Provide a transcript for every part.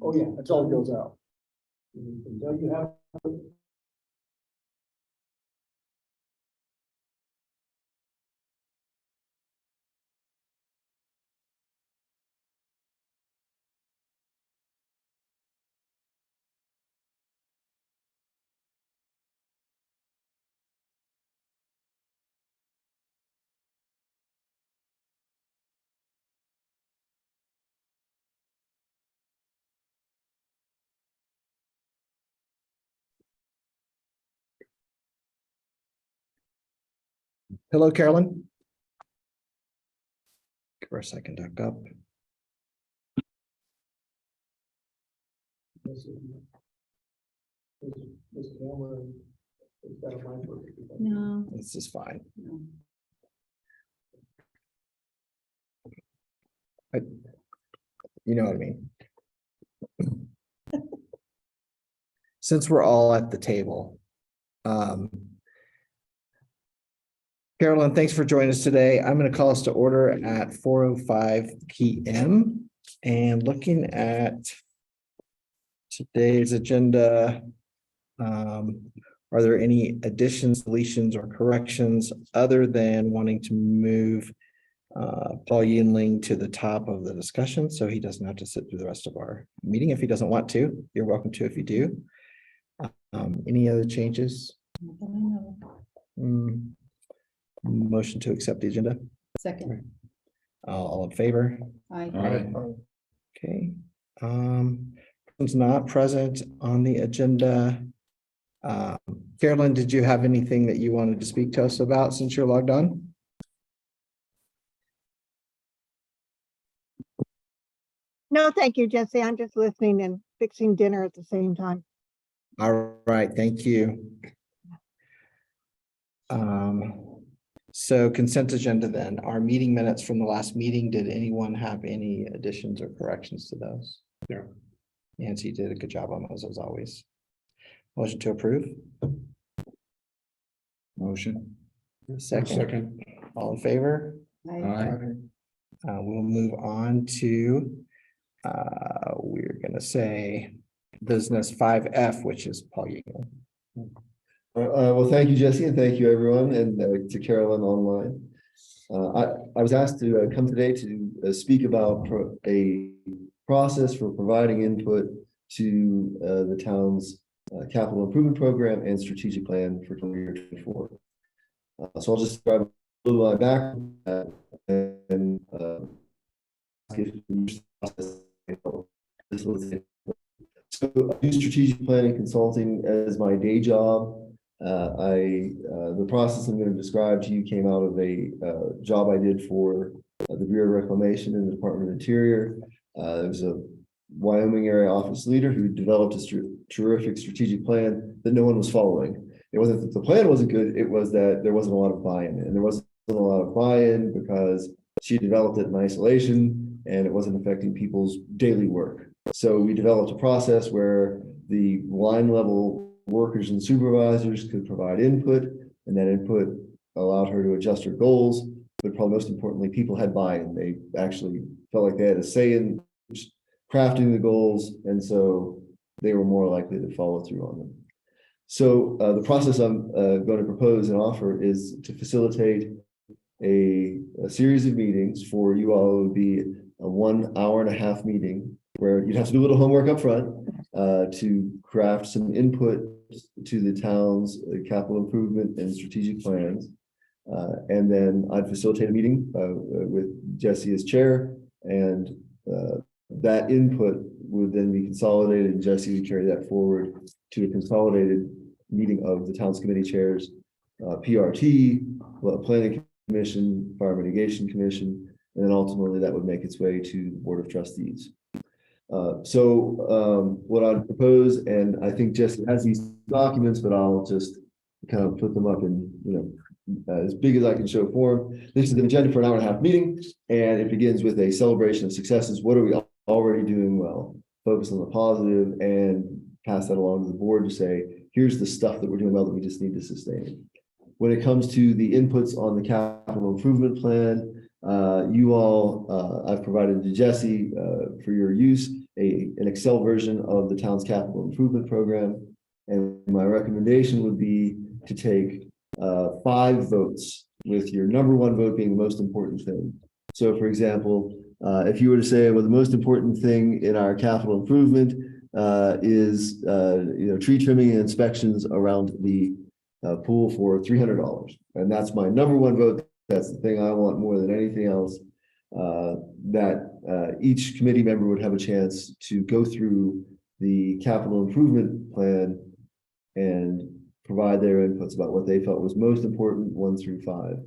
Oh, yeah, that's all goes out. Until you have. Hello, Carolyn. Give her a second to hook up. This camera. It's got a mic for it. No, This is fine. no. You know what I mean? Since we're all at the table. Carolyn, thanks for joining us today. I'm going to call us to order at 4:05 p.m. And looking at today's agenda, are there any additions, deletions, or corrections other than wanting to move Paul Yinling to the top of the discussion so he doesn't have to sit through the rest of our meeting if he doesn't want to? You're welcome to if you do. Any other changes? Not that I know of. Motion to accept the agenda. Second, All in favor? I, Okay. Who's not present on the agenda? Carolyn, did you have anything that you wanted to speak to us about since you're logged on? No, thank you, Jesse. I'm just listening and fixing dinner at the same time. All right, thank you. So consent agenda then, our meeting minutes from the last meeting, did anyone have any additions or corrections to those? Yeah. Nancy did a good job on those as always. Motion to approve? Motion. Second. All in favor? I, We'll move on to, we're gonna say business 5F, which is Paul Yeagle. Well, thank you, Jesse, and thank you, everyone, and to Carolyn online. I was asked to come today to speak about a process for providing input to the town's capital improvement program and strategic plan for 2024. So I'll just describe a little of my background and so I do strategic planning consulting as my day job. The process I'm going to describe to you came out of a job I did for the Bureau of Reclamation in the Department of Interior. There was a Wyoming area office leader who developed a terrific strategic plan that no one was following. It wasn't that the plan wasn't good, it was that there wasn't a lot of buy-in, and there wasn't a lot of buy-in because she developed it in isolation and it wasn't affecting people's daily work. So we developed a process where the line level workers and supervisors could provide input, and that input allowed her to adjust her goals. But probably most importantly, people had buy-in. They actually felt like they had a say in crafting the goals, and so they were more likely to follow through on them. So the process I'm going to propose and offer is to facilitate a series of meetings for you all. It would be a 1 hour-and-a-half meeting where you'd have to do a little homework up front to craft some input to the town's capital improvement and strategic plans. And then I'd facilitate a meeting with Jesse as chair, and that input would then be consolidated, and Jesse would carry that forward to a consolidated meeting of the town's committee chairs, PRT, Planning Commission, Fire Mitigation Commission, and then ultimately that would make its way to the Board of Trustees. What I'd propose, and I think Jesse has these documents, but I'll just kind of put them up in, as big as I can show form. This is an agenda for an hour-and-a-half meeting, and it begins with a celebration of successes. What are we already doing well? Focus on the positive and pass that along to the board to say, here's the stuff that we're doing well that we just need to sustain. When it comes to the inputs on the capital improvement plan, you all, I've provided to Jesse for your use, an Excel version of the town's capital improvement program. And my recommendation would be to take 5 votes, with your number 1 vote being the most important thing. So for example, if you were to say, well, the most important thing in our capital improvement is tree trimming and inspections around the pool for $300. And that's my number 1 vote. That's the thing I want more than anything else. That each committee member would have a chance to go through the capital improvement plan and provide their inputs about what they felt was most important, 1 through 5.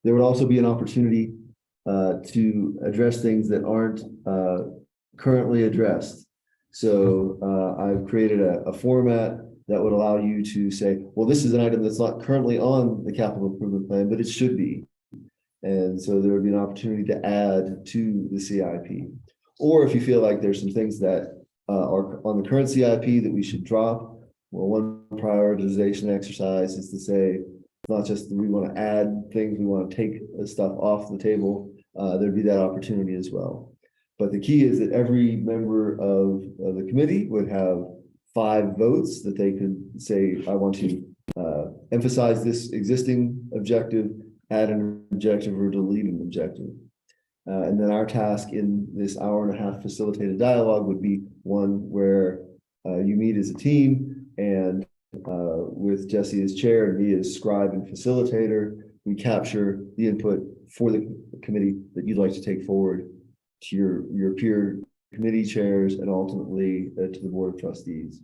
There would also be an opportunity to address things that aren't currently addressed. So I've created a format that would allow you to say, well, this is an item that's not currently on the capital improvement plan, but it should be. And so there would be an opportunity to add to the CIP. Or if you feel like there's some things that are on the current CIP that we should drop, well, one prioritization exercise is to say, not just that we want to add things, we want to take stuff off the table. There'd be that opportunity as well. But the key is that every member of the committee would have 5 votes that they could say, I want to emphasize this existing objective, add an objective, or delete an objective. And then our task in this hour-and-a-half facilitated dialogue would be one where you meet as a team, and with Jesse as chair and me as scribe and facilitator, we capture the input for the committee that you'd like to take forward to your peer committee chairs and ultimately to the board of trustees.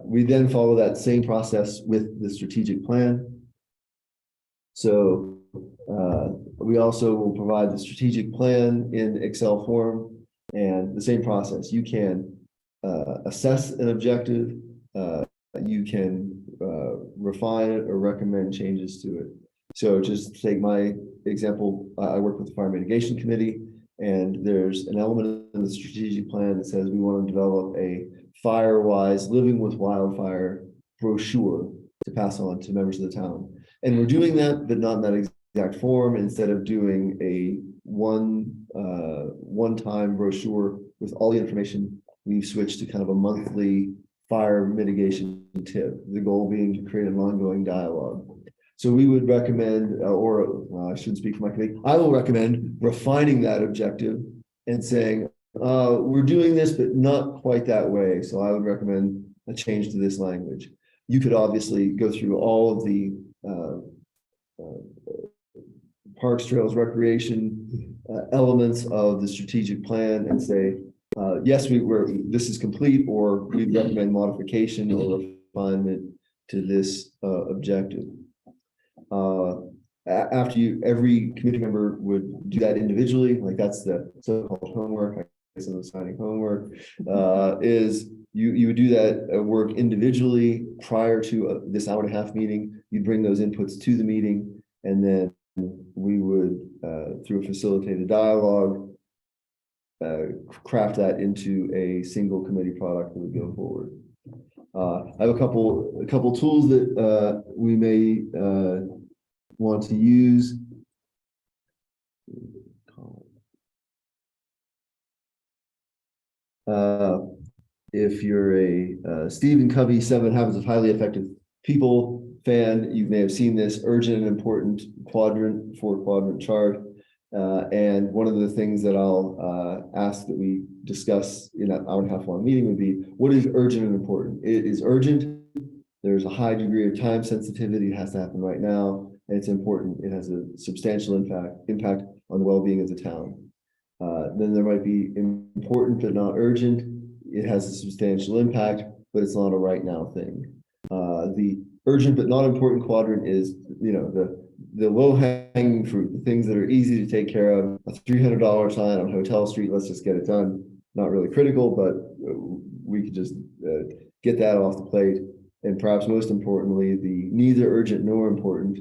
We then follow that same process with the strategic plan. So we also will provide the strategic plan in Excel form, and the same process. You can assess an objective, you can refine it or recommend changes to it. So just to take my example, I work with the Fire Mitigation Committee, and there's an element in the strategic plan that says we want to develop a fire-wise living with wildfire brochure to pass on to members of the town. And we're doing that, but not in that exact form. Instead of doing a one-time brochure with all the information, we've switched to kind of a monthly fire mitigation tip, the goal being to create an ongoing dialogue. So we would recommend, I shouldn't speak for my committee, I will recommend refining that objective and saying, we're doing this, but not quite that way. So I would recommend a change to this language. You could obviously go through all of the parks, trails, recreation elements of the strategic plan and say, yes, this is complete, or we'd recommend modification or refinement to this objective. After every committee member would do that individually, like that's the so-called homework. I guess I'm assigning homework. Is you would do that work individually prior to this hour-and-a-half meeting. You'd bring those inputs to the meeting, and then we would, through a facilitated dialogue, craft that into a single committee product that would go forward. I have a couple tools that we may want to use. If you're a Stephen Covey 7 Habits of Highly Effective People fan, you may have seen this urgent and important quadrant, 4-quadrant chart. And one of the things that I'll ask that we discuss in that hour-and-a-half long meeting would be, what is urgent and important? It is urgent. There's a high degree of time sensitivity. It has to happen right now. And it's important. It has a substantial impact on the well-being of the town. Then there might be important but not urgent. It has a substantial impact, but it's not a right now thing. The urgent but not important quadrant is, the low-hanging fruit, the things that are easy to take care of. A $300 sign on Hotel Street, let's just get it done. Not really critical, but we could just get that off the plate. And perhaps most importantly, the neither urgent nor important,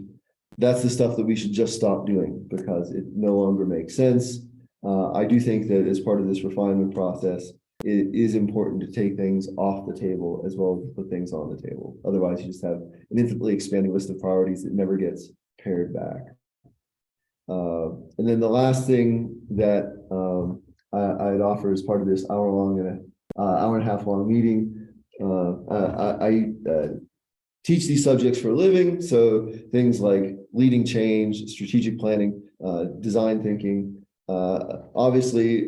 that's the stuff that we should just stop doing because it no longer makes sense. I do think that as part of this refinement process, it is important to take things off the table as well as put things on the table. Otherwise, you just have an infinitely expanding list of priorities that never gets pared back. And then the last thing that I'd offer as part of this hour-long and hour and a half long meeting. I teach these subjects for a living, so things like leading change, strategic planning, design thinking. Obviously,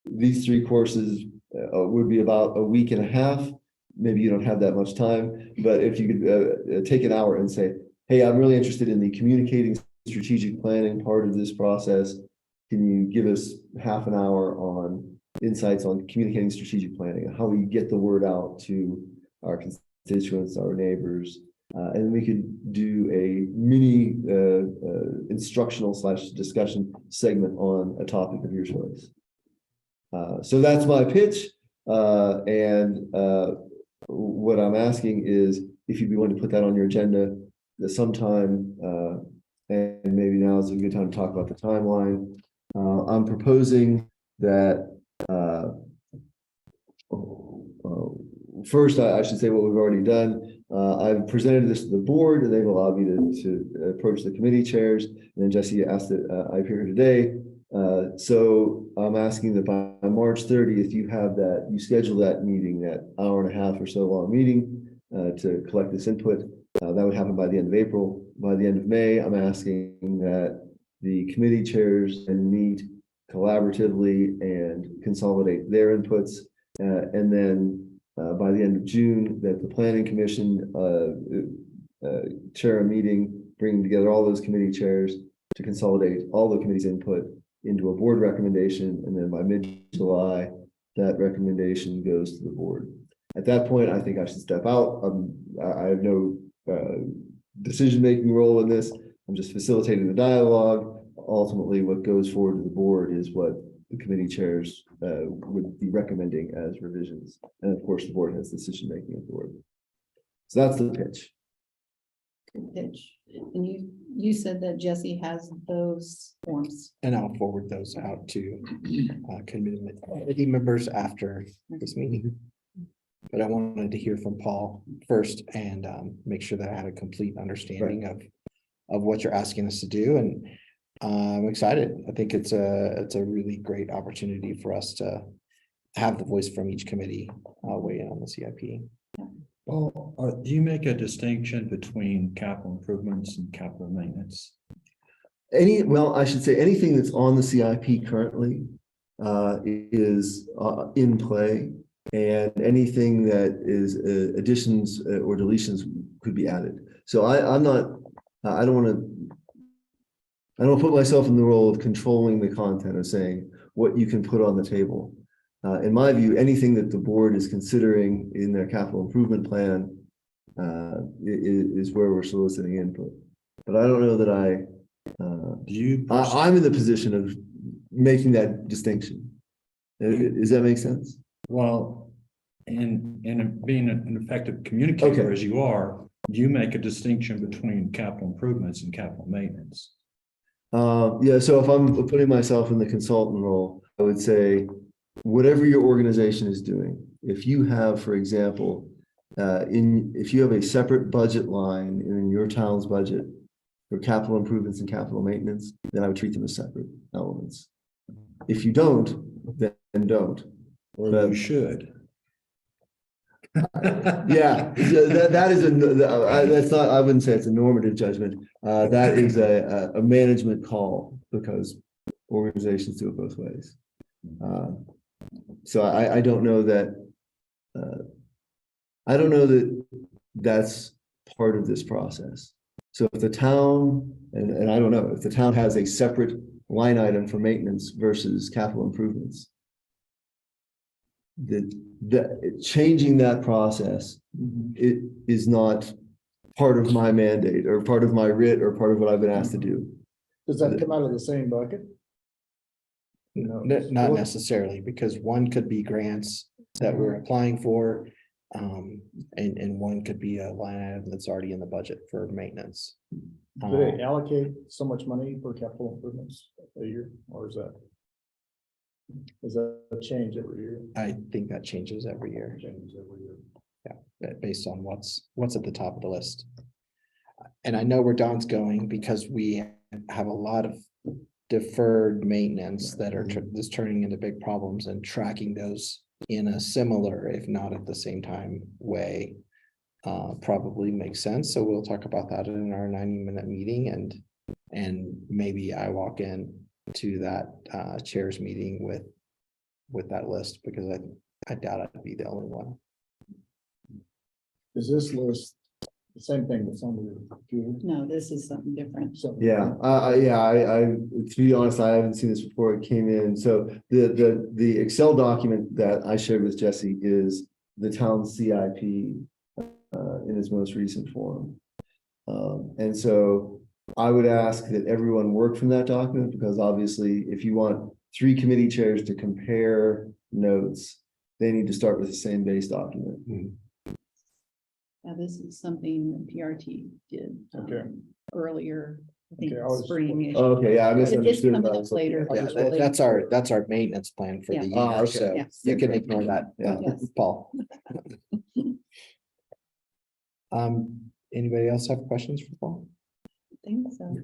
these 3 courses would be about a week and a half. Maybe you don't have that much time, but if you could take an hour and say, hey, I'm really interested in the communicating strategic planning part of this process. Can you give us half an hour on insights on communicating strategic planning and how we get the word out to our constituents, our neighbors, and then we could do a mini instructional / discussion segment on a topic of your choice. So that's my pitch, and what I'm asking is if you'd be willing to put that on your agenda sometime, and maybe now is a good time to talk about the timeline. I'm proposing that first, I should say what we've already done. I've presented this to the board, and they've allowed me to approach the committee chairs. And then Jesse asked that I appear here today. So I'm asking that by March 30th, you schedule that meeting, that hour and a half or so long meeting to collect this input. That would happen by the end of April. By the end of May, I'm asking that the committee chairs and meet collaboratively and consolidate their inputs. And then by the end of June, that the planning commission chair a meeting, bringing together all those committee chairs to consolidate all the committee's input into a board recommendation. And then by mid-July, that recommendation goes to the board. At that point, I think I should step out. I have no decision-making role in this. I'm just facilitating the dialogue. Ultimately, what goes forward to the board is what the committee chairs would be recommending as revisions. And of course, the board has decision-making authority. So that's the pitch. Good pitch. And you said that Jesse has those forms. And I'll forward those out to committee members after this meeting. But I wanted to hear from Paul first and make sure that I had a complete understanding of what you're asking us to do. And I'm excited. I think it's a really great opportunity for us to have the voice from each committee weigh in on the CIP. Well, do you make a distinction between capital improvements and capital maintenance? Well, I should say anything that's on the CIP currently is in play, and anything that is additions or deletions could be added. So I don't want to put myself in the role of controlling the content or saying what you can put on the table. In my view, anything that the board is considering in their capital improvement plan is where we're soliciting input. But I don't know that I'm in the position of making that distinction. Does that make sense? Well, in being an effective communicator, Okay. as you are, you make a distinction between capital improvements and capital maintenance. Yeah, so if I'm putting myself in the consultant role, I would say, whatever your organization is doing, if you have, for example, if you have a separate budget line in your town's budget for capital improvements and capital maintenance, then I would treat them as separate elements. If you don't, then don't. Or But- you should. Yeah, that is that's not, I wouldn't say it's a normative judgment. That is a management call because organizations do it both ways. So I don't know that that's part of this process. So if the town, and I don't know, if the town has a separate line item for maintenance versus capital improvements, that changing that process, it is not part of my mandate or part of my writ or part of what I've been asked to do. Does that come out of the same bucket? Not necessarily, because one could be grants that we're applying for. And one could be a line item that's already in the budget for maintenance. Do they allocate so much money for capital improvements a year, or does that change every year? I think that changes every year. Changes every year. Based on what's at the top of the list. And I know where Don's going because we have a lot of deferred maintenance that are just turning into big problems, and tracking those in a similar, if not at the same time, way probably makes sense. So we'll talk about that in our 90-minute meeting, and maybe I walk in to that chairs meeting with that list, because I doubt I'd be the only one. Is this list the same thing that's on the computer? No, this is something different. So- Yeah, to be honest, I haven't seen this before it came in. So the Excel document that I shared with Jesse is the town CIP in its most recent form. And so I would ask that everyone work from that document, because obviously if you want 3 committee chairs to compare notes, they need to start with the same base document. Now, this is something the PRT did. Okay. Earlier, I think Okay, I was- spring. Okay, yeah, I It's misunderstood. coming what I up was looking later. at. Yeah, that's our maintenance plan for the Yeah. Ah, year, okay. so Yes. you can ignore that, Yeah. Yes. Paul. Anybody else have questions for Paul? I think so.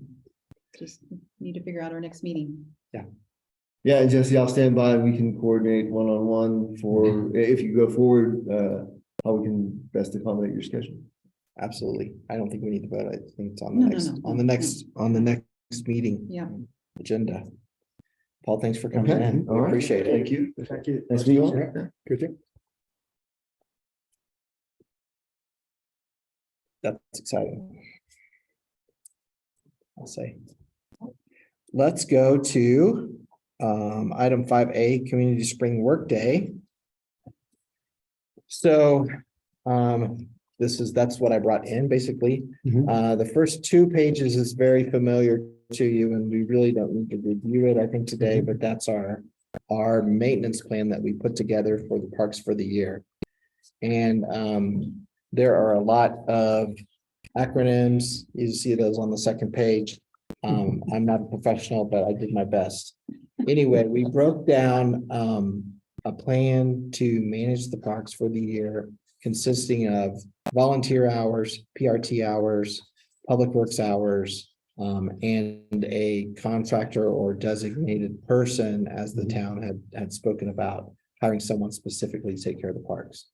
Just need to figure out our next meeting. Yeah, and Jesse, I'll stand by. We can coordinate one-on-one for, if you go forward, how we can best accommodate your schedule. Absolutely. I don't think we need to vote. I think it's on No, the no, next, no, on the no, next, on the next meeting Yeah. agenda. Paul, thanks for coming Okay, in. all We right. appreciate it. Thank you. Thank you. Nice to meet you all. Yeah, good thing. That's exciting. I'll say. Let's go to item 5A, Community Spring Workday. So that's what I brought in basically. Mhm. The first 2 pages is very familiar to you, and we really don't need to review it, I think, today, but that's our maintenance plan that we put together for the parks for the year. And there are a lot of acronyms. You see those on the second page. I'm not a professional, but I did my best. Anyway, we broke down a plan to manage the parks for the year, consisting of volunteer hours, PRT hours, public works hours, and a contractor or designated person, as the town had spoken about, hiring someone specifically to take care of the parks.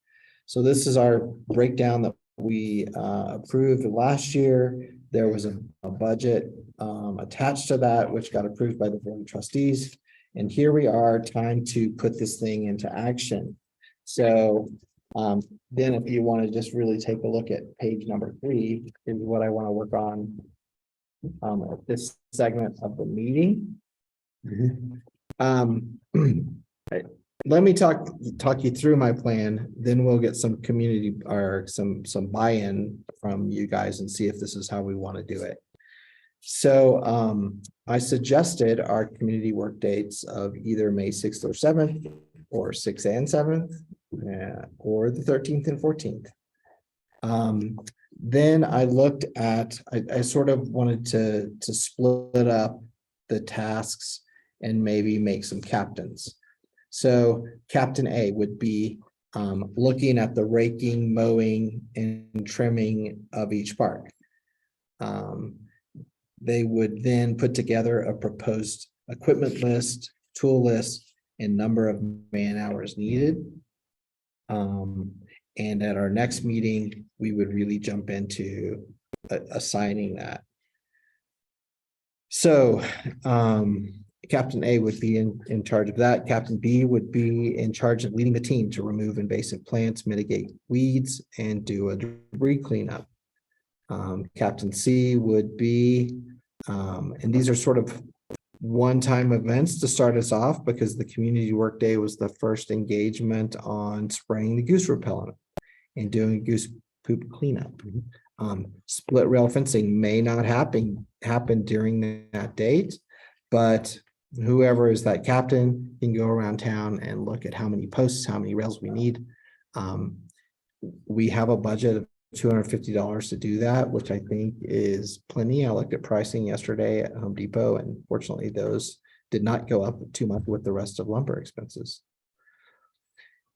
So this is our breakdown that we approved last year. There was a budget attached to that, which got approved by the board of trustees. And here we are, time to put this thing into action. So then if you want to just really take a look at page number 3 is what I want to work on at this segment of the meeting. Let me talk you through my plan, then we'll get some community or some buy-in from you guys and see if this is how we want to do it. So I suggested our community work dates of either May 6th or 7th, or 6th and 7th, or the 13th and 14th. Then I looked at, I sort of wanted to split up the tasks and maybe make some captains. So Captain A would be looking at the raking, mowing, and trimming of each park. They would then put together a proposed equipment list, tool list, and number of man hours needed. And at our next meeting, we would really jump into assigning that. So Captain A would be in charge of that. Captain B would be in charge of leading the team to remove invasive plants, mitigate weeds, and do a debris cleanup. Captain C would be, and these are sort of one-time events to start us off, because the community work day was the first engagement on spraying the goose repellent and doing a goose poop cleanup. Split rail fencing may not happen during that date, but whoever is that captain can go around town and look at how many posts, how many rails we need. We have a budget of $250 to do that, which I think is plenty. I looked at pricing yesterday at Home Depot, and fortunately those did not go up too much with the rest of lumber expenses.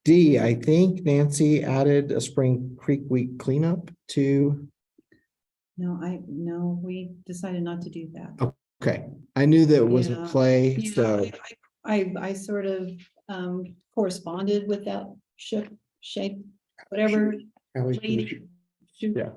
D, I think Nancy added a Spring Creek Week cleanup to. No, we decided not to do that. Okay, I knew that was a Yeah. play, Yeah, so, I sort of corresponded with that shape, whatever. lady. Yeah.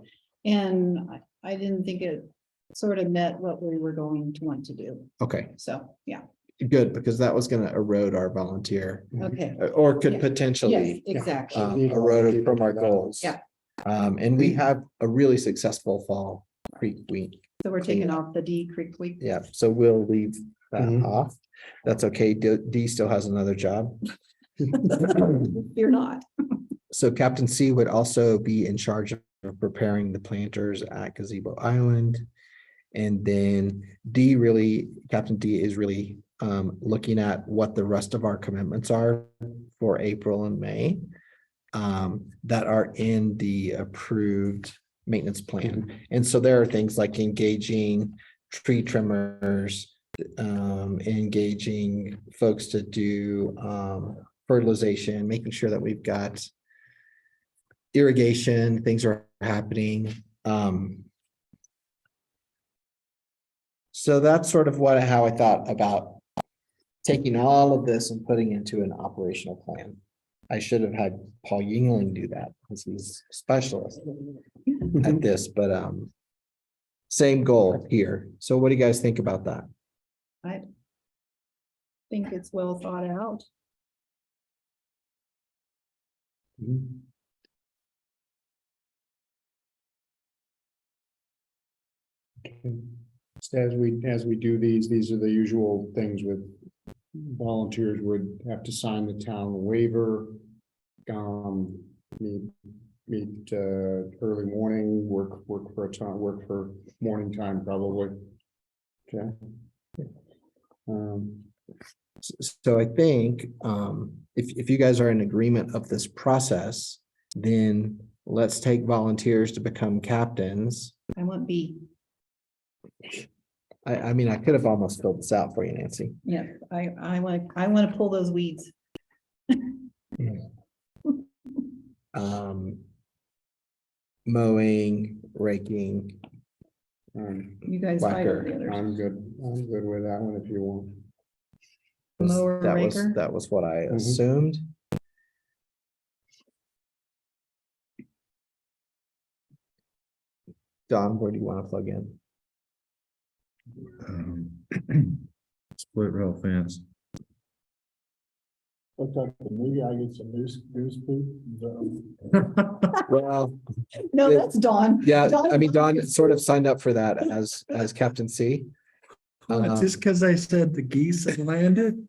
And I didn't think it sort of met what we were going to want to do. okay, So, yeah, good, because that was gonna erode our volunteer. okay. Or could Yeah. potentially Yes, exactly. erode it from our goals. Yeah. And we have a really successful fall Creek week. So we're taking off the D Creek week. Yeah, so we'll leave that Mhm. off. That's okay. D still has another job. You're not. So Captain C would also be in charge of preparing the planters at Gazebo Island. And then Captain D is really looking at what the rest of our commitments are for April and May that are in the approved maintenance plan. And so there are things like engaging tree trimmers, engaging folks to do fertilization, making sure that we've got irrigation, things are happening. So that's sort of how I thought about taking all of this and putting into an operational plan. I should have had Paul Yingling do that because he's a specialist at this, but same goal here. So what do you guys think about that? I think it's well thought out. So as we do these are the usual things with volunteers would have to sign the town waiver. Meet early morning, work for a time, work for morning time probably. Okay. So I think if you guys are in agreement of this process, then let's take volunteers to become captains. I want B. I mean, I could have almost filled this out for you, Nancy. Yeah, I want to pull those weeds. Mowing, raking. You guys fight over the others. I'm good with that one if you want. Mower, raker. That was what I Mhm. assumed. Don, where do you want to plug in? Split rail fence. Looks like the new guy gets some news poop. Well, No, that's Dawn. yeah, I mean, Don sort of signed up for that as Captain C. Just because I said the geese had landed?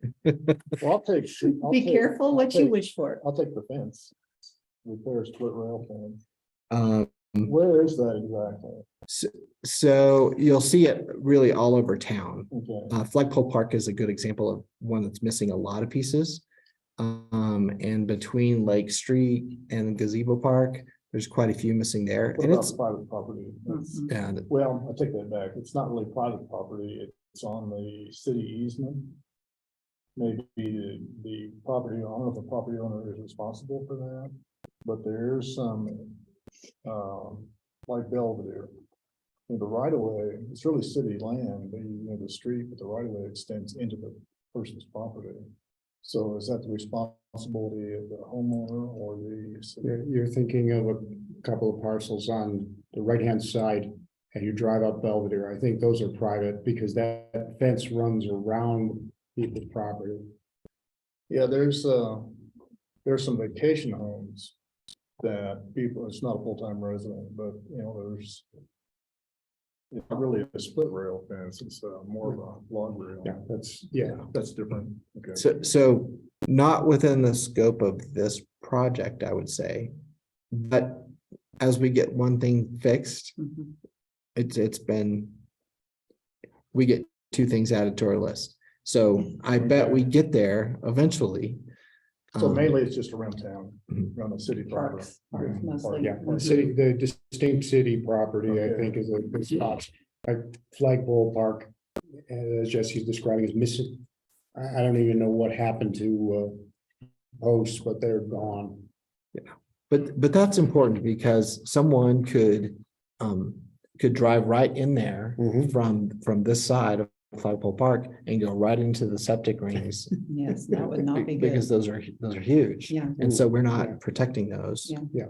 Well, Be careful what you wish for. I'll take the fence. Repair split rail fence. Um, Where is that exactly? so you'll see it really all over town. Okay. Flagpole Park is a good example of one that's missing a lot of pieces. And between Lake Street and Gazebo Park, there's quite a few missing there. What And about it's, private property? Mhm. and Well, I take that back. It's not really private property. It's on the city easement. Maybe the property, I don't know if the property owner is responsible for that, but there's some, like Belvedere. The right of way, it's really city land, the street, but the right of way extends into the person's property. So is that the responsibility of the homeowner or the city? You're thinking of a couple of parcels on the right-hand side and you drive up Belvedere. I think those are private because that fence runs around people's property. Yeah, there's some vacation homes that people, it's not a full-time resident, but there's it's not really a split rail fence, it's more of a log rail. Yeah, That's different. Okay. so not within the scope of this project, I would say. But as we get one thing fixed, Mhm. we get two things added to our list. So I bet we get there eventually. So mainly it's just around town, Mhm. around the city proper. Parks mostly. yeah. The distinct city property, I Okay. think, is a spot. Like Flagpole Park, as Jesse's describing, is missing. I don't even know what happened to posts, but they're gone. But that's important because someone could drive right in there Mhm. from this side of Flagpole Park and go right into the septic rings. Yes, that would not be Because good. those are huge. Yeah, And so we're Yeah. not protecting those. Yeah.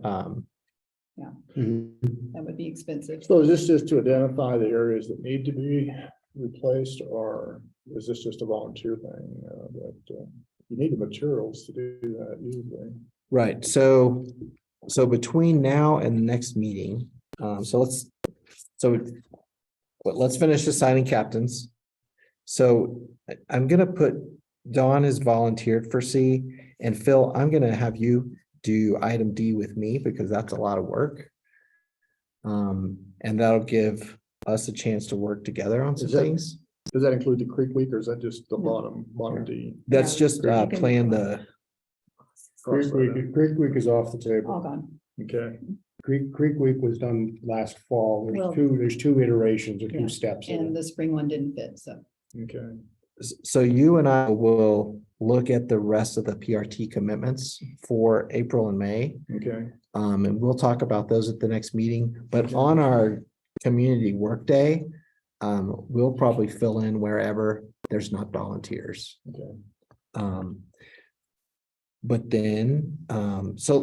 Mhm. that would be expensive. So is this just to identify the areas that need to be replaced, or is this just a volunteer thing? That you need the materials to do that usually. Right, so between now and the next meeting, let's finish assigning captains. So I'm gonna put, Dawn has volunteered for C, and Phil, I'm gonna have you do item D with me because that's a lot of work. And that'll give us a chance to work together on some Is that- things. Does that include the Creek Week, or is that just the No. bottom D? That's Yeah, just you can- plan the, Creek Week is off the All table. gone. Okay, Creek Week was done last fall. Well- There's two iterations or Yeah, two steps. in And it. the spring one didn't fit, so. okay. so you and I will look at the rest of the PRT commitments for April and May. Okay, And we'll talk about those at the next meeting, but Okay. on our community workday, we'll probably fill in wherever there's not volunteers. okay. But then, so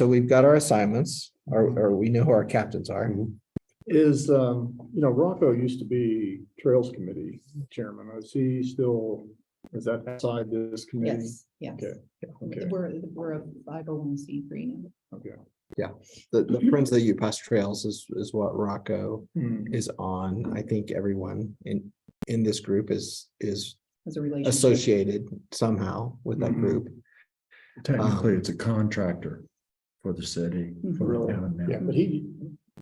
we've got our assignments, or we know who our captains are. Is, Rocco used to be Trails Committee Chairman. Is he still, is that outside this committee? Yes, yes. Okay, okay, We're a 501c3 now. okay. The Friends of the Pass Trails is what Rocco Hmm, is on. I think everyone in this group is As a relationship. associated somehow with that Mhm. group. Technically, it's a contractor for the city. Mhm. for the Really? town now. Yeah, but he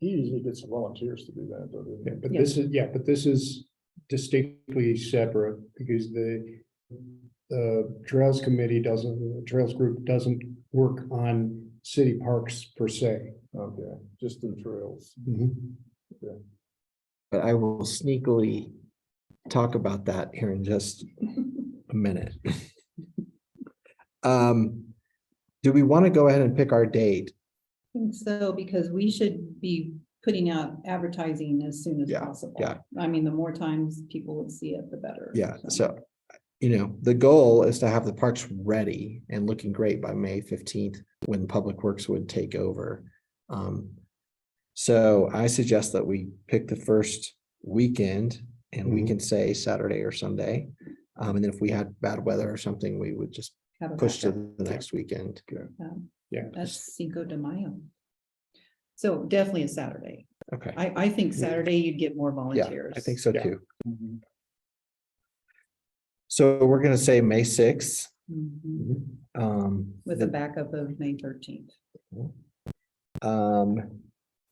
usually gets some volunteers to do that, though, doesn't he? Yeah, but this is distinctly separate because the Trails Committee the Trails Group doesn't work on city parks per se. Okay, just the trails. But I will sneakily talk about that here in just a minute. Do we want to go ahead and pick our date? I think so, because we should be putting out advertising as soon as Yeah, possible. yeah. I mean, the more times people would see it, the better. Yeah, so, the goal is to have the parks ready and looking great by May 15th, when Public Works would take over. So I suggest that we pick the first weekend and we Mhm. can say Saturday or Sunday. And then if we had bad weather or something, we would just Have a push to backup. the next weekend. Yeah. That's Cinco de Mayo. So definitely a Saturday. Okay, I think Saturday you'd get more yeah, volunteers. I think so Yeah. too. So we're gonna say May 6th. Mhm. With a the- backup of May 13th.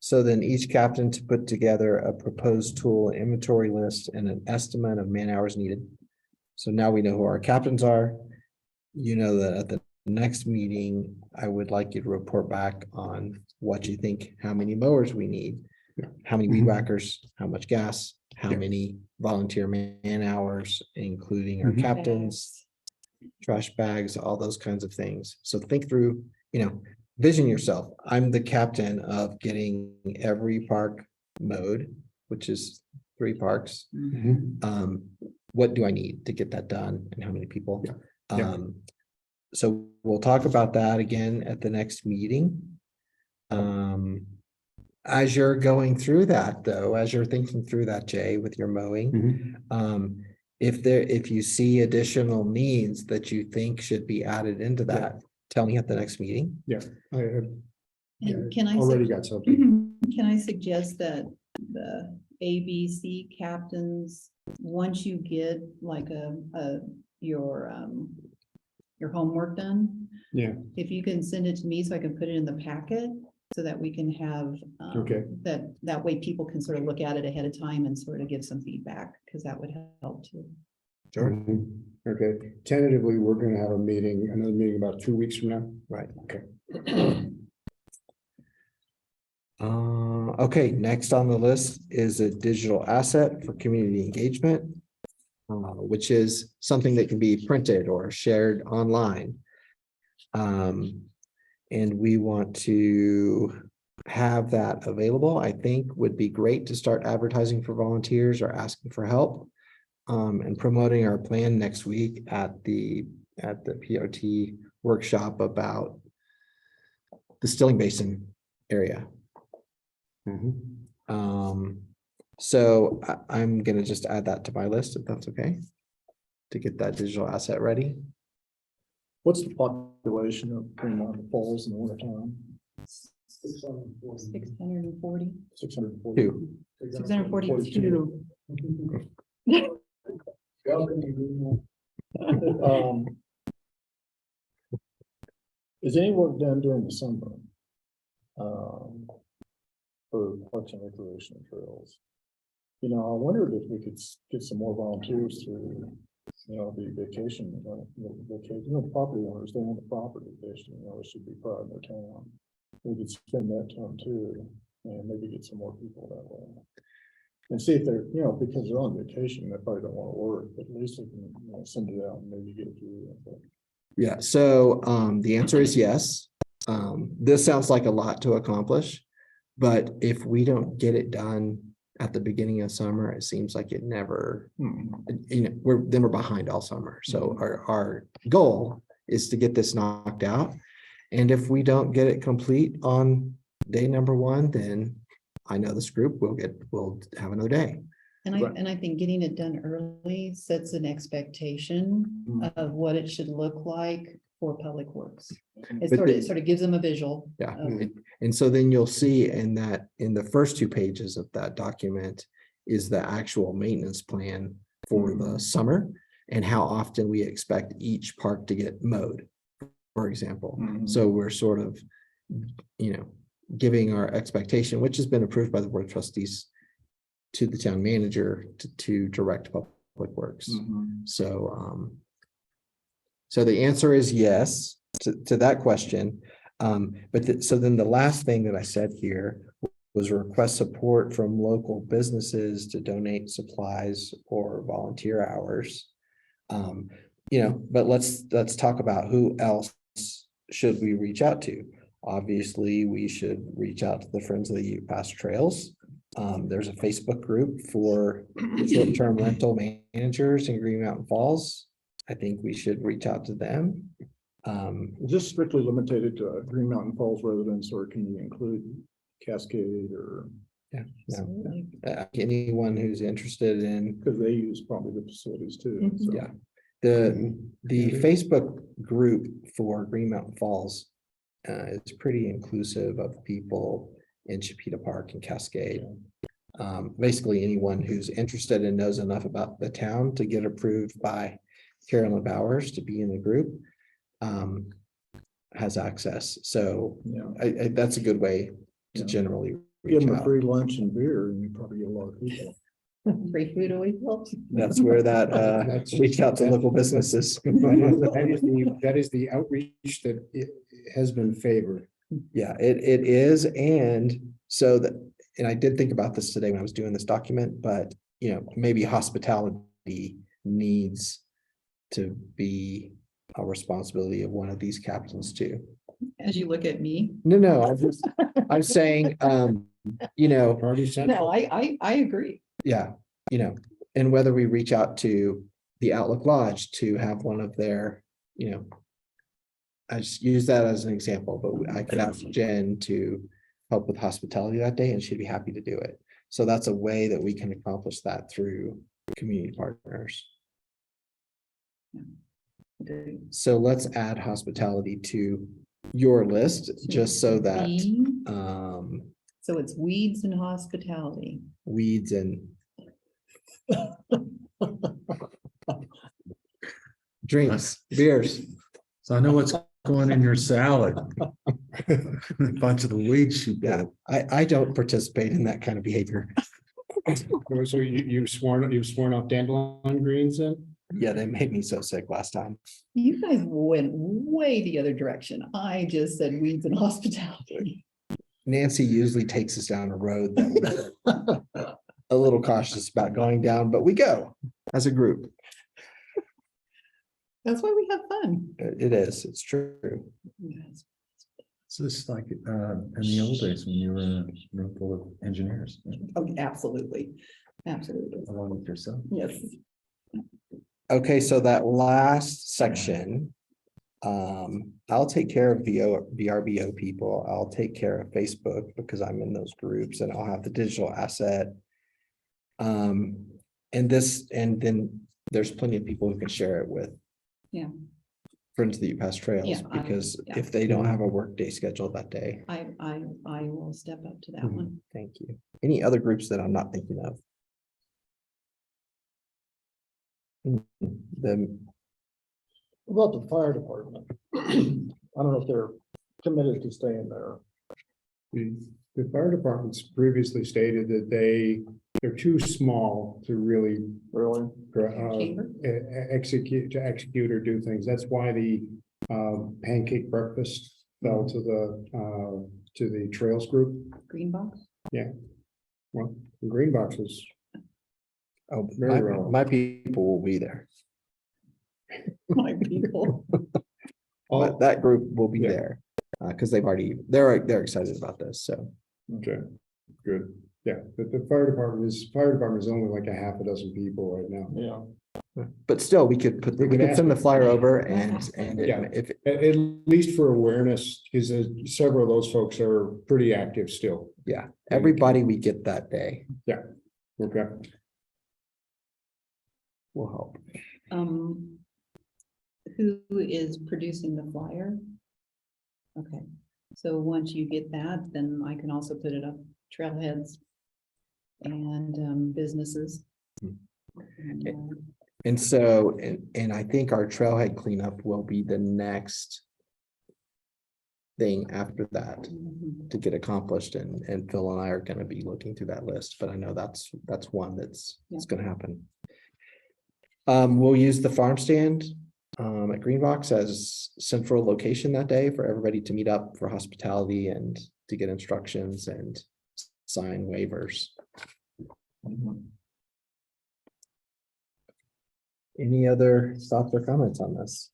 So then each captain to put together a proposed tool inventory list and an estimate of man hours needed. So now we know who our captains are. You know that at the next meeting, I would like you to report back on what you think, how many mowers we need. Yeah. How many weed Mhm. whackers, how much gas, how Yeah. many volunteer man hours, including our Mhm. captains, trash bags, all those kinds of things. So think through, vision yourself. I'm the captain of getting every park mowed, which is 3 parks. What do I need to get that done and how many people? Yeah. Yeah. So we'll talk about that again at the next meeting. As you're going through that, though, as you're thinking through that, Jay, with your mowing, if you see additional needs that you think should be added into that, tell me at the next meeting. I have And can I? already got something. Can I suggest that the ABC captains, once you get like your homework done, Yeah, if you can send it to me so I can put it in the packet so that we can have, Okay. that way people can sort of look at it ahead of time and sort of give some feedback, because that would help too. Sure. Okay, tentatively, we're gonna have another meeting about 2 weeks from now. Right. Okay. Okay, next on the list is a digital asset for community engagement, which is something that can be printed or shared online. And we want to have that available. I think would be great to start advertising for volunteers or asking for help. and promoting our plan next week at the PRT workshop about the Stilling Basin area. So I'm gonna just add that to my list, if that's okay, to get that digital asset ready. What's the population of Green Falls in the wintertime? 640. 640. Two. 642. Um, Is any work done during the summer? For parks and recreation trails? You know, I wondered if we could get some more volunteers through, you know, the vacation, property owners, they own the property, they should, they should be proud of their town. We could spend that time too, and maybe get some more people that way. And see if they're, because they're on vacation, they probably don't want to work, but at least they can, send it out and maybe get through. Yeah, so the answer is yes. This sounds like a lot to accomplish, but if we don't get it done at the beginning of summer, it seems like it never, we're behind all summer. So our goal is to get this knocked out. And if we don't get it complete on day number 1, then I know this group will have another day. And I think getting it done early sets an expectation of what it should look like for Public Works. It sort of gives them a visual. Yeah. of- And so then you'll see in the first 2 pages of that document is the actual maintenance plan for the summer and how often we expect each park to get mowed, for example. So we're sort of, giving our expectation, which has been approved by the Board of Trustees, to the town manager to direct Public Works. So, so the answer is yes to that question. So then the last thing that I said here was request support from local businesses to donate supplies or volunteer hours. But let's talk about who else should we reach out to. Obviously, we should reach out to the Friends of the Ute Pass Trails. There's a Facebook group for short-term rental managers in Green Mountain Falls. I think we should reach out to them. Is this strictly limited to Green Mountain Falls residents, or can you include Cascade or? Yeah, Absolutely. anyone who's interested in, Because they use probably the facilities too. so. yeah, the Facebook group for Green Mountain Falls is pretty inclusive of people in Chipeta Park and Cascade. Basically anyone who's interested and knows enough about the town to get approved by Carolyn Bowers to be in the group has access. So Yeah, that's a good way to Yeah. generally give reach them a out. free lunch and beer and you probably get a lot of people. Free food always helps. That's where that reach out to local businesses. That is the outreach that it has been favored. Yeah, it is. And so that, and I did think about this today when I was doing this document, but maybe hospitality needs to be a responsibility of one of these captains too. As you look at me. No, I'm saying, Party Central. No, I agree. yeah, and whether we reach out to the Outlook Lodge to have one of their, I just use that as an example, but I could ask Jen to help with hospitality that day and she'd be happy to do it. So that's a way that we can accomplish that through community partners. So let's add hospitality to your list, just so that So it's weeds and hospitality. weeds and drinks, beers. So I know what's going in your salad. A bunch of the weeds you Yeah, got. I don't participate in that kind of behavior. So you've sworn off dandelion greens then? Yeah, they made me so sick last time. You guys went way the other direction. I just said weeds and hospitality. Nancy usually takes us down a road that we're a little cautious about going down, but we go as a group. That's why we have fun. It is, it's true. Yes. It's just like in the old days when you were in a room full of engineers, Oh, absolutely. Absolutely. along with yourself. Yes. Okay, so that last section. I'll take care of VRBO people. I'll take care of Facebook because I'm in those groups and I'll have the digital asset. And then there's plenty of people who can share it with. Yeah. Friends of the U-Pass Trails, Yeah, because yeah. if they don't have a work day scheduled that day. I will step up to that Mhm. one. Thank you. Any other groups that I'm not thinking of? The What about the fire department? I don't know if they're committed to staying there. The fire departments previously stated that they're too small to really Really? Chamber? execute or do things. That's why the pancake breakfast fell to the trails group. Green box? Well, the green box was, Oh, Very relevant. my people will be there. My people. But that group will be Yeah. there. Because they're excited about this, so. okay, good. Yeah, the fire department is only like a half a dozen people right now. Yeah. But still, we could send the flyer over and Yeah. if, At least for awareness, because several of those folks are pretty active still. yeah, everybody we get that day Okay. will help. Who is producing the flyer? Okay, so once you get that, then I can also put it up trailheads and businesses. Hmm. And, And so, and I think our trailhead cleanup will be the next thing after that mhm. to get accomplished, and Phil and I are gonna be looking through that list, but I know that's one it's gonna happen. We'll use the farm stand at Greenbox as central location that day for everybody to meet up for hospitality and to get instructions and sign waivers. Any other thoughts or comments on this?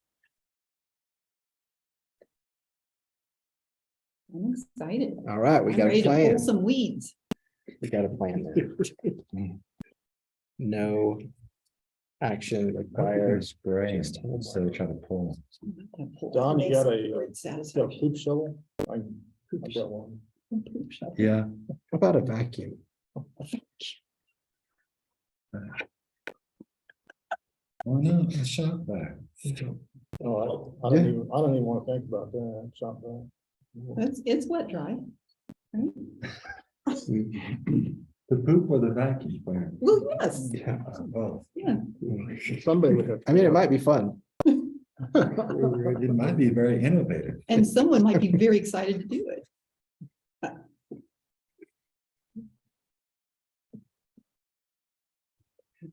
I'm excited. All right, we I'm got ready a to pull plan. some weeds. We got a plan there. No action required. Spray instead of trying to pull. Don, you got a Great satisfaction. poop shovel? I got one. Yeah. How about a vacuum? Oh, no, a shop vac. Oh, I don't even want to think about that. Shop that. It's wet dry. Right? The poop or the vacuum cleaner? Well, yes, Yeah. Both. yeah. Somebody would have. I mean, it might be fun. It might be very innovative. And someone might be very excited to do it.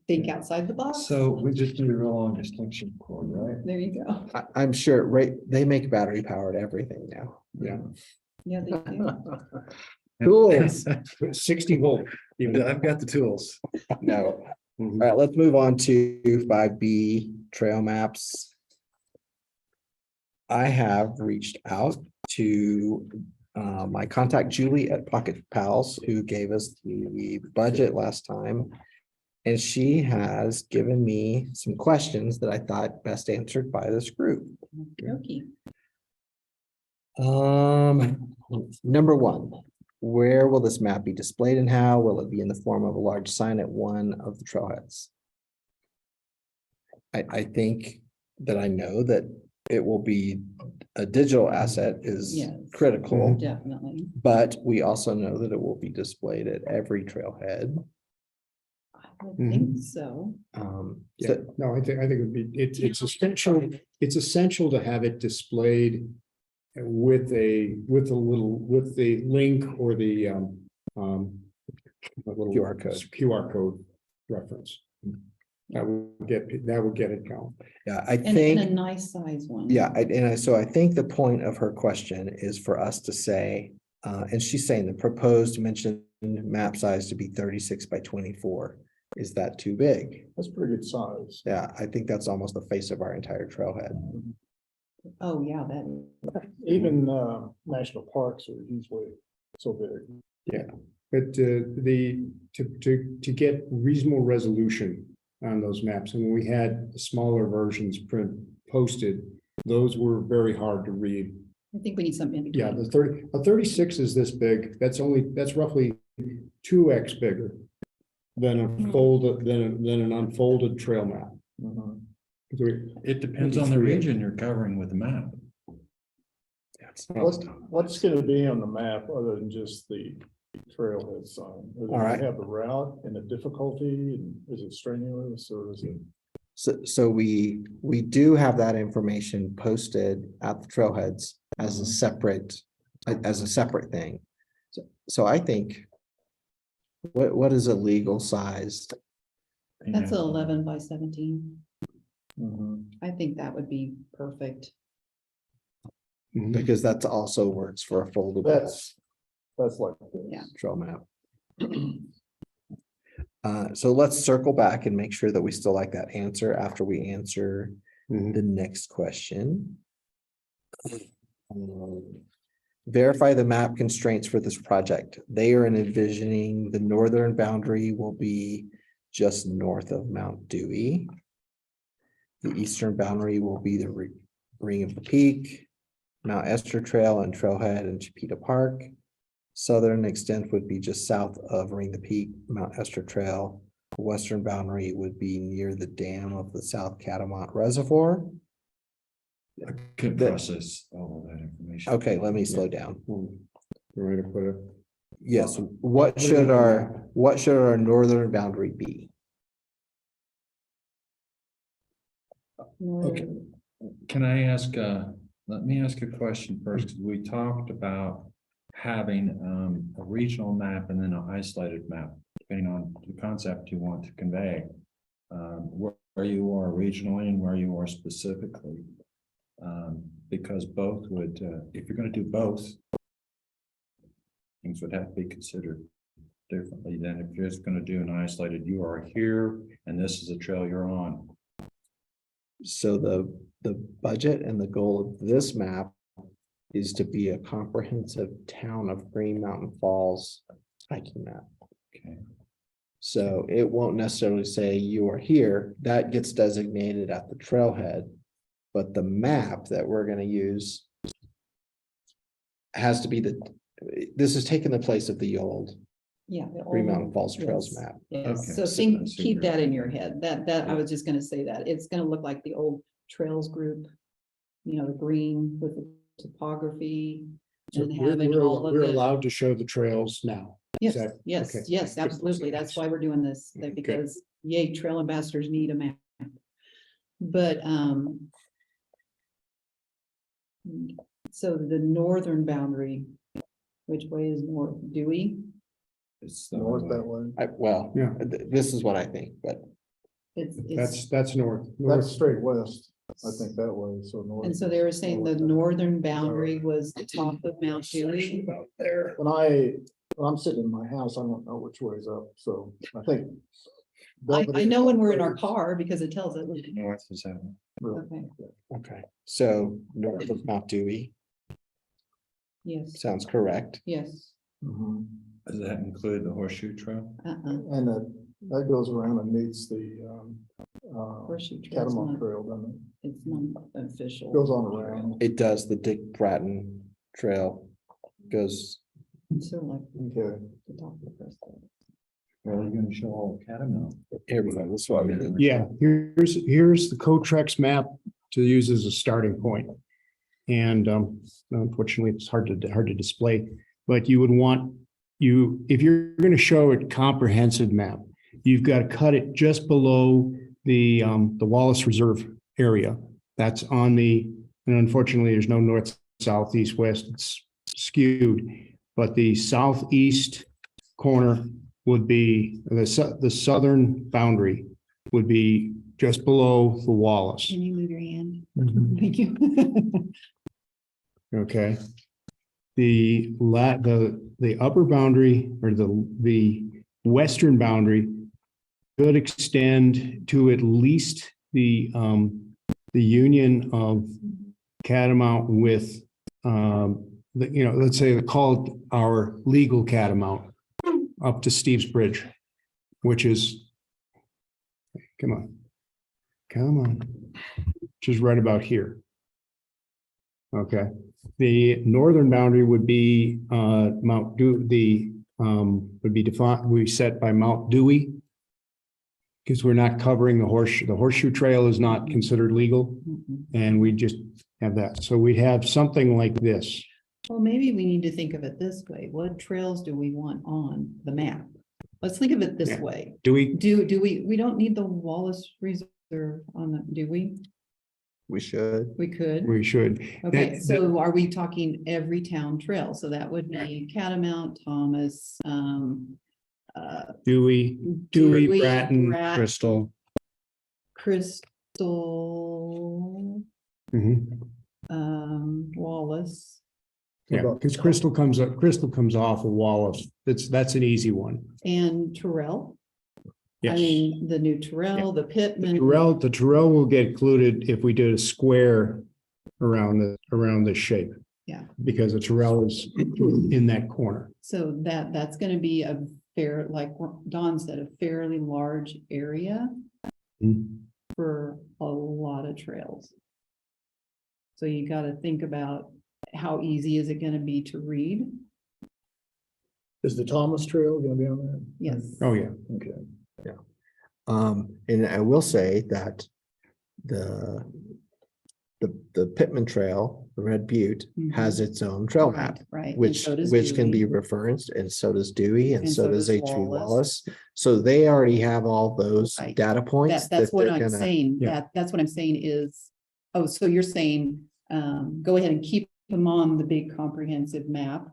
Think outside the box. So we just need a real long extension cord, right? There you go. I'm sure, right? They make battery powered everything now. Yeah. Yeah, they do. Tools. 60 volt. even. I've got the tools. No. All right, let's move on to 5B trail maps. I have reached out to my contact Julie at Pocket Pals, who gave us the budget last time. And she has given me some questions that I thought best answered by this group. Okay. Number one, where will this map be displayed and how? Will it be in the form of a large sign at one of the trailheads? I think that I know that it will be a digital asset is Yes. critical, Definitely. but we also know that it will be displayed at every trailhead. I would think so. Yeah, no, I think it would be, it's essential to have it displayed with the link or the little QR code reference. That would get it going. Yeah, I And a think, nice size one. yeah, so I think the point of her question is for us to say, and she's saying the proposed mentioned map size to be 36 by 24. Is that too big? That's pretty good size. Yeah, I think that's almost the face of our entire trailhead. Oh, yeah, that. Even national parks are usually so big. But to get reasonable resolution, on those maps. And when we had the smaller versions posted, those were very hard to read. I think we need something in Yeah, between. a 36 is this big. That's roughly 2x bigger than a folded, than an unfolded trail map. Mhm. It depends on the region you're covering with the map. What's gonna be on the map other than just the trailhead sign? All right. Have the route and the difficulty, and is it strenuous or is it? So we do have that information posted at the trailheads as a separate, thing. So I think. What is a legal size? That's 11 by 17. Mhm. I think that would be perfect. Because that's also works for a foldable That's like. this. Yeah. trail map. So let's circle back and make sure that we still like that answer after we answer Mhm. the next question. Verify the map constraints for this project. They are envisioning the northern boundary will be just north of Mount Dewey. The eastern boundary will be the Ring of the Peak, Mount Esther Trail and Trailhead and Chipeta Park. Southern extent would be just south of Ring the Peak, Mount Esther Trail. The western boundary would be near the dam of the South Catamount Reservoir. I could process all of that information. Okay, let me slow down. Right, to put it. Yes, what should our northern boundary be? Okay. Can I ask, let me ask a question first, because we talked about having a regional map and then an isolated map, depending on the concept you want to convey. Where you are regionally and where you are specifically. Because both would, if you're going to do both, things would have to be considered differently than if you're just going to do an isolated, you are here and this is a trail you're on. So the budget and the goal of this map is to be a comprehensive town of Green Mountain Falls hiking map. Okay. So it won't necessarily say you are here, that gets designated at the trailhead. But the map that we're gonna use has to be this is taking the place of the old Yeah. the Green old- Mountain Falls Trails yes, map. Yes, Okay, so so think, that's keep super. that in your head. That I was just gonna say that. It's gonna look like the old trails group. You know, the green with the topography So and having all of we're the. allowed to show the trails now. Yes, that- yes, okay. yes, absolutely. That's why we're doing this, Okay. because yay, trail ambassadors need a map. But, so the northern boundary, which way is north? Dewey? It's the North way. that way. Yeah. This is what I think, but It's, That's north. That's straight west, I think that way, so north. and so they were saying the northern boundary was the top of Mount Dewey. There. When I'm sitting in my house, I don't know which way's up, so I think. I know when we're in our car because it tells it. North is that one. Okay, okay. So north of Mount Dewey yes, sounds correct. yes. Mhm. Does that include the horseshoe trail? And that goes around and meets the Horseshoe trail's Catamount not, Trail, doesn't it? it's not official. Goes on around. It does, the Dick Bratton Trail goes, It's sort of like Okay. the top of the crest. Are you going to show all of Catamount? here we go, this is what we did. Yeah, here's the Cotrex map to use as a starting point. And unfortunately, it's hard to display, but you would want if you're going to show a comprehensive map, you've got to cut it just below the Wallace Reserve area. That's on and unfortunately, there's no north, south, east, west, it's skewed. But the southeast corner would be, the southern boundary would be just below the Wallace. Can you move your hand? Mhm. Thank you. Okay. The upper boundary or the western boundary could extend to at least the union of Catamount with let's say call it our legal Catamount up to Steve's Bridge, which is Come on. Come on. Which is right about here. Okay, the northern boundary would be Mount Dewey, would be defined, we set by Mount Dewey. Because we're not covering the horseshoe trail is not considered legal, and we just have that. So we have something like this. Well, maybe we need to think of it this way. What trails do we want on the map? Let's think of it this Yeah. way. Do we? Do we don't need the Wallace Reserve on the, do we? We should. We could. We should. Okay, That- so are we talking every town trail? So that would be Catamount, Thomas, Dewey, Bratton. Crystal. Crystal, Mhm. Wallace, Yeah, because Crystal comes off of Wallace. That's an easy one. and Terrell. I Yes. mean, the new Terrell, the Pittman. The Terrell will get included if we did a square around the shape. Yeah. Because the Terrell is in that corner. So that's gonna be a fair, like Don said, a fairly large area for a lot of trails. So you gotta think about how easy is it gonna be to read? Is the Thomas Trail gonna be on there? Yes. Oh, yeah. Okay. And I will say that the Pittman Trail, the Red Butte, has its own trail map, Right. and which so does can be Dewey. referenced, and so does Dewey, and And so so does does H.V. Wallace. Wallace. So they already have all those Right. data points. That's that what they're I'm gonna- saying. Yeah. That's what I'm saying is, oh, so you're saying, go ahead and keep them on the big comprehensive map.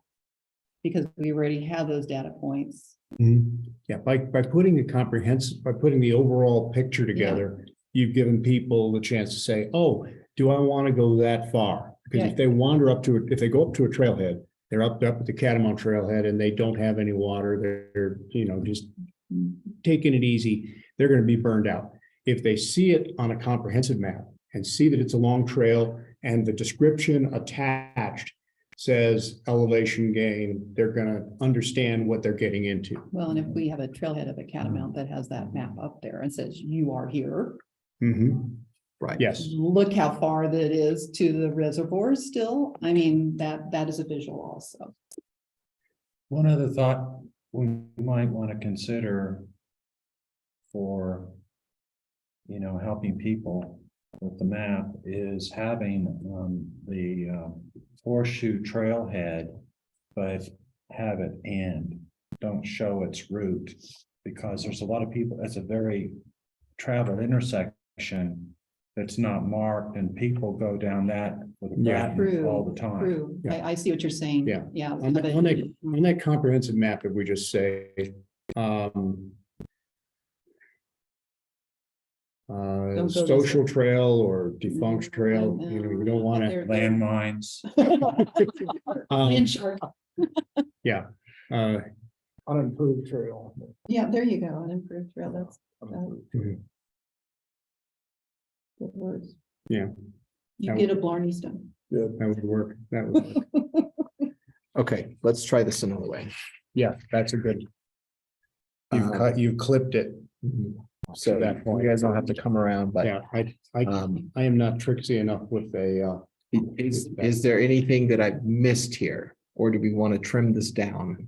Because we already have those data points. Yeah, by putting the overall picture together, you've given people the chance to say, oh, do I want to go that far? Because Yeah. if they if they go up to a trailhead, they're up at the Catamount trailhead and they don't have any water, they're, just taking it easy, they're going to be burned out. If they see it on a comprehensive map and see that it's a long trail and the description attached says elevation gain, they're gonna understand what they're getting into. Well, and if we have a trailhead of a Catamount that has that map up there and says, you are here. Right. Yes, Look how far that is to the reservoir still. I mean, that is a visual also. One other thought we might want to consider for, helping people with the map is having the horseshoe trailhead, but have it end, don't show its route, because there's a lot of people, it's a very traveled intersection that's not marked, and people go down that with a Yeah. Bratton all the time. True. Yeah. I see what you're saying. Yeah. Yeah. on that comprehensive map, if we just say, go this social way. trail or defunct trail, we don't want to. They're- Landmines. Land shark. Yeah, Unimproved trail. Yeah, there you go. An improved trail. That's Unimproved. good words. Yeah. You That get a Blarney Stone. that would work. That would work. Okay, let's try this another way. Yeah, that's a good. You clipped it. So that you point. guys don't have to come around, but Yeah, I um, am not tricksy enough with a, is there anything that I've missed here? Or do we want to trim this down?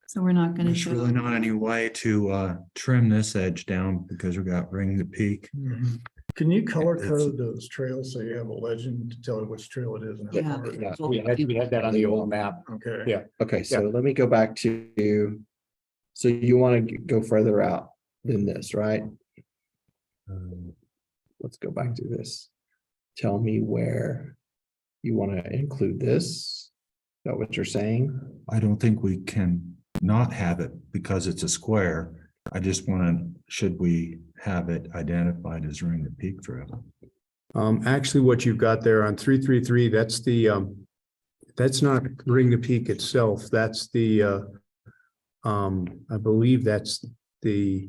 So we're not gonna There's show. really not any way to trim this edge down because we've got Ring the Peak. Can you color It's- code those trails so you have a legend to tell which trail it is? And how Yeah. far it is? yeah, we had that on the old map. Okay. Yeah. Okay, so let me go back to, so you want to go further out than this, right? Let's go back to this. Tell me where you want to include this. Is that what you're saying? I don't think we can not have it because it's a square. I just should we have it identified as Ring the Peak Trail? Actually, what you've got there on 333, that's that's not Ring the Peak itself. That's the, I believe that's the,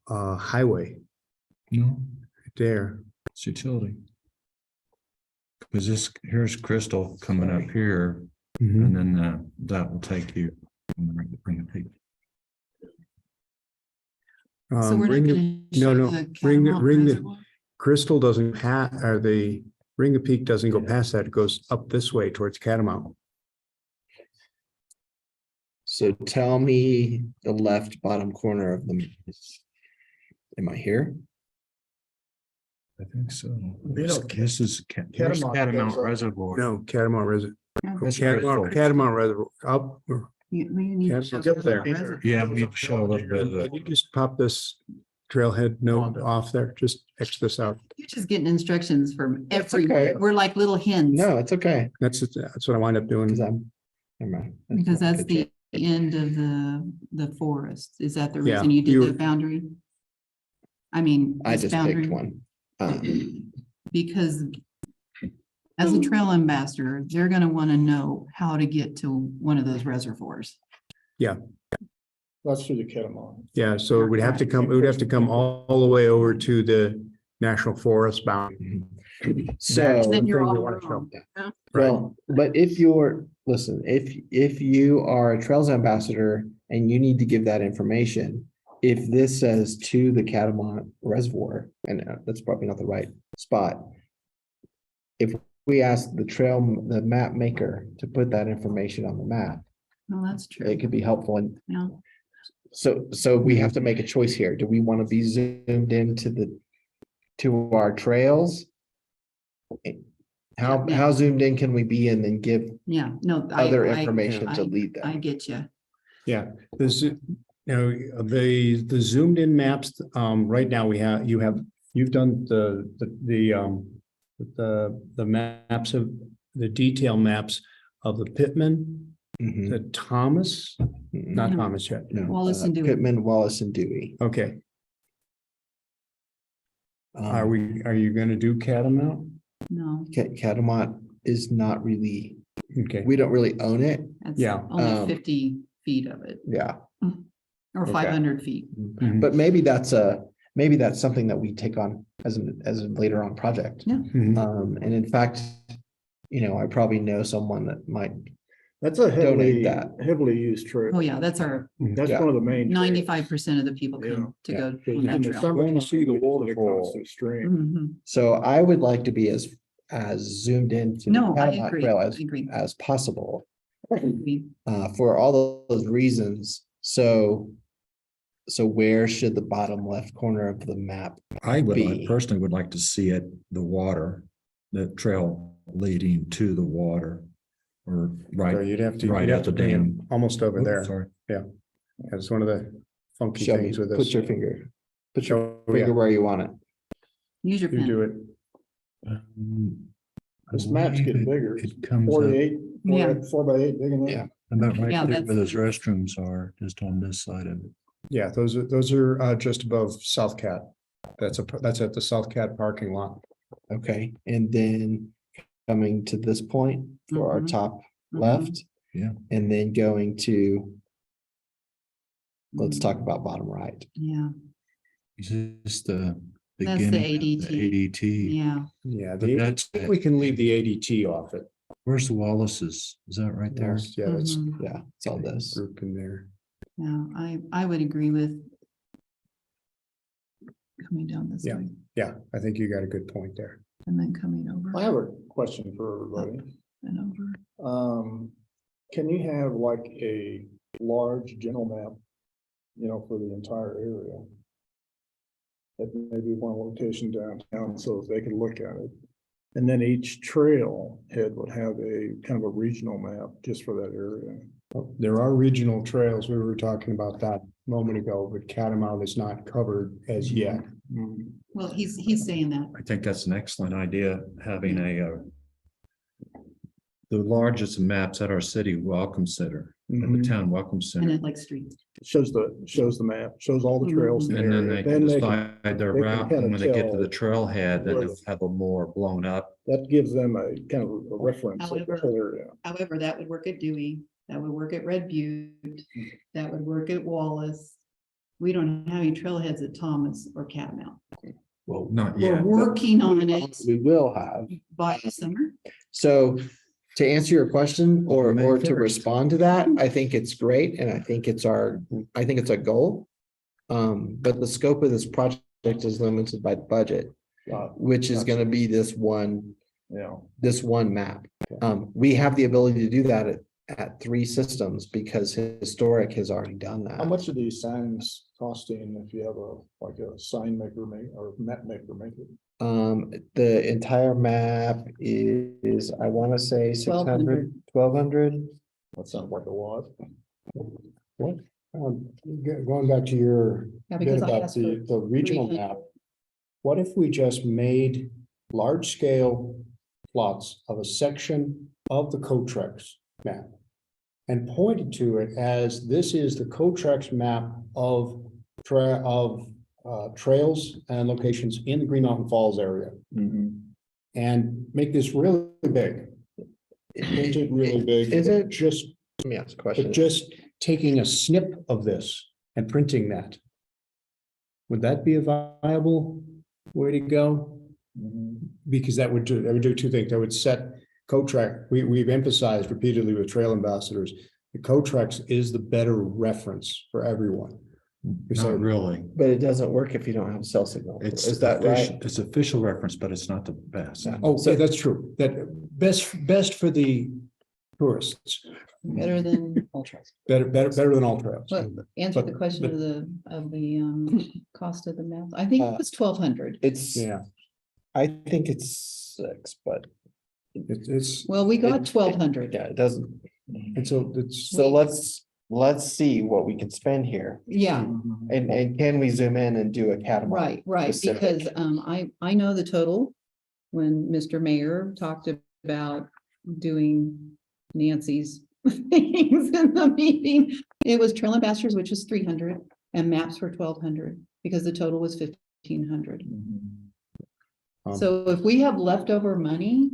highway No, there. it's utility. Because here's Crystal coming up here, and then that will take you. Ring the Peak. So we're not Ring, gonna no, show no, the ring, Catamount ring the, Reservoir? Crystal doesn't or the Ring of Peak doesn't go past that. It goes up this way towards Catamount. So tell me the left bottom corner of the. Am I here? I think so. You know, This is Catamount goes Catamount up. Reservoir. No, Catamount Reservoir. That's very full. Catamount Reservoir, up. We need to Yeah, show it's up the there. reservoir. Yeah, we need to show a little bit of Can you just pop this trailhead note off there? Just X this out. You're just getting instructions from That's everywhere. okay. We're like little hens. No, it's okay, That's what I wind up doing. because I'm. Never mind. Because not that's good the end of the forest. Is that the Yeah, reason you you did were- the boundary? I mean. I this just boundary, picked one. Because as a trail ambassador, they're gonna want to know how to get to one of those reservoirs. That's through the Catamount. Yeah, so it would have to come, it would have to come all the way over to the National Forest boundary. So. Then you're thing all we wanna wrong. show. Well, but if you're, listen, if you are a Trails Ambassador and you need to give that information, if this says to the Catamount Reservoir, and that's probably not the right spot. If we ask the map maker to put that information on the map, Well, that's true. it could be helpful. And Yeah. so we have to make a choice here. Do we want to be zoomed into to our trails? How Yeah. zoomed in can we be and then give Yeah, no. other information to lead I them? get you. Yeah, this, the zoomed in maps, right now you've done the maps of the detail maps of the Pittman, Mhm. the Thomas, not No. Thomas yet. No, Wallace and Dewey. Pittman, Wallace and Dewey. Okay, Um, are you gonna do Catamount? No, Catamount is not really, Okay, we don't really own it. that's Yeah, only 50 feet of it, Yeah. or Okay. 500 feet. Mhm. But maybe that's something that we take on as a later on project. Yeah. Mhm. And in fact, I probably know someone that might, That's a Donate that. heavily used trail. Oh, yeah, that's our That's Yeah. one of the main. trails. 95% of the people come to Yeah. go on In that the trail. summer, Wanna see the it comes waterfall. to the stream. Mhm. so I would like to be as zoomed in to the No, I Catamount agree. Trail I as agree. possible. We- For all those reasons. So where should the bottom left corner of the map? I be? personally would like to see it, the water, the trail leading to the water. Or So right, you'd have to. right you'd at have to the bring it dam. Almost over Oops, there. sorry. It's one of the funky Show me, things with this. put your finger Oh, yeah, where you want it. Use your you do pen. it. I This map's getting believe bigger. It comes up 48, Yeah. 4x8, big enough. Yeah. about right Yeah, there that's- where those restrooms are, just on this side of it. Yeah, those are just above South Cat. That's at the South Cat parking lot. Okay, and then coming to this point for our Mhm. top Mhm. left. Yeah. And then going to, let's Mhm. talk about bottom right. Yeah, Is this the That's the beginning? of ADT. ADT. yeah. Yeah, But that's, we can leave the ADT off it. where's the Wallace's? Is that right there? Yeah, that's Mhm. Yeah, it's all this. group in there. Yeah, I would agree with coming down this Yeah. way Yeah, I think you got a good point there. and then coming over I have a question for everybody. and over. Can you have like a large general map, for the entire area? At maybe one location downtown, so they can look at it. And then each trail head would have a kind of a regional map just for that area. There are regional trails. We were talking about that a moment ago, but Catamount is not covered as yet. Mm. Well, he's saying that. I think that's an excellent idea, having the largest maps at our city welcome center, at the Mhm. town welcome And center. it like streets. Shows the map, shows all the trails in the And then area. they can Then decide their they can route, kinda and when they get to tell the trailhead, then where- they'll have a more blown up. that gives them a kind of a reference of the However- whole area. However, that would work at Dewey, that would work at Red Butte, that would work at Wallace. We don't have any trailheads at Thomas or Catamount. Well, Not We're yet. working on it we will have. by the summer. So to answer your question or May to 1st. respond to that, I think it's great and I think it's a goal. But the scope of this project is limited by budget, which is gonna be this one map. We have the ability to do that at 3 systems because historic has already done How that. much are these signs costing if you have a sign maker or map maker make it? The entire map is, I wanna say 600, 1200. That sounds like a lot. Going back to your Yeah, bit because I about asked for the regional 300. map. What if we just made large scale plots of a section of the Cotrex map? And pointed to it as this is the Cotrex map of trails and locations in the Green Mountain Falls area. And make this really big. Paint it really big. Is it? Just, Let me ask a but question. just taking a snip of this and printing that. Would that be a viable way to go? Because that would do 2 things. That would set Cotrex. We've emphasized repeatedly with trail ambassadors, the Cotrex is the better reference for everyone. Not really. But it doesn't work if you don't have a cell signal. It's Is that official, right? it's official reference, but it's not the best. Yeah. Oh, So- that's true. That best for the tourists, Better than ultras. better than all trails. But answer the But- question but- of the cost of the map. I think it was 1,200. It's, Yeah, I think it's 6, but it's, Well, we got It- 1,200. yeah, it doesn't. and so it's. So let's see what we can spend here. Yeah, And can we zoom in and do a catamaran? right, specific? because I know the total. When Mr. Mayor talked about doing Nancy's things in the meeting, it was trail ambassadors, which is 300, and maps were 1,200, because the total was 1,500. So if we have leftover money,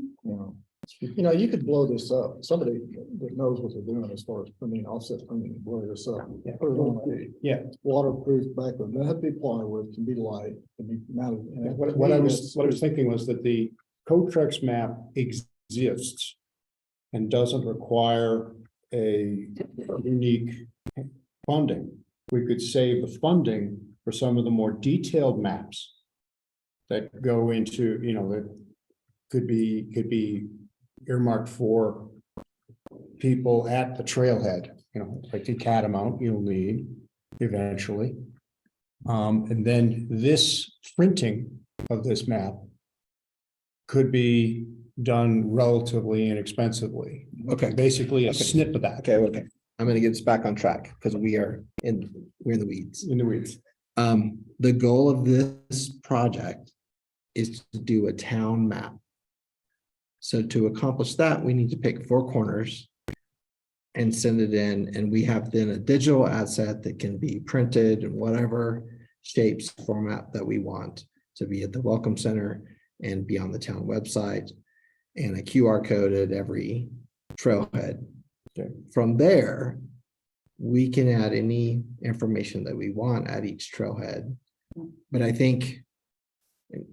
You could blow this up. Somebody that knows what they're doing as far as printing, offset printing, blow this up. Yeah. Put it on a Yeah. waterproof background. That have to be plywood, can be light, can be mounted. What I was thinking was that the Cotrex map exists and doesn't require a unique funding. We could save the funding for some of the more detailed maps that go into, that could be earmarked for people at the trailhead, like the catamount you'll need eventually. And then this printing of this map could be done relatively inexpensively. Okay. Basically a Okay. snip of that. Okay. I'm gonna get us back on track because we're in the weeds. In the weeds. The goal of this project is to do a town map. So to accomplish that, we need to pick 4 corners and send it in, and we have then a digital asset that can be printed in whatever shapes, format that we want to be at the Welcome Center and be on the town website, and a QR code at every trailhead. Okay. From there, we can add any information that we want at each trailhead. But I think,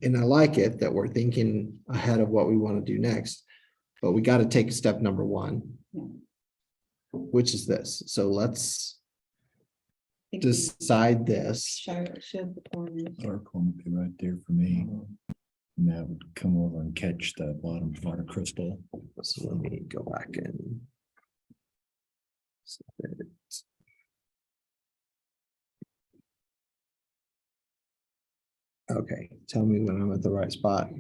and I like it that we're thinking ahead of what we want to do next, but we got to take step number 1, Yeah. which is this. So let's I think we decide this. showed the corners. Article would be right there for me. And that would come over and catch the bottom part of crystal. So let me go back and. Okay, tell me when I'm at the right spot.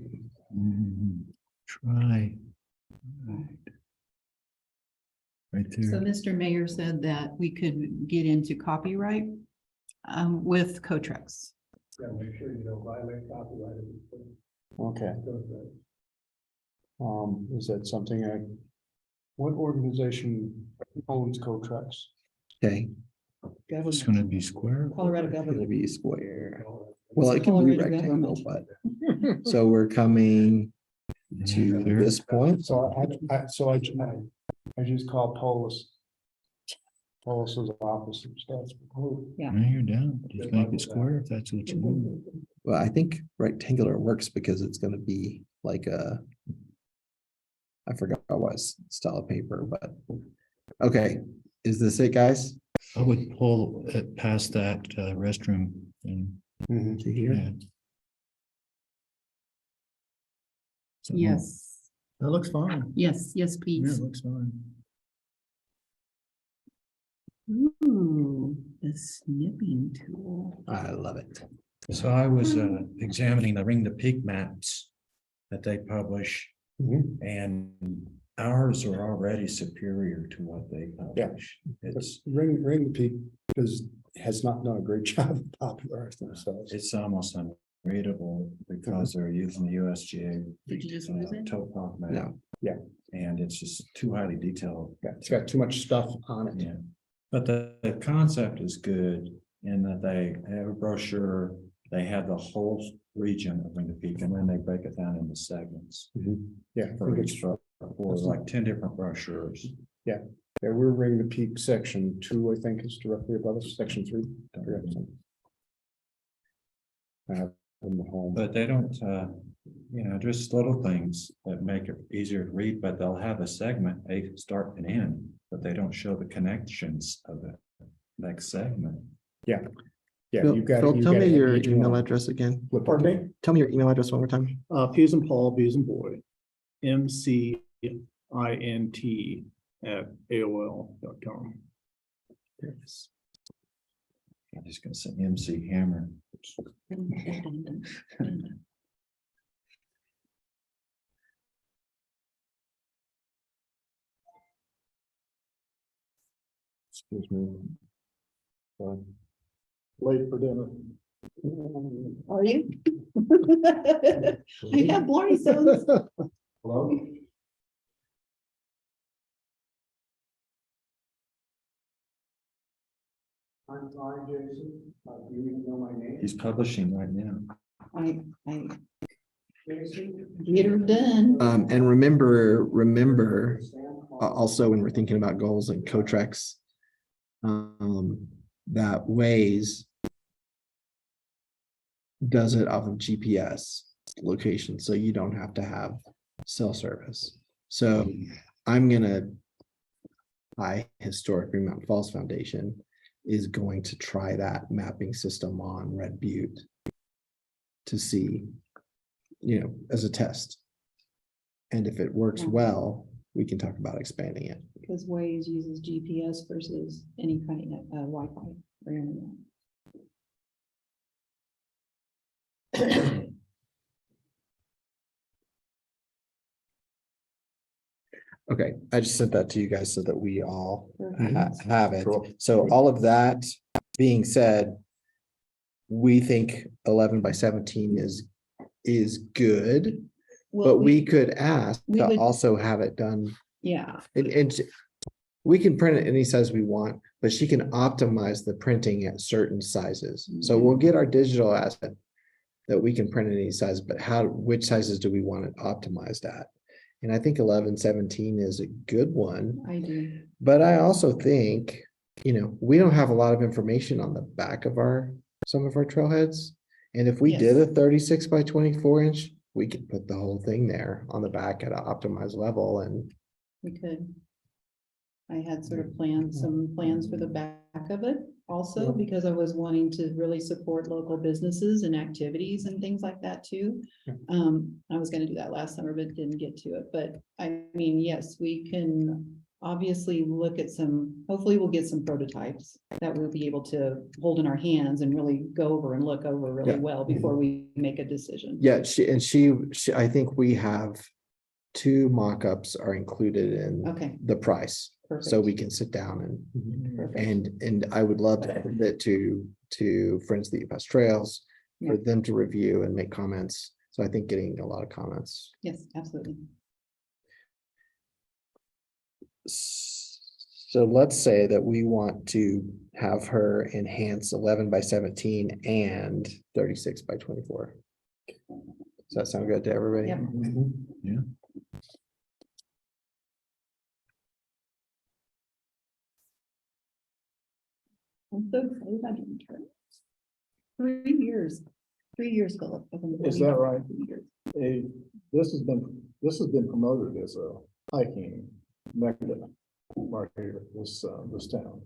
Try. Right So there. Mr. Mayor said that we could get into copyright with Cotrex. Make sure you don't violate copyright. Okay. Is that something what organization owns Cotrex? Okay, It's gonna be square. Colorado it's gonna government. be square. Well, it can be Colorado rectangle, government. but, so we're coming to There. this point. So I just call Polis's office and stuff. Yeah. No, you're down. Just make it square if that's what you want. Well, I think rectangular works because it's gonna be like I forgot what style of paper, but, okay, is this it, guys? I would pull it past that restroom and. Mhm. To here. yeah. So, Yes, That looks fine. yes, yes, Yeah, please. it looks fine. Ooh, the snipping tool. I love it. So I was examining the Ring the Peak maps that they publish. Mhm. And ours are already superior to what they publish. It's, Ring the Peak has not done a great job of popularizing themselves. it's almost unreadable because they're using the USGA. Did you just lose it? Topo map. No. Yeah. And it's just too highly detailed. Yeah, it's got too much stuff on it. Yeah. But the concept is good in that they have a brochure, they have the whole region of Ring the Peak, and then they break it down into segments. Yeah, I For think each, it's, for like 10 different brochures. yeah, we're Ring the Peak section 2, I think is directly above us, section 3. I forgot something. I have them at home. But they don't, just little things that make it easier to read, but they'll have a segment, a start and end, but they don't show the connections of the next segment. Yeah, Phil, you got. Phil, tell me your email address again. Pardon me? Tell me your email address one more time. Peas and Paul, Bees and Boy, MCINT @AOL.com. There it is. I'm just gonna say MC Hammer. Excuse me. Late for dinner. Are you? I have Barney stones. Hello? I'm sorry, Jason. Do you even know my name? He's publishing right now. I get her done. And remember, also when we're thinking about goals and Cotrex, that Waze does it off of GPS location, so you don't have to have cell service. So Historic Green Mountain Falls Foundation is going to try that mapping system on Red Butte to see, as a test. And if it works well, we can talk about expanding it. Because Waze uses GPS versus any kind of Wi-Fi or internet. Okay, I just sent that to you guys so that we all Perfect. have it. Cool. So all of that being said, we think 11 by 17 is good, Well, but we could ask we to would- also have it done. Yeah, And we can print it any size we want, but she can optimize the printing at certain sizes. So we'll get our digital asset that we can print any size, but which sizes do we want it optimized at? And I think 11-17 is a good one, I do. but I also think, we don't have a lot of information on the back of some of our trailheads. And if we did a 36 by 24 inch, we could put the whole thing there on the back at an optimized level and. We could. I had sort of some plans for the back of it also, because I was wanting to really support local businesses and activities and things like that too. I was gonna do that last summer, but didn't get to it. But I mean, yes, we can obviously look at hopefully we'll get some prototypes that we'll be able to hold in our hands and really go over and look over really Yeah. well before we make a decision. Yeah, I think we have 2 mock-ups are included in Okay, the price. So perfect. we can sit down Perfect. and I would love to send it to Friends of the U.S. Trails for them to review and make comments. So I think getting a lot of comments. Yes, absolutely. So let's say that we want to have her enhance 11 by 17 and 36 by 24. Does that sound good to everybody? Yep. Yeah. I'm so excited about getting turned. 3 years, 3 years, Philip. Is that right? 3 years. This has been promoted as a hiking mecca right here, this town.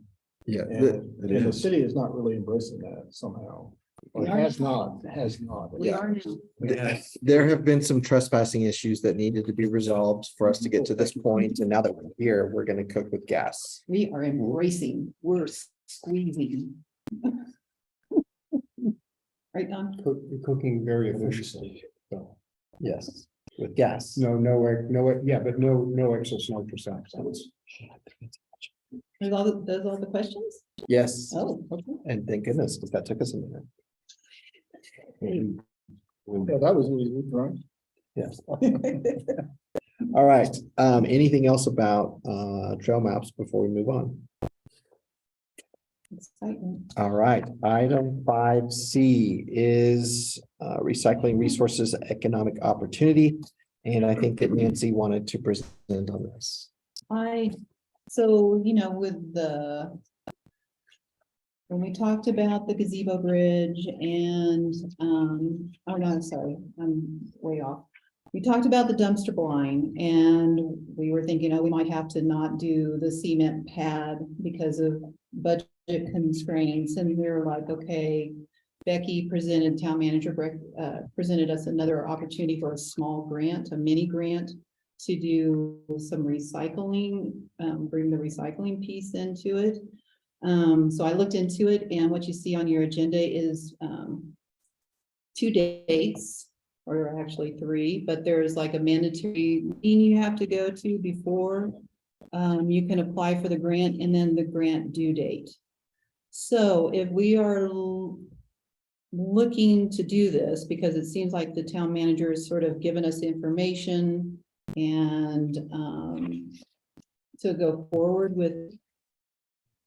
Yeah. And the city is not really embracing that somehow. Or We are has now. not, has not. We are now. There have been some trespassing issues that needed to be resolved for us to get to this point, and now that we're here, we're gonna cook with gas. We are embracing, we're squeezing. Right, Don? Cooking very efficiently. So, Yes, with gas. yeah, but no excess nitrous oxides. Those all the questions? Yes, Oh, okay. and thank goodness, because that took us a minute. Yeah, that was easy, right? Yes. All right, anything else about trail maps before we move on? Exciting. All right, item 5C is recycling resources economic opportunity. And I think that Nancy wanted to present on this. So, with when we talked about the gazebo bridge and, oh no, sorry, I'm way off. We talked about the dumpster blind and we were thinking, oh, we might have to not do the cement pad because of budget constraints. And we were like, okay, Becky presented, town manager, presented us another opportunity for a small grant, a mini grant to do some recycling, bring the recycling piece into it. So I looked into it, and what you see on your agenda is 2 dates, or actually 3, but there's like a mandatory meeting you have to go to before you can apply for the grant, and then the grant due date. So if we are looking to do this, because it seems like the town manager has sort of given us information and to go forward with,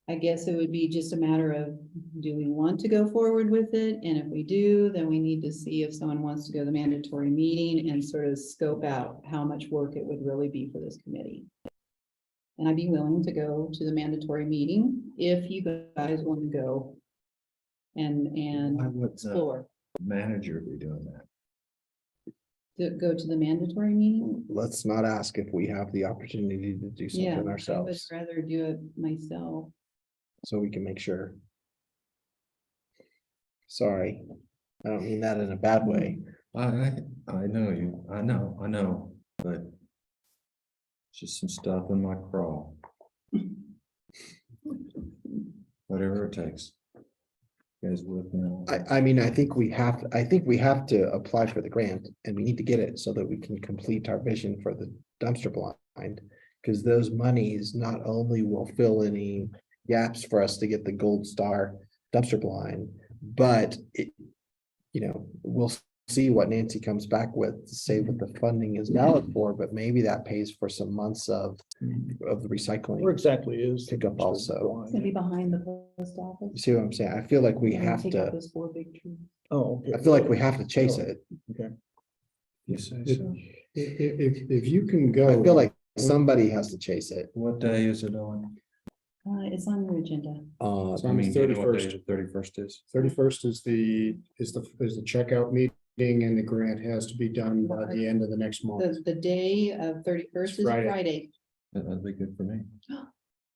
I guess it would be just a matter of, do we want to go forward with it? And if we do, then we need to see if someone wants to go to the mandatory meeting and sort of scope out how much work it would really be for this committee. And I'd be willing to go to the mandatory meeting if you guys want to go and Why would the explore. manager be doing that? To go to the mandatory meeting? Let's not ask if we have the opportunity to do Yeah, something I would ourselves, rather do it myself. so we can make sure. Sorry, I don't mean that in a bad way. I know you, I know, but just some stuff in my crawl. Whatever it takes. You guys with me on that? I mean, I think we have to apply for the grant, and we need to get it so that we can complete our vision for the dumpster blind. Because those monies not only will fill any gaps for us to get the gold star dumpster blind, but we'll see what Nancy comes back with, to say what the funding is valid for, but maybe that pays for some months of the recycling. Where exactly is? the Pick up also. It's gonna be behind the post office. You see what I'm saying? I feel like we We're gonna have take out to, those 4 big trees. Oh, okay. I feel like we have to chase it. You say If, so. if you can go. I feel like somebody has to chase it. What day is it on? It's on your agenda. It's I on the mean, do you know what day 31st. the 31st is? 31st is the checkout meeting, and the grant has to be done by the end of the next month. The day of 31st is Friday. Friday. That'd be good for me.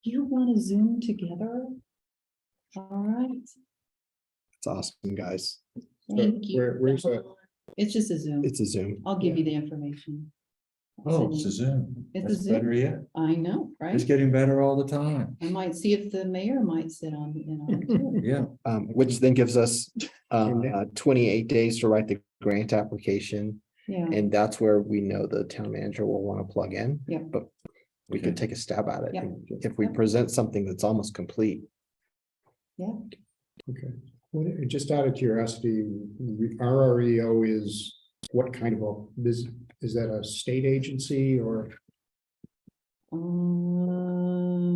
You want to Zoom together? All right, It's awesome, guys. thank you. where's that? It's just a Zoom. It's a Zoom. I'll give you the information. Oh, it's a Zoom. It's a That's Zoom. better yet. I know, It's right? getting better all the time. I might see if the mayor might sit on it too. Yeah. Which then gives us 28 days to write the grant application. Yeah, And that's where we know the town manager will want to plug in. Yeah. But we could take a stab at it. Yeah. If we Yeah. present something that's almost complete. Okay, well, just out of curiosity, RREO is what kind of a, is that a state agency or?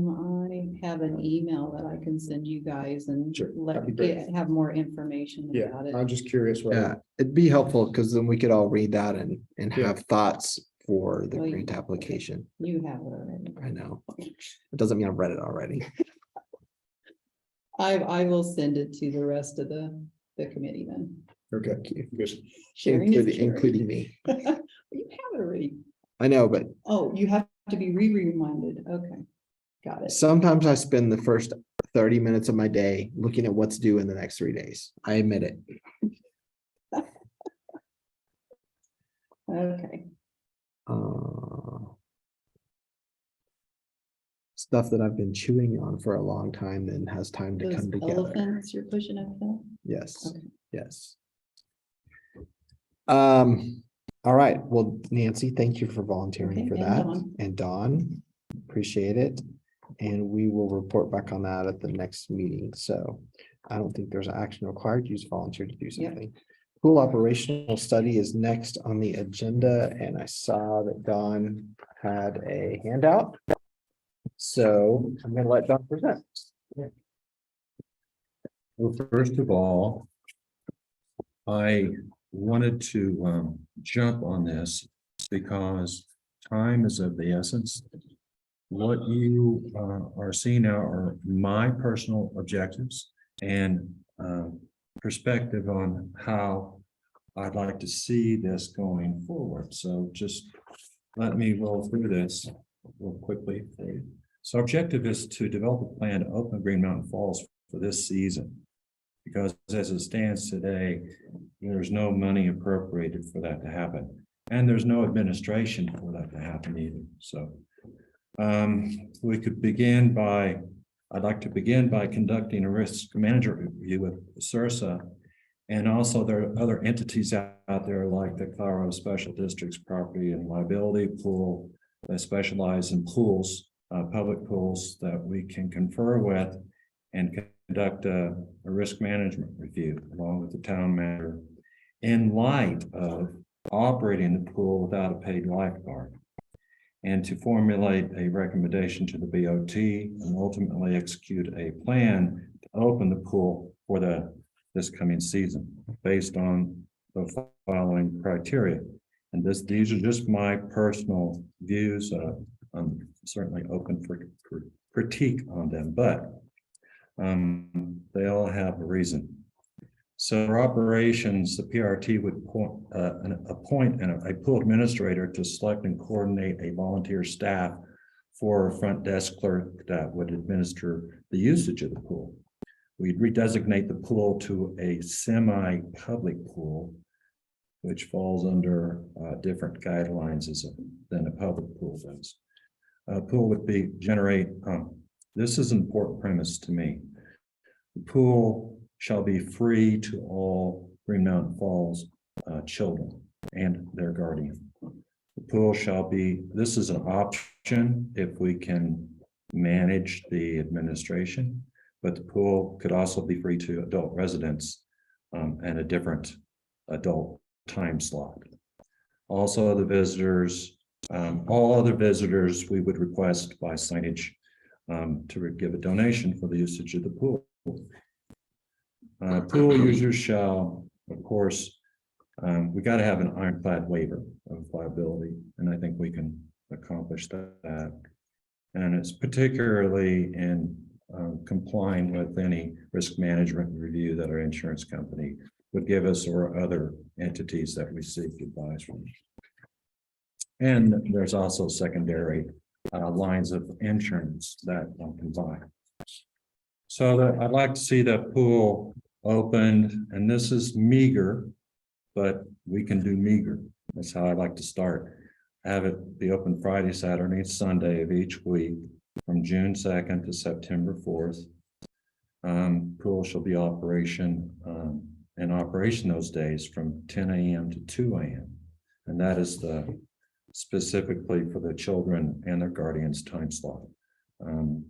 I have an email that I can send you guys and Sure, that'd be great. have more information Yeah, about it. I'm just curious. Yeah, it'd be helpful because then we could all read that and Yeah. have thoughts for the Well, grant application. You have it already. I know. It doesn't mean I've read it already. I will send it to the rest of the committee then. Okay, Thank you. good. Sharing is Including me. You have it already. I know, but Oh, you have to be reminded. Okay, got it. sometimes I spend the first 30 minutes of my day looking at what's due in the next 3 days. I admit it. Okay, Stuff that I've been chewing on for a long time and has time to those come together. elephants you're pushing up, Phil? Yes, Okay. yes. All right. Well, Nancy, thank you for volunteering Okay, for and that. Dawn. And Dawn, appreciate it. And we will report back on that at the next meeting. So I don't think there's action required. Use volunteer to do something. Pool operational study is next on the agenda, and I saw that Dawn had a handout. So I'm gonna let Dawn present. Well, first of all, I wanted to jump on this because time is of the essence. What you are seeing now are my personal objectives and perspective on how I'd like to see this going forward. So just let me roll through this real quickly. So our objective is to develop a plan to open Green Mountain Falls for this season. Because as it stands today, there's no money appropriated for that to happen. And there's no administration for that to happen either. So we could begin by, I'd like to begin by conducting a risk management review with CIRSA. And also there are other entities out there like the Colorado Special Districts Property and Liability Pool that specialize in pools, public pools that we can confer with and conduct a risk management review along with the town manager in light of operating the pool without a paid lifeguard, and to formulate a recommendation to the BOT and ultimately execute a plan to open the pool for this coming season based on the following criteria. And these are just my personal views. I'm certainly open for critique on them, but they all have a reason. So for operations, the PRT would appoint a pool administrator to select and coordinate a volunteer staff for a front desk clerk that would administer the usage of the pool. We'd redesignate the pool to a semi-public pool, which falls under different guidelines than a public pool does. A pool would this is an important premise to me. The pool shall be free to all Green Mountain Falls children and their guardian. The pool shall be, this is an option if we can manage the administration, but the pool could also be free to adult residents and a different adult time slot. Also, the visitors, all other visitors, we would request by signage to give a donation for the usage of the pool. Pool users shall, of course, we got to have an ironclad waiver of liability, and I think we can accomplish that. And it's particularly in complying with any risk management review that our insurance company would give us or other entities that we seek advice from. And there's also secondary lines of insurance that one can buy. So I'd like to see the pool opened, and this is meager, but we can do meager. That's how I like to start. Have it be open Friday, Saturday, Sunday of each week from June 2nd to September 4th. Pool shall be in operation those days from 10 a.m. to 2 a.m. And that is specifically for the children and their guardians time slot. And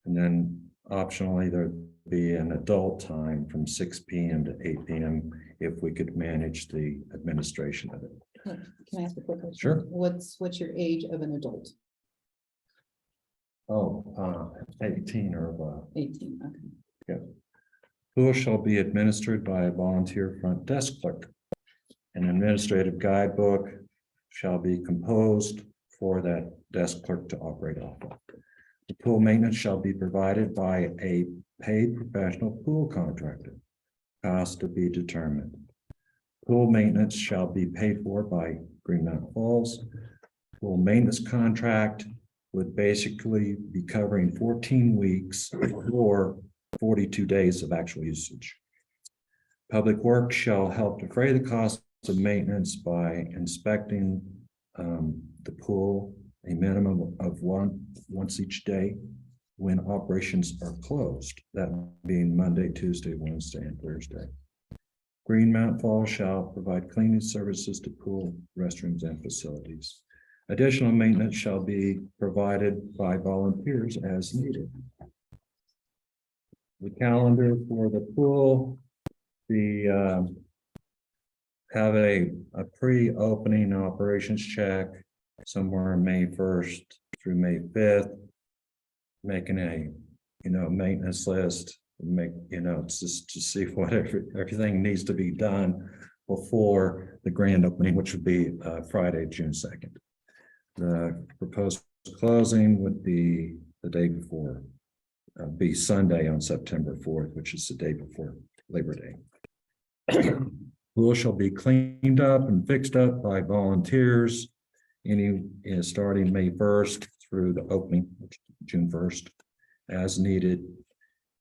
then optionally, there'd be an adult time from 6 p.m. to 8 p.m. if we could manage the administration of it. Can I ask a quick question? Sure. What's your age of an adult? 18 or above. 18, okay. Yeah. Pool shall be administered by a volunteer front desk clerk. An administrative guidebook shall be composed for that desk clerk to operate off of. The pool maintenance shall be provided by a paid professional pool contractor. Cost to be determined. Pool maintenance shall be paid for by Green Mountain Falls. Pool maintenance contract would basically be covering 14 weeks or 42 days of actual usage. Public Works shall help defray the cost of maintenance by inspecting the pool a minimum of once each day when operations are closed, that being Monday, Tuesday, Wednesday, and Thursday. Green Mountain Falls shall provide cleaning services to pool, restrooms, and facilities. Additional maintenance shall be provided by volunteers as needed. The calendar for the pool, have a pre-opening operations check somewhere May 1st through May 5th, making a, maintenance list, just to see what everything needs to be done before the grand opening, which would be Friday, June 2nd. The proposed closing would be the day before, be Sunday on September 4th, which is the day before Labor Day. Pool shall be cleaned up and fixed up by volunteers, starting May 1st through the opening, June 1st, as needed.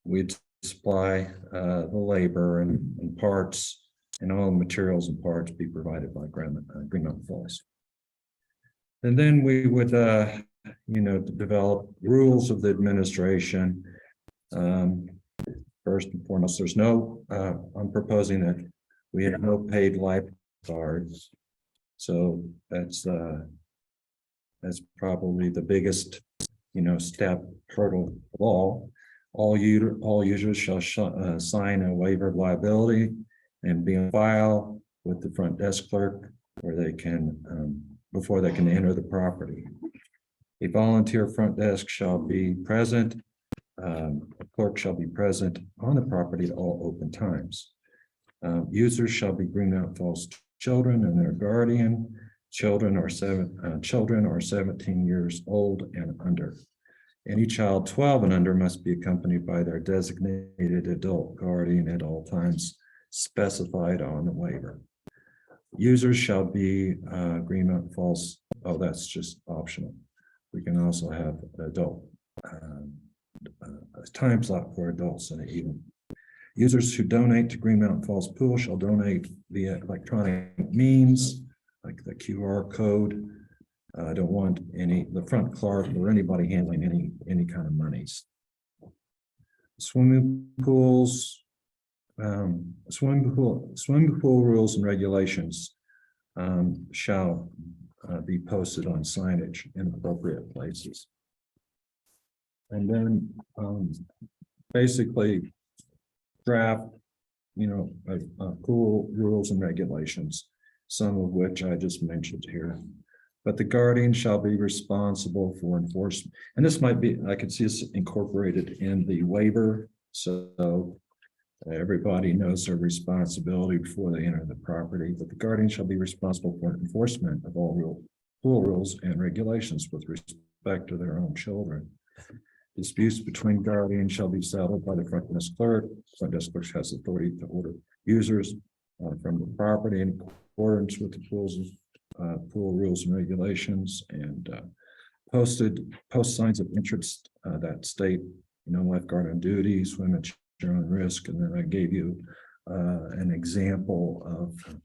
We'd supply the labor and parts, and all the materials and parts be provided by Green Mountain Falls. And then we would, develop rules of the administration. First and foremost, there's no, I'm proposing that we have no paid lifeguards. So that's probably the biggest, step hurdle of all. All users shall sign a waiver of liability and be on file with the front desk clerk where they can, before they can enter the property. A volunteer front desk shall be present. A clerk shall be present on the property at all open times. Users shall be Green Mountain Falls children and their guardian. Children are 17 years old and under. Any child 12 and under must be accompanied by their designated adult guardian at all times specified on the waiver. Users shall be Green Mountain Falls. Oh, that's just optional. We can also have adult time slot for adults in the evening. Users who donate to Green Mountain Falls Pool shall donate via electronic means like the QR code. I don't want the front clerk or anybody handling any kind of monies. Swimming pools, swimming pool rules and regulations shall be posted on signage in appropriate places. And then basically draft, pool rules and regulations, some of which I just mentioned here. But the guardian shall be responsible for enforcement. And this might be, I could see this incorporated in the waiver. So everybody knows their responsibility before they enter the property, but the guardian shall be responsible for enforcement of all pool rules and regulations with respect to their own children. Disputes between guardians shall be settled by the front desk clerk. Front desk clerk has authority to order users from the property in accordance with the pool rules and regulations, and post signs of interest that state, lifeguard on duty, swim at your own risk. And then I gave you an example of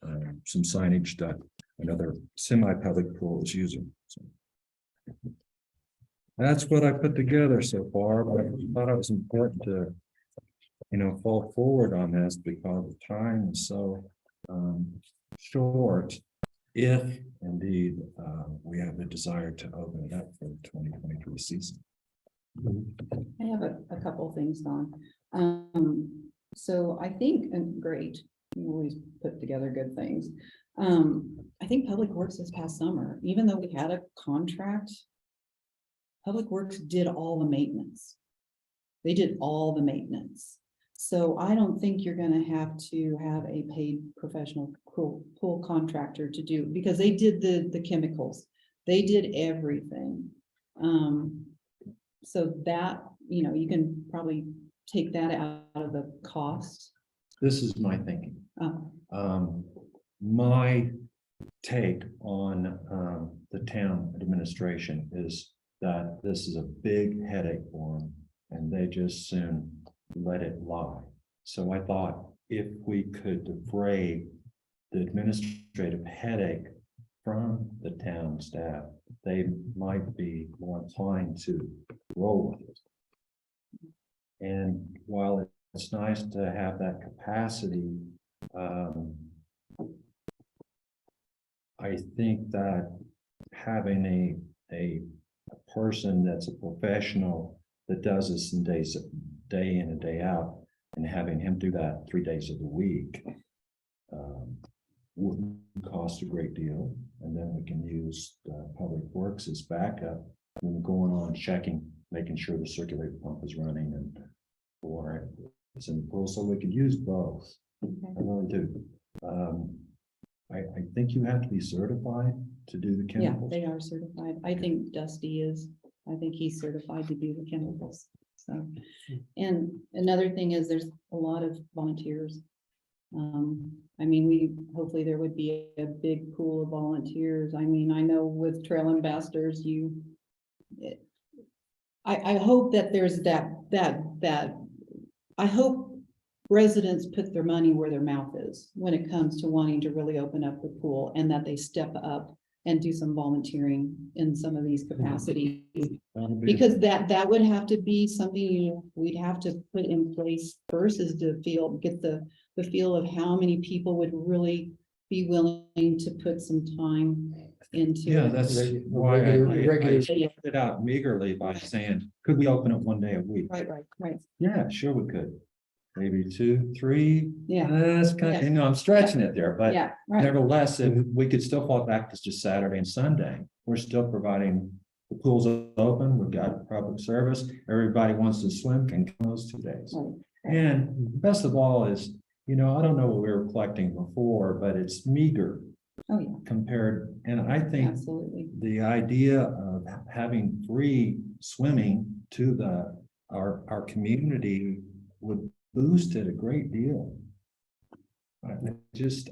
some signage that another semi-public pool is using. So that's what I put together so far, but I thought it was important to, fall forward on this because the time is so short. If indeed we have the desire to open it up for the 2023 season. I have a couple of things, Don. So I think, and great, you always put together good things. I think Public Works this past summer, even though we had a contract, Public Works did all the maintenance. They did all the maintenance. So I don't think you're gonna have to have a paid professional pool contractor to do, because they did the chemicals. They did everything. So that, you can probably take that out of the cost. This is my thinking. Oh, My take on the town administration is that this is a big headache for them and they just soon let it lie. So I thought if we could defray the administrative headache from the town staff, they might be more inclined to roll with it. And while it's nice to have that capacity, I think that having a person that's a professional that does this in day in and day out, and having him do that 3 days of the week wouldn't cost a great deal. And then we can use Public Works as backup when we're going on checking, making sure the circulator pump is running and the water is in the pool. So we could use both. I really do. I think you have to be certified to do the Yeah, chemicals. they are certified. I think Dusty is. I think he's certified to do the chemicals. So, and another thing is there's a lot of volunteers. I mean, hopefully there would be a big pool of volunteers. I mean, I know with Trail Ambassadors, I hope that there's that, I hope residents put their money where their mouth is when it comes to wanting to really open up the pool, and that they step up and do some volunteering in some of these capacities. Because that would have to be something we'd have to put in place first, is to get the feel of how many people would really be willing to put some time into. Yeah, it. that's Regular- why I regular- started out meagerly by saying, could we open it 1 day a week? Right. Yeah, sure we could. Maybe 2, 3. Yeah. That's kind of, I'm stretching it there, but Yeah, right. nevertheless, if we could still fall back to just Saturday and Sunday, we're still providing, the pool's open, we've got public service, everybody wants to swim, can come those 2 days. Right. And best of all is, I don't know what we were collecting before, but it's meager Oh, yeah, compared, and I think absolutely. the idea of having free swimming to our community would boost it a great deal. I just.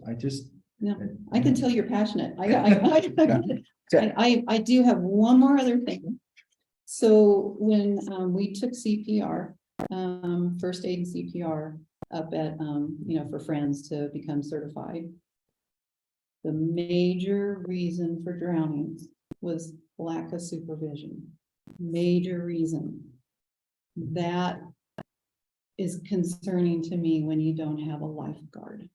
No, I can tell you're passionate. I do have one more other thing. So when we took CPR, first aid and CPR up at, for friends to become certified, the major reason for drownings was lack of supervision. Major reason. That is concerning to me when you don't have a lifeguard.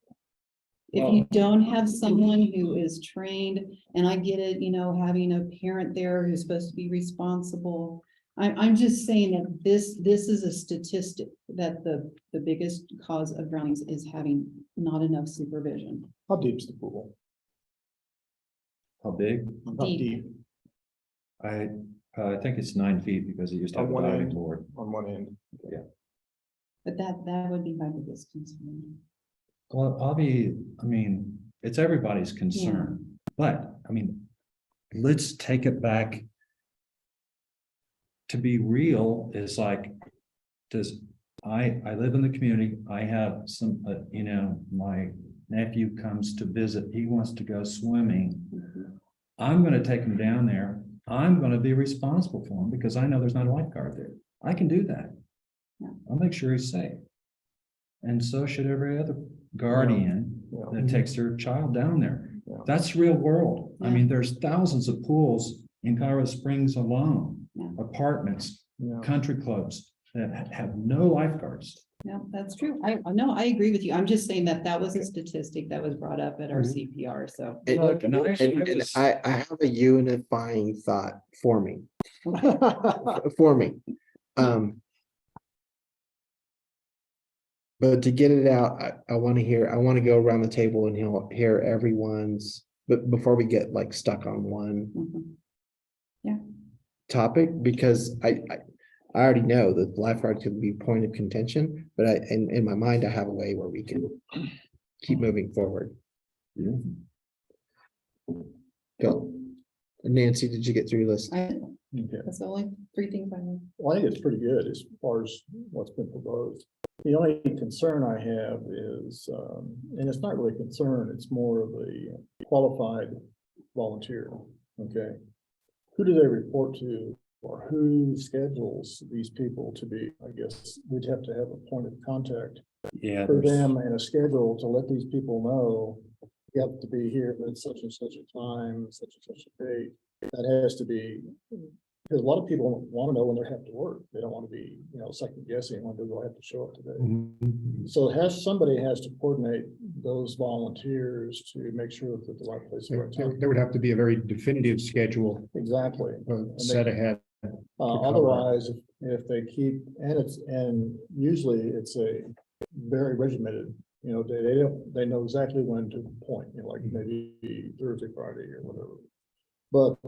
If you don't have someone who is trained, and I get it, having a parent there who's supposed to be responsible. I'm just saying that this is a statistic that the biggest cause of drownings is having not enough supervision. How deep's the pool? How big? How Deep. deep I think it's 9 feet because it used to have a On one diving end. board. on one end? But that would be my biggest concern. Well, it's everybody's concern, but let's take it back. To be real is like, I live in the community, I have some, my nephew comes to visit, he wants to go swimming. I'm gonna take him down there, I'm gonna be responsible for him because I know there's not a lifeguard there. I can do that. Yeah. I'll make sure he's safe. And so should every other guardian Yeah. that takes their child down there. Yeah. That's real world. Yeah. There's thousands of pools in Colorado Springs alone, Yeah. apartments, Yeah. country clubs that have no lifeguards. No, that's true. I agree with you. I'm just saying that was a statistic that was brought up at our CPR, so. And, Look, and and I have a unifying thought for me. For me. But to get it out, I want to go around the table and hear everyone's, but before we get like stuck on one Mhm. topic, because I already know that lifeguard could be point of contention, but in my mind, I have a way where we can keep moving forward. Go. Nancy, did you get through your list? Okay. That's the only 3 things I know. Well, I think it's pretty good as far as what's been proposed. The only concern I have is, and it's not really a concern, it's more of a qualified volunteer, okay? Who do they report to or who schedules these people to be, I guess we'd have to have a point of contact Yeah. for there's- them and a schedule to let these people know you have to be here at such and such a time, such and such a date. That has to be, because a lot of people want to know when they have to work. They don't want to be, second guessing when they'll have to show up today. So somebody has to coordinate those volunteers to make sure that the right place. at the right time. There would have to be a very definitive schedule Exactly. set ahead. cover. Otherwise, if they keep, and usually it's a very regimented, they know exactly when to point, like maybe Thursday, Friday or whatever. But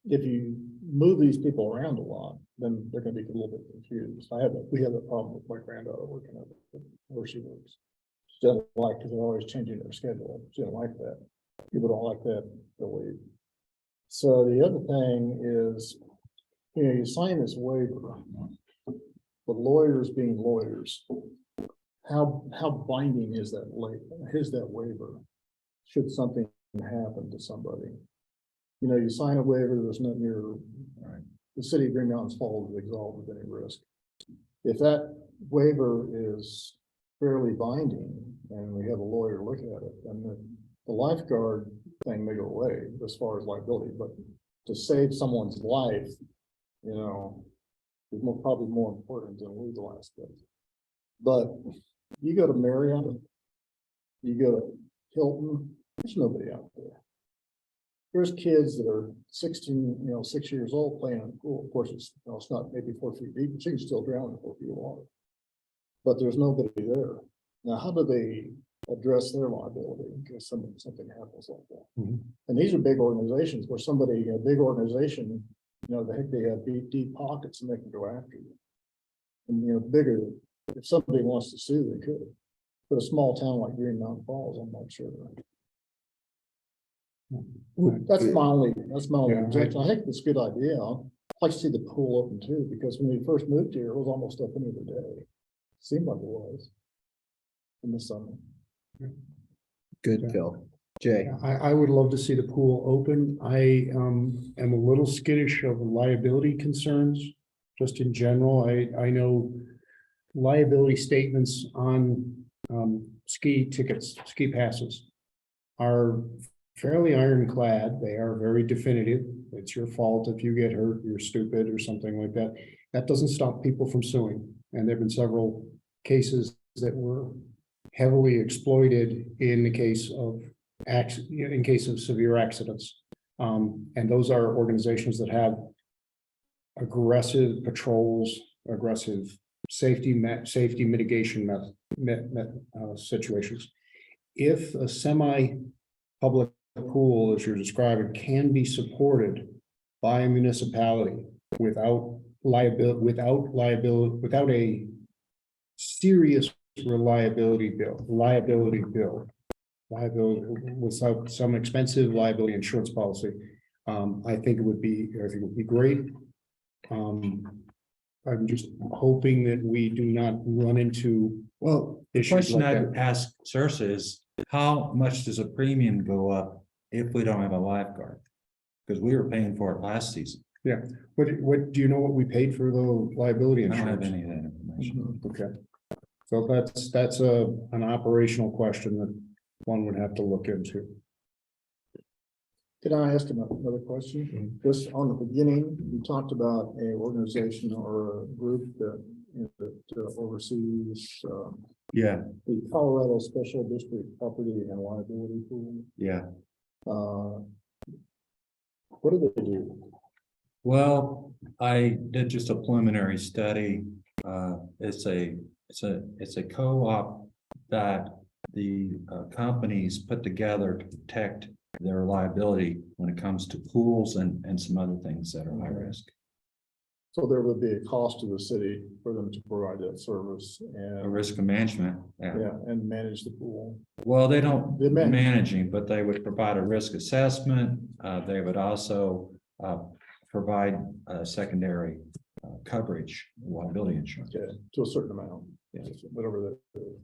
if you move these people around a lot, then they're gonna be a little bit confused. We have a problem with my granddaughter working at where she works. She doesn't like, because they're always changing their schedule. She doesn't like that. People don't like that, they'll leave. So the other thing is, you sign this waiver, but lawyers being lawyers, how binding is that waiver? Should something happen to somebody? You sign a waiver, there's nothing the city of Green Mountains Falls is absolved of any risk. If that waiver is fairly binding and we have a lawyer look at it, then the lifeguard thing may go away as far as liability, but to save someone's life, is probably more important than legal aspects. But you go to Marriott, you go to Hilton, there's nobody out there. There's kids that are 16, 6 years old playing in the pool. Of course, it's not maybe 4 feet deep, but you can still drown in 4 feet of water. But there's nobody there. Now, how do they address their liability in case something happens like that? And these are big organizations where a big organization, they have deep pockets and they can go after you. And bigger, if somebody wants to sue, they could. But a small town like Green Mountain Falls, I'm not sure. That's my only objection. I think it's a good idea. I'd like to see the pool open too, because when we first moved here, it was almost open every day. Seemed like it was in the summer. Good, Phil. Jay. I would love to see the pool open. I am a little skittish of liability concerns, just in general. I know liability statements on ski tickets, ski passes are fairly ironclad. They are very definitive. It's your fault if you get hurt, you're stupid or something like that. That doesn't stop people from suing. And there have been several cases that were heavily exploited in the case of severe accidents. And those are organizations that have aggressive patrols, aggressive safety mitigation situations. If a semi-public pool, as you're describing, can be supported by a municipality without a serious liability bill, without some expensive liability insurance policy, I think it would be great. I'm just hoping that we do not run into Well, the issues question like I'd that. ask Sarsa is, how much does a premium go up if we don't have a lifeguard? Because we were paying for it last season. What do you know what we paid for the liability I don't have insurance? any of that information. Okay. So that's an operational question that one would have to look into. Can I ask another question? Just on the beginning, you talked about an organization or a group that oversees Yeah, the Colorado Special District Property and Liability Pool. yeah. What do they do? Well, I did just a preliminary study. It's a co-op that the companies put together to protect their liability when it comes to pools and some other things that are high risk. So there would be a cost to the city for them to provide that service A and, risk management. Yeah. and manage the pool. Well, they don't They manage. managing, but they would provide a risk assessment. They would also provide secondary coverage, liability insurance. Okay, to a certain amount, Yeah. whatever that is.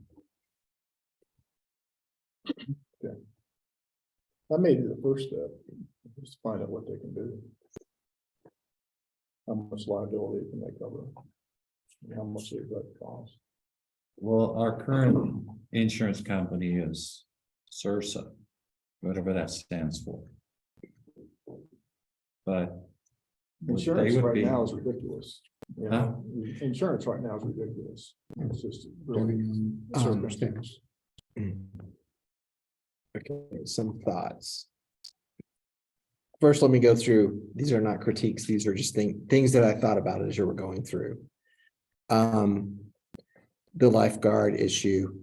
Okay. That may be the first step, just find out what they can do. how much liability can they cover? And how much does that cost? Well, our current insurance company is CIRSA, whatever that stands for. But Insurance they would right be- now is ridiculous. You know, insurance right now is ridiculous. It's just really circumstance. Okay, some thoughts. First, let me go through, these are not critiques, these are just things that I thought about as you were going through. The lifeguard issue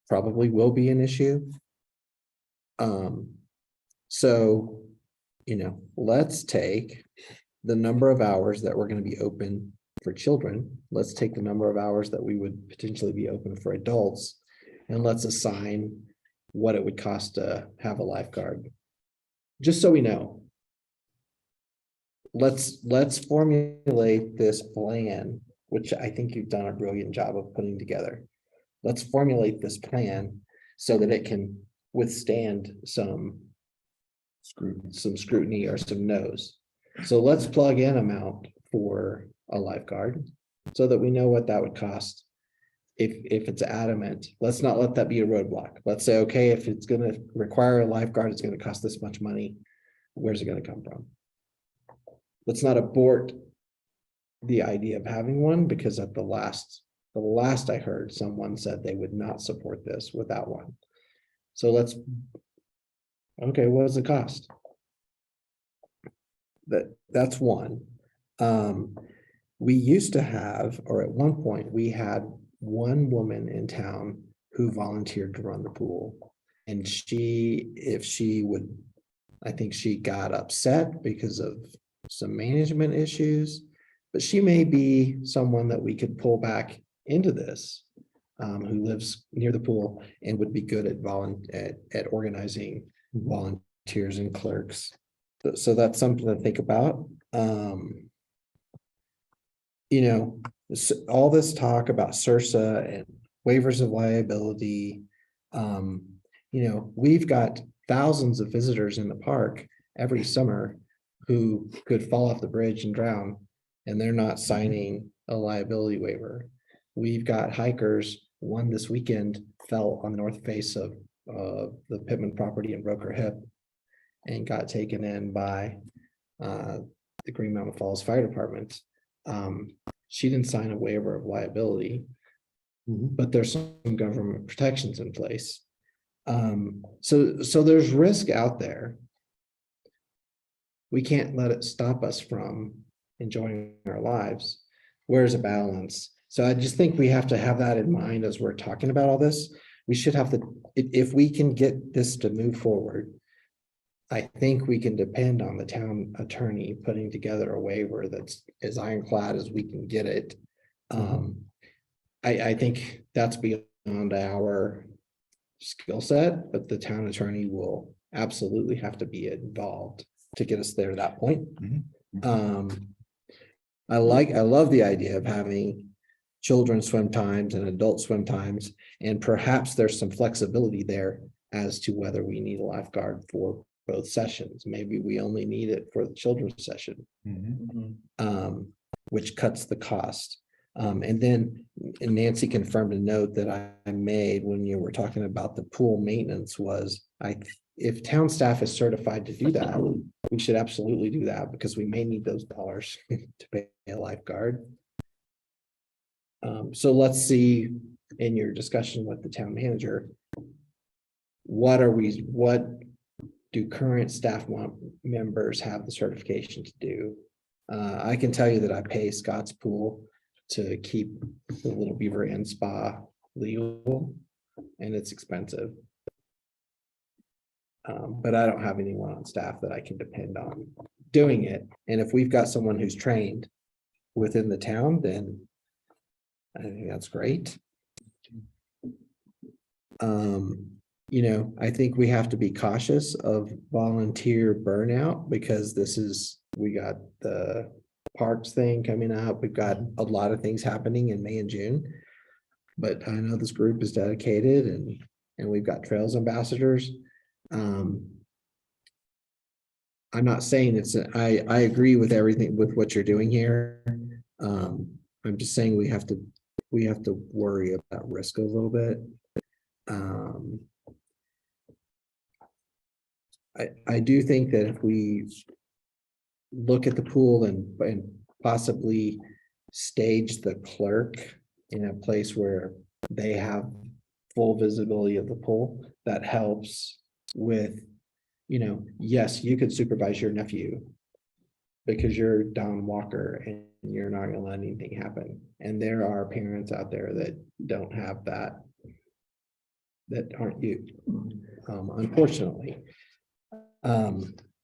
probably will be an issue. So, let's take the number of hours that we're going to be open for children. Let's take the number of hours that we would potentially be open for adults, and let's assign what it would cost to have a lifeguard. Just so we know. Let's formulate this plan, which I think you've done a brilliant job of putting together. Let's formulate this plan so that it can withstand some scrutiny or some no's. So let's plug in amount for a lifeguard so that we know what that would cost. If it's adamant, let's not let that be a roadblock. Let's say, okay, if it's going to require a lifeguard, it's going to cost this much money. Where's it going to come from? Let's not abort the idea of having one, because at the last I heard, someone said they would not support this without one. So okay, what does it cost? That's one. We used to have, or at one point, we had one woman in town who volunteered to run the pool. And I think she got upset because of some management issues, but she may be someone that we could pull back into this, who lives near the pool and would be good at organizing volunteers and clerks. So that's something to think about. All this talk about CIRSA and waivers of liability. We've got thousands of visitors in the park every summer who could fall off the bridge and drown, and they're not signing a liability waiver. We've got hikers. One this weekend fell on the north face of the Pittman property and broke her hip and got taken in by the Green Mountain Falls Fire Department. She didn't sign a waiver of liability, but there's some government protections in place. So there's risk out there. We can't let it stop us from enjoying our lives. Where's a balance? So I just think we have to have that in mind as we're talking about all this. We should have if we can get this to move forward, I think we can depend on the town attorney putting together a waiver that's as ironclad as we can get it. I think that's beyond our skill set, but the town attorney will absolutely have to be involved to get us there to that point. I love the idea of having children's swim times and adult swim times, and perhaps there's some flexibility there as to whether we need a lifeguard for both sessions. Maybe we only need it for the children's session, which cuts the cost. And then Nancy confirmed a note that I made when you were talking about the pool maintenance was, if town staff is certified to do that, we should absolutely do that, because we may need those dollars to pay a lifeguard. So let's see in your discussion with the town manager, what do current staff members have the certification to do? I can tell you that I pay Scott's Pool to keep the Little Beaver Inn Spa legal, and it's expensive. But I don't have anyone on staff that I can depend on doing it. And if we've got someone who's trained within the town, then I think that's great. I think we have to be cautious of volunteer burnout, because we got the parks thing coming up. We've got a lot of things happening in May and June, but I know this group is dedicated, and we've got trails ambassadors. I'm not saying I agree with everything with what you're doing here. I'm just saying we have to worry about risk a little bit. I do think that if we look at the pool and possibly stage the clerk in a place where they have full visibility of the pool, that helps with, yes, you could supervise your nephew because you're Don Walker and you're not gonna let anything happen. And there are parents out there that don't have that aren't you, unfortunately.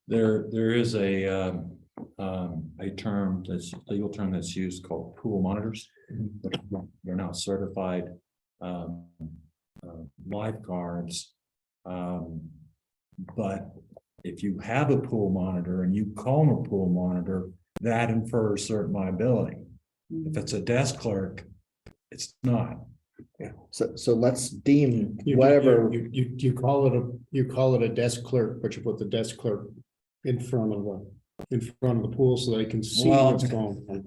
There is a term legal term that's used called pool monitors. They're now certified lifeguards. But if you have a pool monitor and you call them a pool monitor, that infers certain liability. If it's a desk clerk, it's not. Yeah, so let's deem You- whatever. You call it a desk clerk, but you put the desk clerk in front of the pool so they can see Well, what's going on.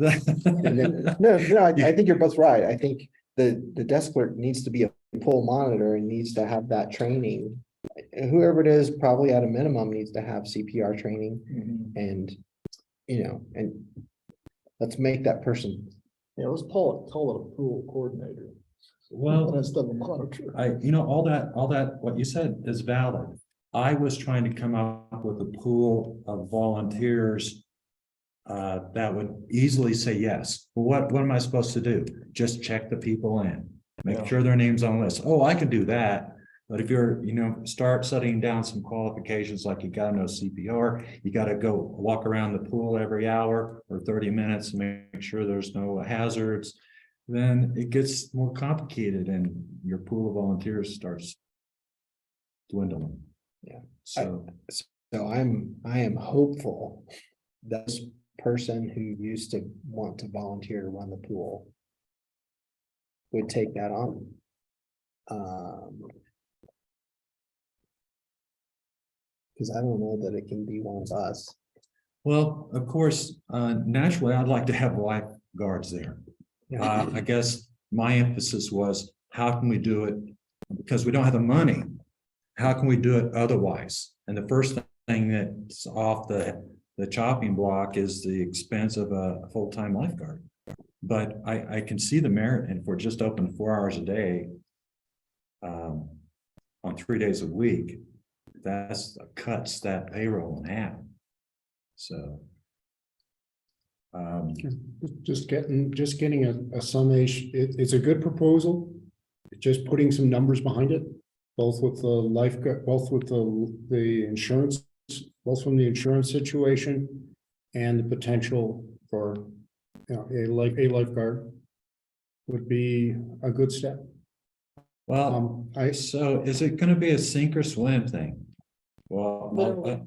No, I think you're both right. I think the desk clerk needs to be a pool monitor and needs to have that training. Whoever it is, probably at a minimum needs to have CPR training and, and let's make that person. Yeah, let's call it a pool coordinator. Well, Instead of a monitor. all that, what you said is valid. I was trying to come up with a pool of volunteers that would easily say yes. Well, what am I supposed to do? Just check the people in, make Yeah. sure their name's on the list. Oh, I can do that. But if you're, start setting down some qualifications, like you gotta know CPR, you gotta go walk around the pool every hour or 30 minutes and make sure there's no hazards, then it gets more complicated and your pool of volunteers starts dwindling. Yeah. So, So I am hopeful that this person who used to want to volunteer to run the pool would take that on. Because I don't know that it can be one of us. well, of course, naturally, I'd like to have lifeguards there. I guess my emphasis was, how can we do it? Because we don't have the money. How can we do it otherwise? And the first thing that's off the chopping block is the expense of a full-time lifeguard. But I can see the merit, and if we're just open 4 hours a day, on 3 days a week, that's cuts that payroll in half. So. Just getting a summation, it's a good proposal. Just putting some numbers behind it, both with the lifeguard, both with the insurance, both from the insurance situation and the potential for, a lifeguard would be a good step. Well, so is it gonna be a sink or swim thing? Well, Literally.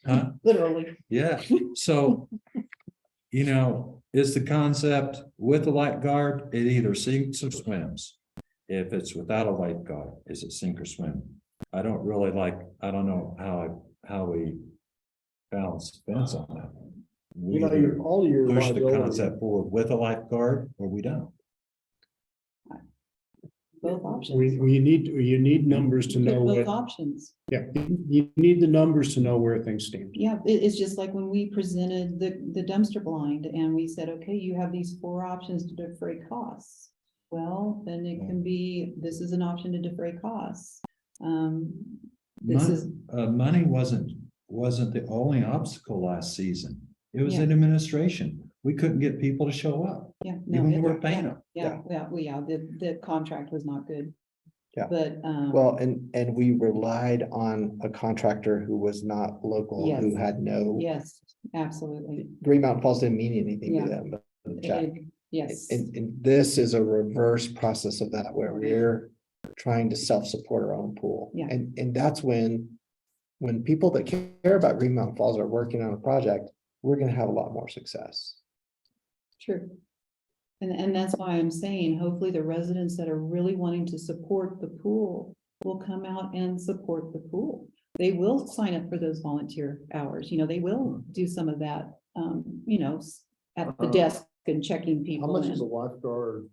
huh? Literally. Yeah, so, is the concept with a lifeguard, it either sinks or swims. If it's without a lifeguard, is it sink or swim? I don't know how we balance fence on that. We either All your push the liability. concept forward with a lifeguard or we don't. Both options. You need numbers to know Both what, options. yeah, you need the numbers to know where things stand. Yeah, it's just like when we presented the dumpster blind and we said, okay, you have these 4 options to defray costs. Well, then it can be, this is an option to defray costs. Money wasn't the only obstacle last season. It was Yeah. in administration. We couldn't get people to show up. Yeah. Even when we're paying them. Yeah, the contract was not good. Yeah. But, Well, and we relied on a contractor who was not local, who Yes. had no. yes, absolutely. Green Mountain Falls didn't mean anything Yeah. to them, but Jack. Yes, And this is a reverse process of that, where we're trying to self-support our own pool. Yeah. And that's when people that care about Green Mountain Falls are working on a project, we're gonna have a lot more success. true. And that's why I'm saying, hopefully the residents that are really wanting to support the pool will come out and support the pool. they will sign up for those volunteer hours, they will do some of that, at the desk and checking How people much is a in. lifeguard?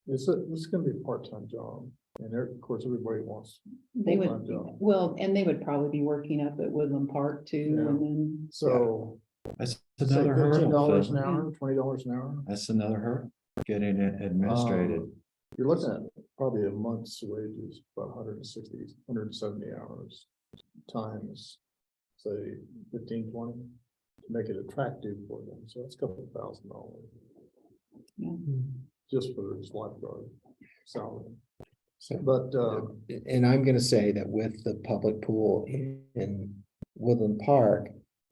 This is gonna be a part-time job, and of course, everybody wants, They would, full-time job. well, and they would probably be working up at Woodland Park too, Yeah. and then. so. That's Say another $15 hurdle. an Phil. hour, $20 an hour. That's another hurdle, getting it administrated. You're looking at probably a month's wages, about 160, 170 hours times, say 15, 20, to make it attractive for them. So that's a couple of $1,000 Yeah. just for this lifeguard salary. So, But, and I'm gonna say that with the public pool in Woodland Park,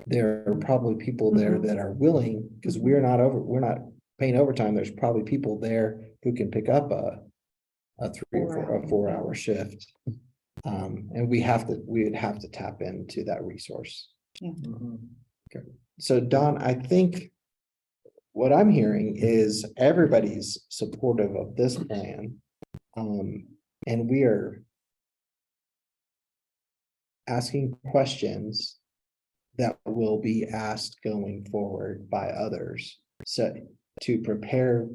there are probably people there Mhm. that are willing, because we're not paying overtime. There's probably people there who can pick up a 4-hour shift. And we would have to tap into that resource. mhm. So Don, I think what I'm hearing is everybody's supportive of this plan. And we are asking questions that will be asked going forward by others. So to prepare,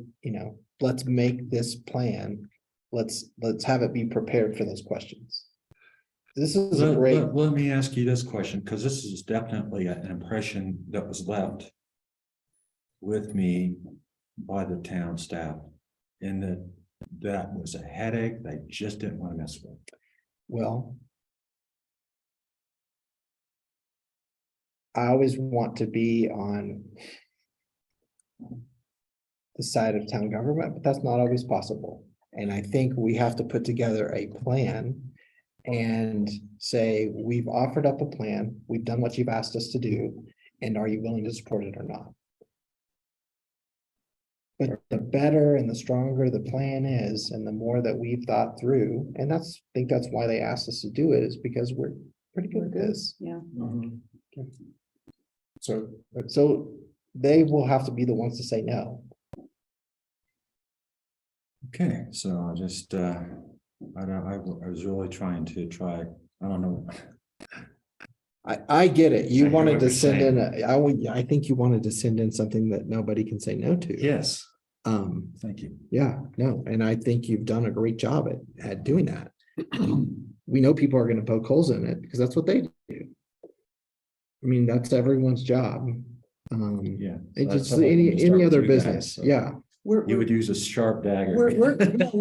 let's make this plan. Let's have it be prepared for those questions. This is a great. Let me ask you this question, because this is definitely an impression that was left with me by the town staff, in that was a headache they just didn't want to mess with. Well, I always want to be on the side of town government, but that's not always possible. And I think we have to put together a plan and say, we've offered up a plan, we've done what you've asked us to do, and are you willing to support it or not? But the better and the stronger the plan is, and the more that we've thought through, and I think that's why they asked us to do it, is because we're pretty good at this. Yeah. Mhm. So they will have to be the ones to say no. Okay, so I just, I was really trying to I don't know. I get it. I You hear wanted what to you're send in, saying. I think you wanted to send in something that nobody can say no to. Yes, Um, thank you. yeah, no, and I think you've done a great job at doing that. We know people are gonna poke holes in it because that's what they do. I mean, that's everyone's job. Yeah. It's That's just how I'm gonna start any with other you guys, business, so. yeah. You would use a sharp dagger. We're This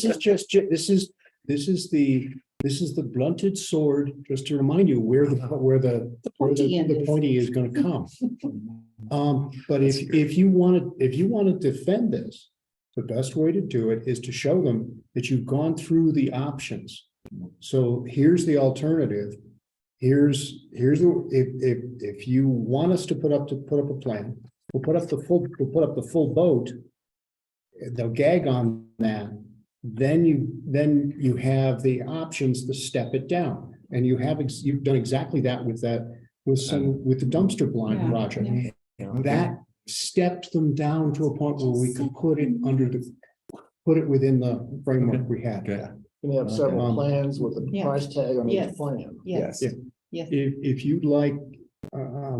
is just, this is the blunted sword, just to remind you where the pointy end is. pointy is gonna come. But if you want to defend this, the best way to do it is to show them that you've gone through the options. So here's the alternative. Here's if you want us to put up a plan, we'll put up the full boat. They'll gag on that. Then you have the options to step it down. And you've done exactly that with the dumpster blind Yeah, project. yeah. That stepped them down to a point where we could put it within the framework we had. Okay. And they have several Um, plans with a Yeah. price tag on Yes. each plan. Yes, Yeah. yes. If you'd like, I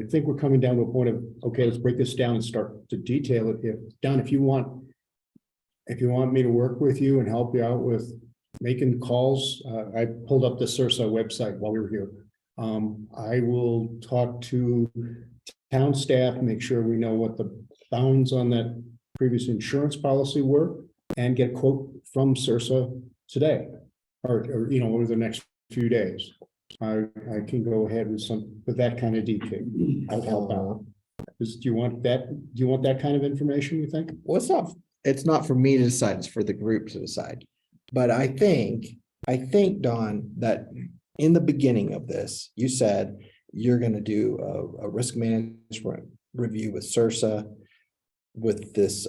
think we're coming down to a point of, okay, let's break this down and start to detail it. If you want me to work with you and help you out with making calls, I pulled up the CIRSA website while we were here. I will talk to town staff, make sure we know what the bounds on that previous insurance policy were, and get a quote from CIRSA today, or over the next few days. I can go ahead with that kind of detail. I'll help out. Do you want that kind of information, you think? Well, it's not for me to decide, it's for the group to decide. But I think, Don, that in the beginning of this, you said you're gonna do a risk management review with CIRSA, with this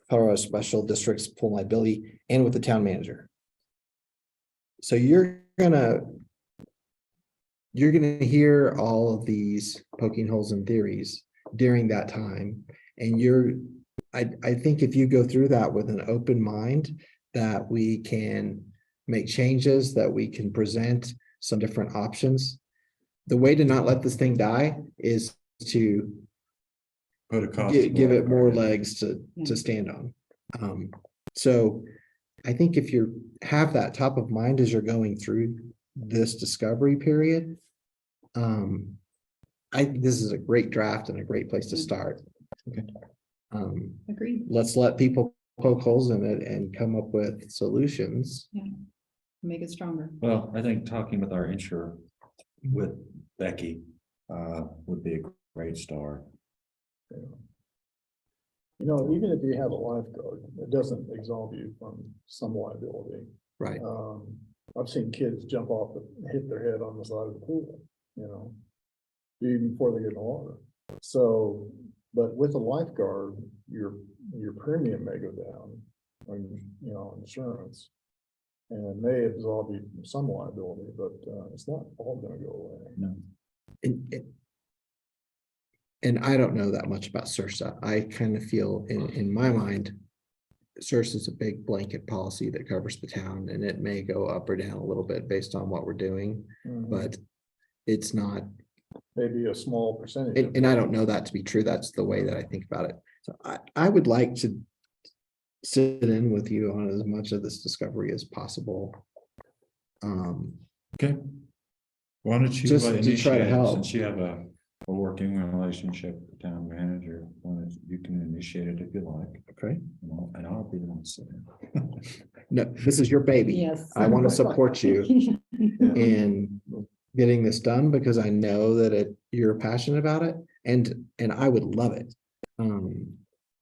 Colorado Special Districts Pool Liability, and with the town manager. So you're gonna hear all of these poking holes in theories during that time. And I think if you go through that with an open mind, that we can make changes, that we can present some different options. The way to not let this thing die is to Put a cost. give it more legs Yeah. to stand on. So I think if you have that top of mind as you're going through this discovery period, this is a great draft and a great place to start. Okay. Agreed. Let's let people poke holes in it and come up with solutions. Make it stronger. Well, I think talking with our insurer, with Becky, would be a great start. You know, even if you have a lifeguard, it doesn't absolve you from some liability. Right. I've seen kids jump off and hit their head on the side of the pool, you know, even before they get in the water. So, but with a lifeguard, your premium may go down on, you know, insurance. And it may absolve you from some liability, but it's not all gonna go away. No. And I don't know that much about CIRSA. I kind of feel in my mind, CIRSA is a big blanket policy that covers the town, and it may go up or down a little bit based on what we're doing, but it's not. Maybe a small percentage. And I don't know that to be true. That's the way that I think about it. So I would like to sit in with you on as much of this discovery as possible. Okay. Why don't you Just to try to initiate it, help. since you have a working relationship with the town manager, you can initiate it if you like, Okay. and I'll be the one sitting. No, this is your baby. Yes. I want to support you in getting this done because I know that you're passionate about it, and I would love it.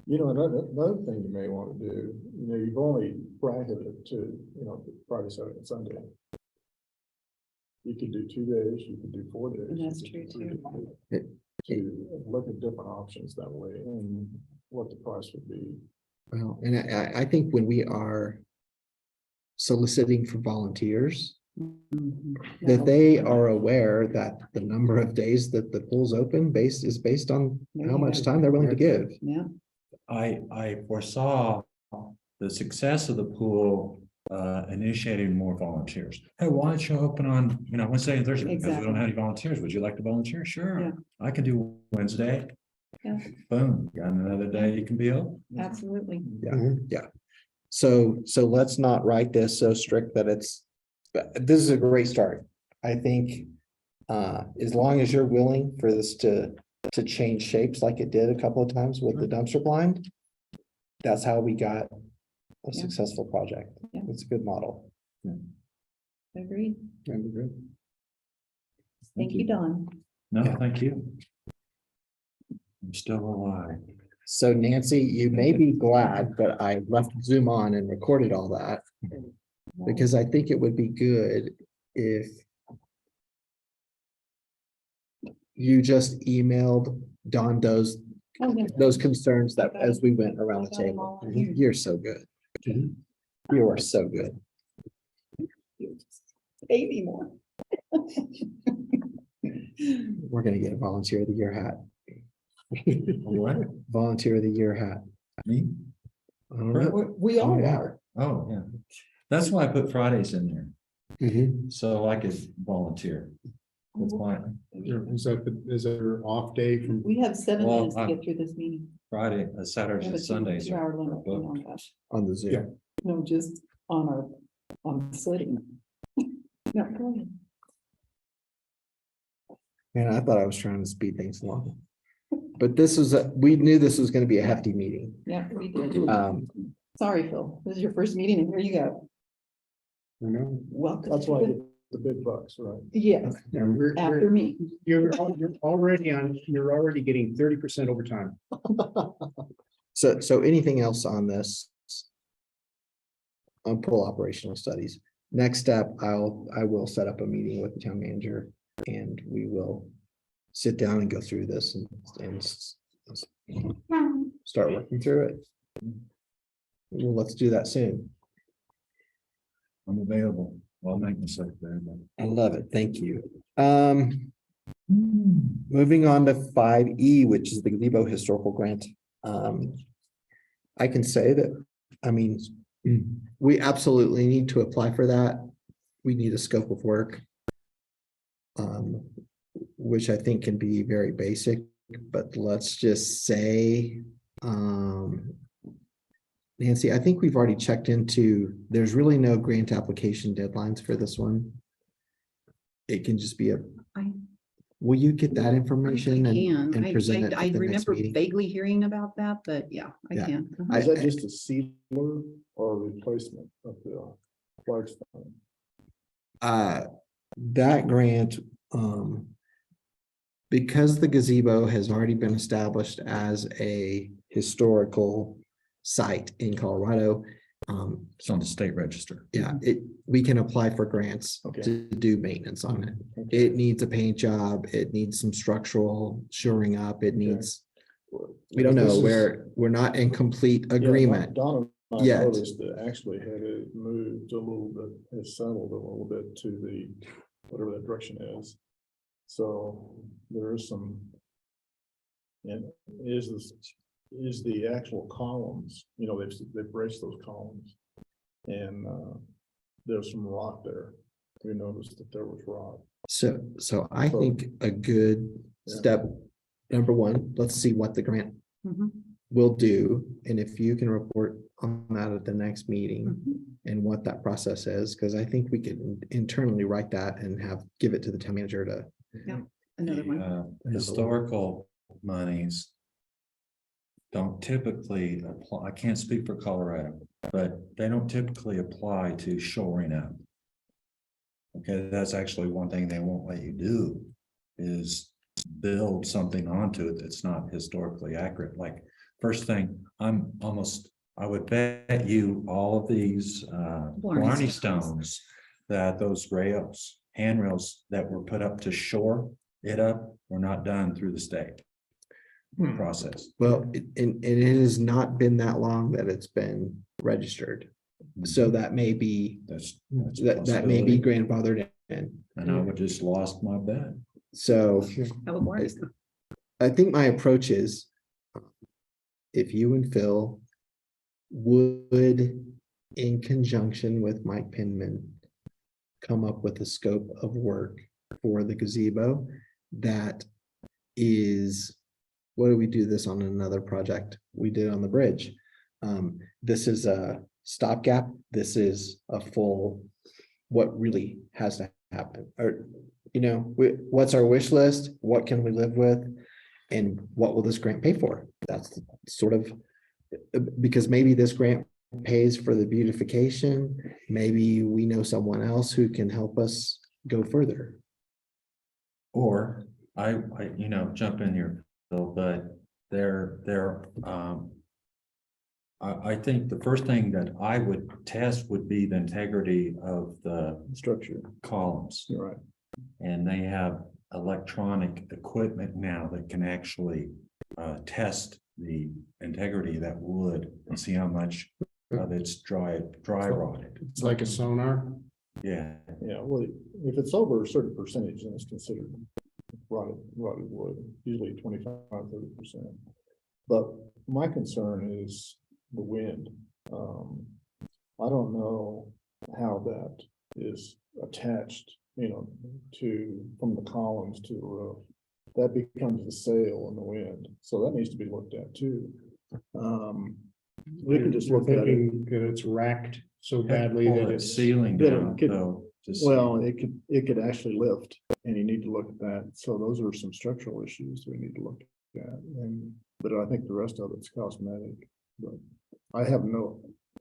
You know, another thing you may want to do, you know, you've only bracketed it to, you know, Friday, Saturday, and Sunday. You could do 2 days, you could do 4 days. And that's you could true, do 3 days. To look at different options that way and what the price would be. Well, and I think when we are soliciting for volunteers, that they are aware that the number of days that the pool's open is based on how much time they're willing to give. Yeah. I foresaw the success of the pool, initiating more volunteers. Hey, why don't you open on, Wednesday and Thursday? Because we don't have any volunteers. Would you like to volunteer? Sure. Yeah. I can do Wednesday. Yeah. Boom, got another day you can be open. Absolutely. Yeah. So let's not write this so strict that this is a great start. I think as long as you're willing for this to change shapes like it did a couple of times with the dumpster blind, that's how we got a successful project. Yeah. It's a good model. Agreed. Thank Thank you, Don. No, Yeah. thank you. I'm still alive. So Nancy, you may be glad that I left Zoom on and recorded all that, because I think it would be good if you just emailed Don those concerns that as we went around the table. You're so good. You are so good. Baby more. We're gonna get a volunteer of the year hat. What? Volunteer of the year hat. Me? I don't know. We all Yeah. are. Oh, yeah. That's why I put Fridays in there, Mhm. so I could volunteer. That's fine. Is that your off day from? We have 7 Well, minutes to I'm- get through this meeting. Friday, We Saturdays have and a Sundays. 2-hour limit. booked. Oh, gosh. On the Zoom. Yeah. No, just on sitting. No, go ahead. Man, I thought I was trying to speed things along. But we knew this was gonna be a hefty meeting. Yeah, we did. Sorry, Phil. This is your first meeting and here you go. I know. Welcome. That's why I get the big bucks, right? Yes, after me. You're already getting 30% overtime. So anything else on this? On pool operational studies. Next step, I will set up a meeting with the town manager and we will sit down and go through this and start working through it. Well, let's do that soon. I'm available. I'll make myself available. I love it. Thank you. Moving on to 5E, which is the gazebo historical grant. I can say that, We absolutely need to apply for that. We need a scope of work. Which I think can be very basic, but let's just say, Nancy, I think we've already checked into, there's really no grant application deadlines for this one. It can just be I- will you get that information I and can. present it I at the next remember meeting? vaguely hearing about that, but yeah, I Yeah. can. Is that just a sealer or a replacement of the flagstone? That grant, because the gazebo has already been established as a historical site in Colorado. It's on the state register. Yeah, we can apply for grants Okay. to do maintenance on it. Okay. It needs a paint job, it needs some structural shoring up, it needs, we don't This know, is- we're not in complete Yeah, agreement. Donna and I yet. noticed that actually had it moved a little bit, has settled a little bit to the, whatever that direction is. So there is some. And is the actual columns, they've braced those columns. And there's some rock there. We noticed that there was rock. So I think a good Yeah. step, number one, let's see what the grant Mhm, will do. And if you can report on that at the next meeting mhm. and what that process is, because I think we can internally write that and give it to the town manager to. Another one. Historical monies don't typically apply, I can't speak for Colorado, but they don't typically apply to shoring up. Okay, that's actually one thing they won't let you do is build something onto it that's not historically accurate. Like, first thing, I would bet you all of these Blarney stones that those rails, handrails that were put up to shore it up were not done through the state process. Well, and it has not been that long that it's been registered. So that may be, That's a that may be possibility. grandfathered in. And I would just lost my bet. So How about Barney's? I think my approach is, if you and Phil would, in conjunction with Mike Penman, come up with a scope of work for the gazebo that is, what do we do this on another project? We did on the bridge. This is a stopgap. This is a full, what really has to happen, or, what's our wish list? What can we live with? And what will this grant pay for? That's sort of, because maybe this grant pays for the beautification. Maybe we know someone else who can help us go further. Or I jump in here, Phil, but I think the first thing that I would test would be the integrity of the Structure, columns. you're right. And they have electronic equipment now that can actually test the integrity of that wood and see how much of it's dry rotted. It's like a sonar. Yeah, Yeah, well, if it's over a certain percentage, then it's considered rotted wood, usually 25–30%. But my concern is the wind. I don't know how that is attached, from the columns to the roof. That becomes the sail in the wind, so that needs to be looked at too. We could just You're look at it. thinking that it's racked so badly pull that that it's. ceiling that it down, could- though. to see. Well, it could actually lift, and you need to look at that. So those are some structural issues we need to look at. But I think the rest of it's cosmetic. But I have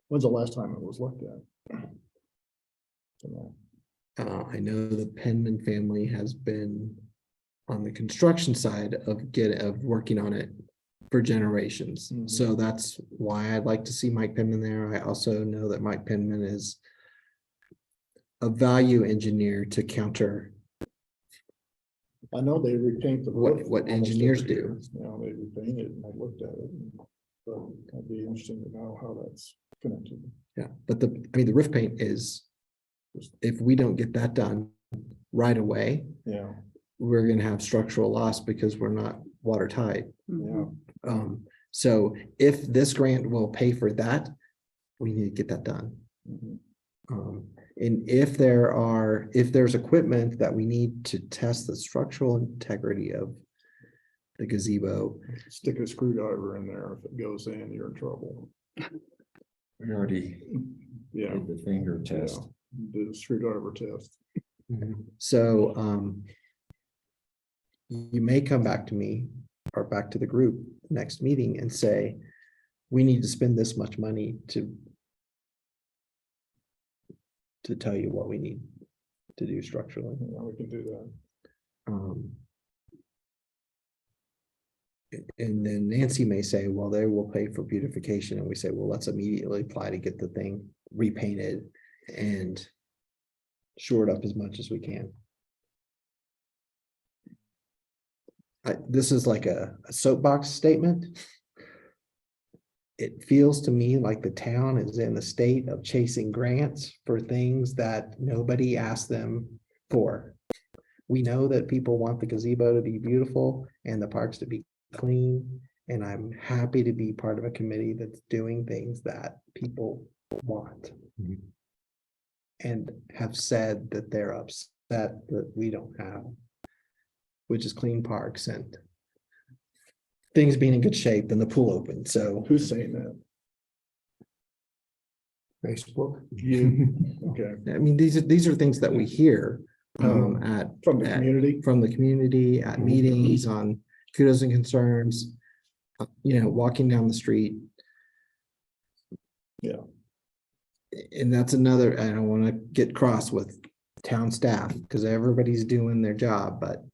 when's the last time it was looked at? I know the Penman family has been on the construction side of working on it for generations. Mhm. So that's why I'd like to see Mike Penman there. I also know that Mike Penman is a value engineer to counter. I know they repaint the What roof. almost engineers every do. year. They repaint it, and I looked at it. But it'd be interesting to know how that's connected. Yeah, but the roof paint is, if we don't get that done right away, Yeah, we're gonna have structural loss because we're not watertight. Mhm. yeah. So if this grant will pay for that, we need to get that done. Mhm. And if there's equipment that we need to test the structural integrity of the gazebo, Stick a screwdriver in there. If it goes in, you're in trouble. We already Yeah. did the finger test. Do the screwdriver test. so, you may come back to me or back to the group next meeting and say, we need to spend this much money to tell you what we need to do structurally. Yeah, we can do that. And then Nancy may say, well, they will pay for beautification, and we say, well, let's immediately apply to get the thing repainted and shore it up as much as we can. This is like a soapbox statement. It feels to me like the town is in a state of chasing grants for things that nobody asked them for. We know that people want the gazebo to be beautiful and the parks to be clean, and I'm happy to be part of a committee that's doing things that people want. And have said that they're upset that we don't have, which is clean parks and things being in good shape and the pool open. So Who's saying that? Facebook. You. Okay. I mean, these are things that we hear at From the community. from the community at meetings on kudos and concerns, walking down the street. Yeah. And that's another, I don't want to get cross with town staff because everybody's doing their job, but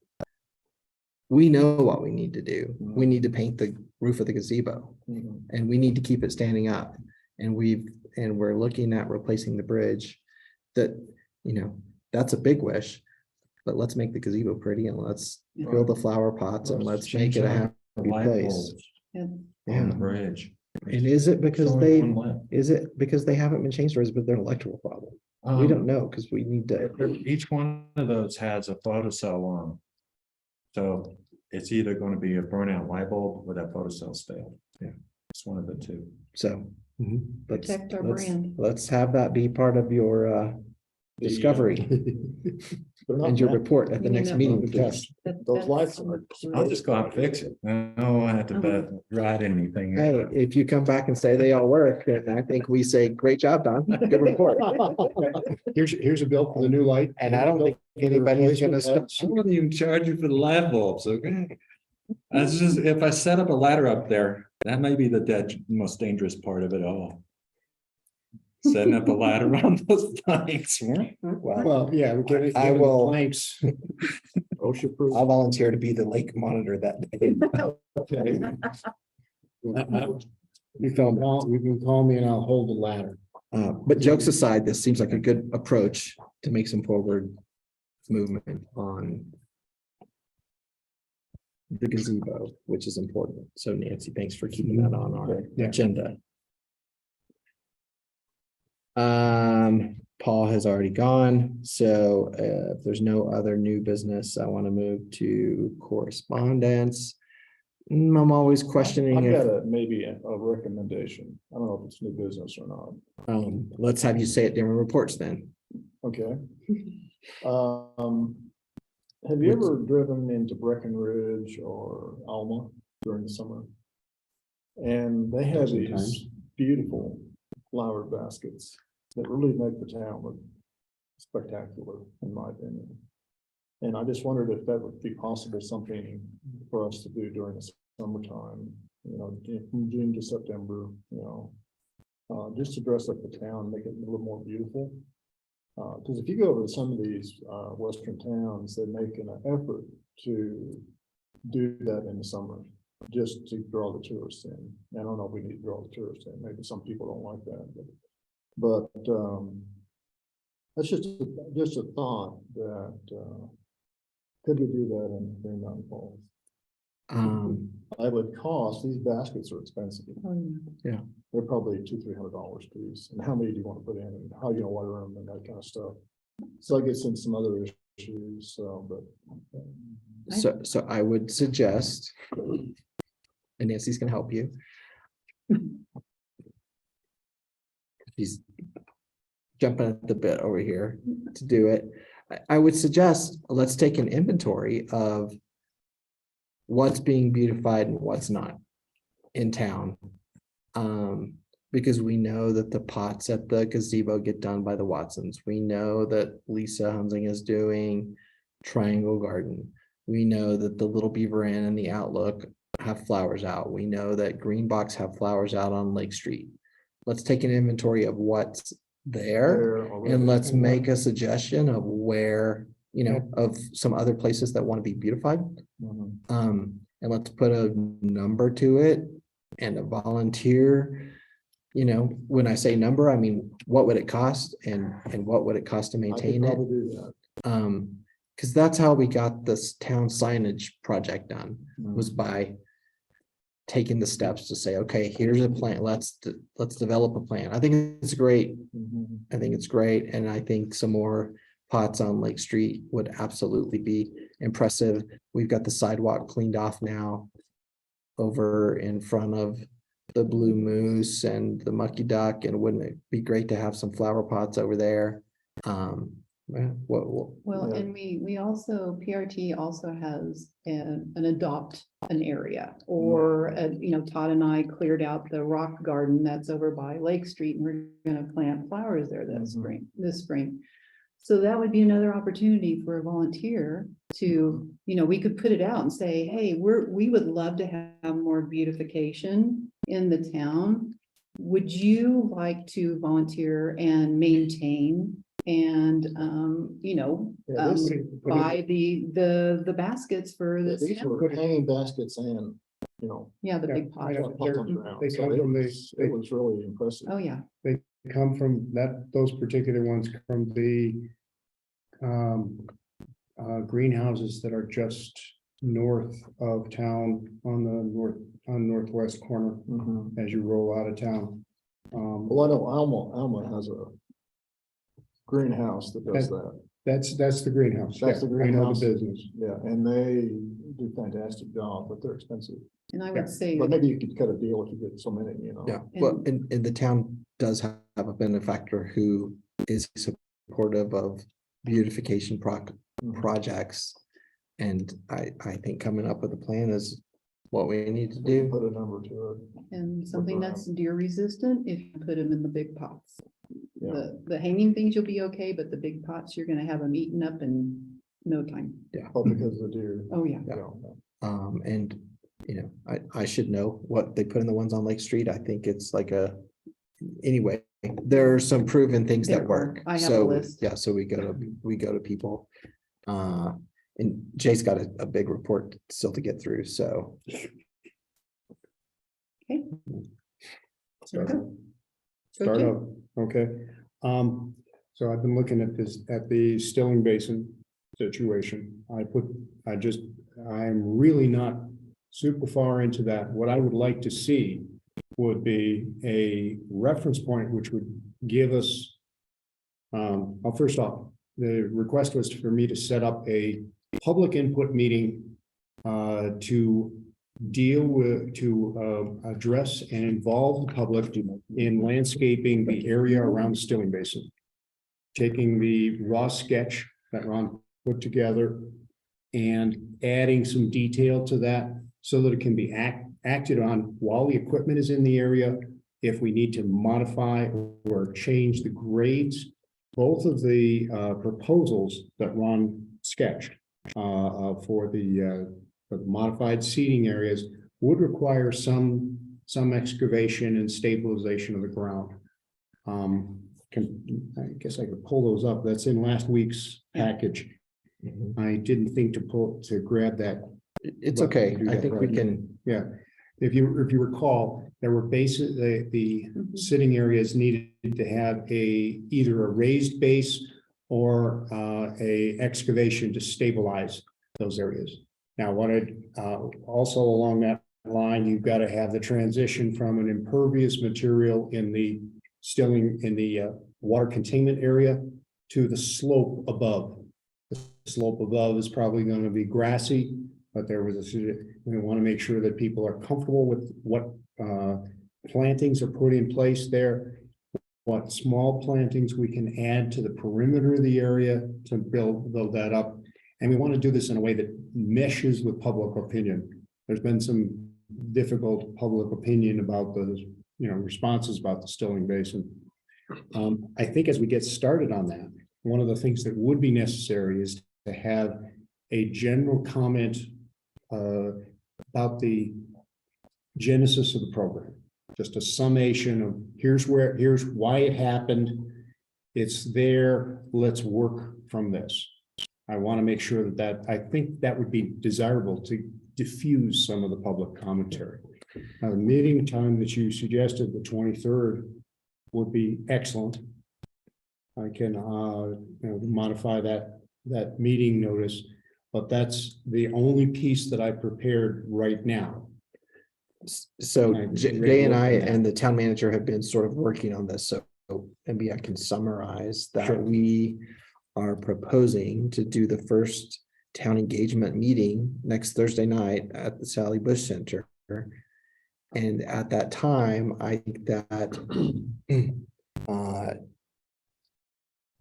we know what we need to do. We need to paint the roof of the gazebo Mhm. and we need to keep it standing up. And we're looking at replacing the bridge that, that's a big wish, but let's make the gazebo pretty and let's fill the flower pots and let's make it a happy Light place. bulbs on the Yeah. bridge. And is it because There's only one left. they haven't been changed, or is it their electrical problem? We don't know because we need to. Each one of those has a photocell on. So it's either going to be a burnout light bulb or that photocell failed. Yeah. It's one of the two. So. Protect our brand. Let's have that be part of your discovery They're not and your meant- report at the You mean next that meeting. one? Because, Those lights are. I'll just go out and fix it. No, I have to write anything. hey, if you come back and say they all work, then I think we say, great job, Don. Good report. Here's a bill for the new light. And I don't think anybody's gonna stop. I wouldn't even charge you for the light bulbs, okay? That's just, if I set up a ladder up there, that may be the most dangerous part of it all. Setting up a ladder on those planks. Well, yeah, we get it. I will- Planks. OSHA proof. I'll volunteer to be the lake monitor that day. Okay. You can call me and I'll hold the ladder. But jokes aside, this seems like a good approach to make some forward movement on the gazebo, which is important. So Nancy, thanks for keeping that on our Yeah. agenda. Paul has already gone, so if there's no other new business, I want to move to correspondence. I'm always questioning I've got if, maybe a recommendation. I don't know if it's new business or not. let's have you say it during reports then. Okay. Have you ever driven into Breckenridge or Alma during the summer? And they have these Sometimes. beautiful flower baskets that really make the town look spectacular, in my opinion. And I just wondered if that would be possible, something for us to do during the summertime, from June to September, just to dress up the town, make it a little more beautiful. Because if you go over to some of these western towns, they make an effort to do that in the summer, just to draw the tourists in. I don't know if we need to draw the tourists in. Maybe some people don't like that, but that's just a thought that could we do that in Green Mountain Falls? I would cost, these baskets are expensive. They're probably $200-300 a piece. And how many do you want to put in and how you gonna wire them and that kind of stuff? So I guess in some other issues, but. So I would suggest, and Nancy's gonna help you. he's jumping at the bit over here to do it. I would suggest, let's take an inventory of what's being beautified and what's not in town. Because we know that the pots at the gazebo get done by the Watsons. We know that Lisa Hunsing is doing Triangle Garden. We know that the Little Beaver Inn and the Outlook have flowers out. We know that Green Box have flowers out on Lake Street. Let's take an inventory of what's there and let's make a suggestion of where, you know, of some other places that want to be beautified. And let's put a number to it and a volunteer. You know, when I say number, I mean, what would it cost and what would it cost to maintain it? Because that's how we got this town signage project done, was by taking the steps to say, okay, here's a plan. Let's develop a plan. I think it's great. I think it's great. And I think some more pots on Lake Street would absolutely be impressive. We've got the sidewalk cleaned off now over in front of the Blue Moose and the Mucky Duck, and wouldn't it be great to have some flower pots over there? Well, and we also, PRT also has an adopt an area, or, you know, Todd and I cleared out the rock garden that's over by Lake Street, and we're gonna plant flowers there this spring. So that would be another opportunity for a volunteer to, you know, we could put it out and say, hey, we would love to have more beautification in the town. Would you like to volunteer and maintain and, you know, buy the baskets for this? These were hanging baskets and, you know. Yeah, the Yeah, big pot. yeah. pots on the ground. They So come it from was really impressive. Oh, yeah. come from those particular ones from the greenhouses that are just north of town on the northwest corner as you roll out of town. Well, I know Alma has a greenhouse that does that. That's the greenhouse. That's the Yeah, I know greenhouse. the business. Yeah, and they do a fantastic job, but they're expensive. And I would say, But maybe you could cut a deal if you get so many, you know. Yeah, well, and the town does have a benefactor who is supportive of beautification projects. And I think coming up with a plan is what we need to do. Put a number to it. and something that's deer resistant, if you put them in the big pots. Yeah. The hanging things you'll be okay, but the big pots, you're gonna have them eaten up in no time. Oh, because of the deer. Oh, yeah. Yeah. And you know, I should know what they put in the ones on Lake Street. I think it's like anyway, there are some proven things that There are. work. I have a So, list. yeah, so we go to people. And Jay's got a big report still to get through, so. Okay. Start Okay. up, okay. So I've been looking at the Stilling Basin situation. I'm really not super far into that. What I would like to see would be a reference point which would give us. Well, first off, the request was for me to set up a public input meeting to deal with, to address and involve the public in landscaping the area around the Stilling Basin. Taking the raw sketch that Ron put together and adding some detail to that so that it can be acted on while the equipment is in the area. If we need to modify or change the grades, both of the proposals that Ron sketched for the modified seating areas would require some excavation and stabilization of the ground. I guess I could pull those up. That's in last week's package. I didn't think to grab that. It's But okay. do I that think right we now. can, Yeah, if you recall, there were the sitting areas needed to have either a raised base or a excavation to stabilize those areas. Now, also along that line, you've got to have the transition from an impervious material in the water containment area to the slope above. The slope above is probably going to be grassy, but we want to make sure that people are comfortable with what plantings are put in place there. what small plantings we can add to the perimeter of the area to build that up. And we want to do this in a way that meshes with public opinion. There's been some difficult public opinion about the, responses about the Stilling Basin. I think as we get started on that, one of the things that would be necessary is to have a general comment about the genesis of the program. Just a summation of here's why it happened. It's there. Let's work from this. I want to make sure that I think that would be desirable to diffuse some of the public commentary. Now, the meeting time that you suggested, the 23rd, would be excellent. I can modify that meeting notice, but that's the only piece that I prepared right now. So Right. Jay and I and the town manager have been sort of working on this, so maybe I can summarize that. Sure. We are proposing to do the first town engagement meeting next Thursday night at the Sally Bush Center. And at that time, I think that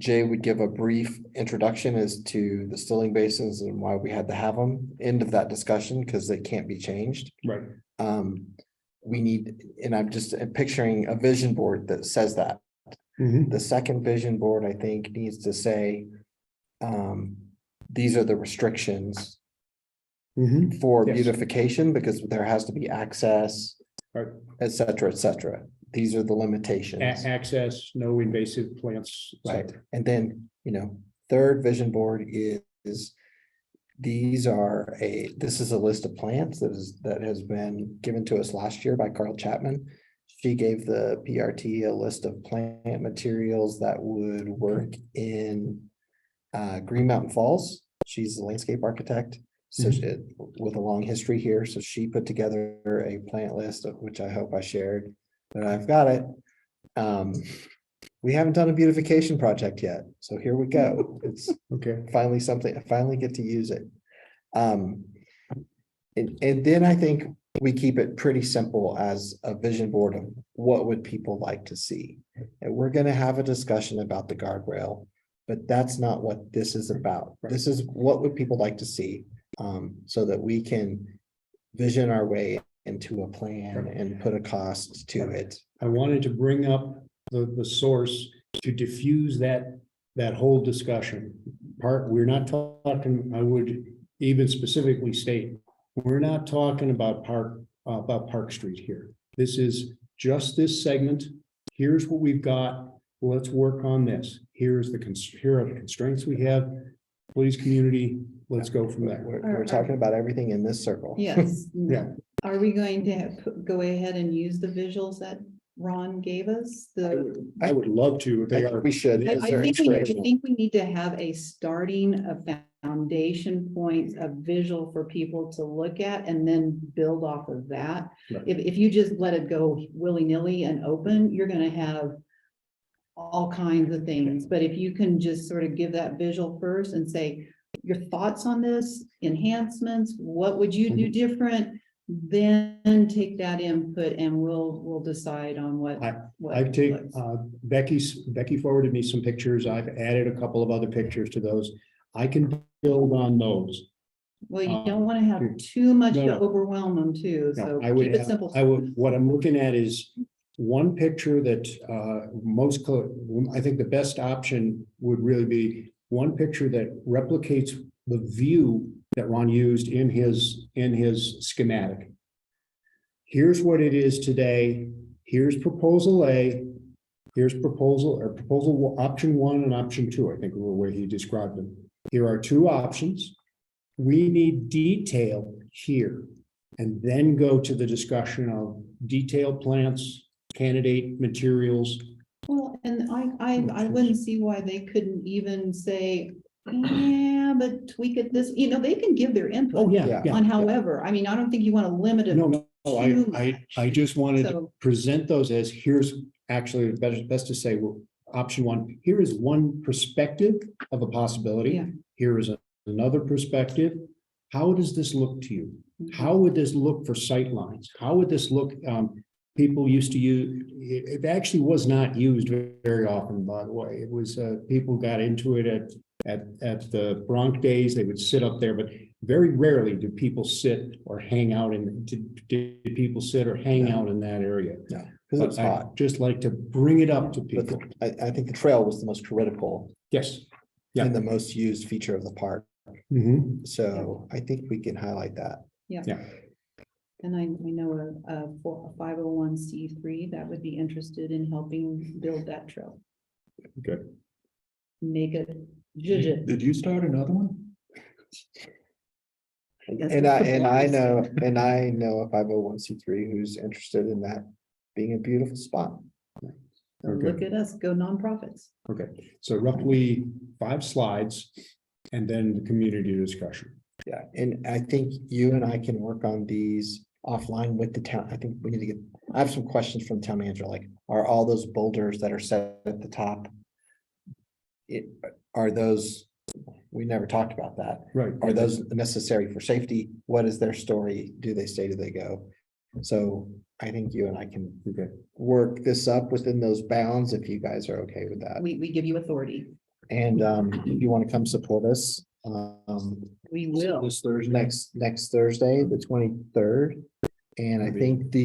Jay would give a brief introduction as to the Stilling Basins and why we had to have them. End of that discussion, because they can't be changed. Right. We need, and I'm just picturing a vision board that says that. Mhm. The second vision board, I think, needs to say, these are the restrictions Mhm. for Yes. beautification, because there has to be access, Right. et cetera, et cetera. These are the limitations. Access, no invasive plants. et Right, cetera. and then, third vision board is this is a list of plants that has been given to us last year by Carl Chapman. She gave the PRT a list of plant materials that would work in Green Mountain Falls. She's a landscape architect, so with a long history here. So she put together a plant list, of which I hope I shared, but I've got it. We haven't done a beautification project yet, so here we go. It's Okay. finally something, I finally get to use it. And then I think we keep it pretty simple as a vision board of what would people like to see. And we're gonna have a discussion about the guardrail, but that's not what this is about. Right. This is what would people like to see, so that we can vision our way into a plan and put a cost to it. I wanted to bring up the source to diffuse that whole discussion. We're not talking, I would even specifically state, we're not talking about Park Street here. This is just this segment. Here's what we've got. Let's work on this. Here are the constraints we have. Please, community, let's go from there. We're talking about everything in this circle. Yes. Yeah. Are we going to go ahead and use the visuals that Ron gave us? I would love to. I They think are. we should. I because they're think inspirational. we need to have a foundation points of visual for people to look at and then build off of that. Right. If you just let it go willy-nilly and open, you're gonna have all kinds of things. But if you can just sort of give that visual first and say, your thoughts on this, enhancements, what would you do different? Then take that input and we'll decide on what. I've taken, Becky forwarded me some pictures. I've added a couple of other pictures to those. I can build on those. Well, you don't want to have too much no, to no. overwhelm them too, No, so I would keep it have- simple. what I'm looking at is one picture that I think the best option would really be one picture that replicates the view that Ron used in his schematic. Here's what it is today. Here's proposal A. Here's proposal option 1 and option 2, I think the way he described them. Here are 2 options. We need detail here, and then go to the discussion of detailed plants, candidate materials. Well, and I wouldn't see why they couldn't even say, yeah, but tweak it this, they can give their Oh, input yeah, yeah. on however, I mean, I don't think you want to limit it. No, too I just wanted to So, present those as here's actually best to say, well, option 1, here is one perspective of a possibility. Yeah. Here is another perspective. How does this look to you? How would this look for sightlines? How would this look people used to use, it actually was not used very often, by the way. It was, people got into it at the Bronx days, they would sit up there, but very rarely do people sit or hang out did people sit or hang out in that area. No, because it's But I'd hot. just like to bring it up to But people. I think the trail was the most critical Yes. Yeah. and the most used feature of the park. Mhm. So I think we can highlight that. Yeah. Yeah. And I know a 501c3 that would be interested in helping build that trail. Okay. Make it legit. Did you start another one? Yes, And that's the I plan. know a 501c3 who's interested in that being a beautiful spot. So look at us, go nonprofits. Okay, so roughly 5 slides and then the community discussion. Yeah, and I think you and I can work on these offline with the town. I think we need to get, I have some questions from town manager, like, are all those boulders that are set at the top? Are those, we never talked about that. Right. Are those necessary for safety? What is their story? Do they stay, do they go? So I think you and I can work this up within those bounds if you guys are okay with that. We give you authority. And if you want to come support us, We will. this Thursday, next Thursday, the 23rd. And I think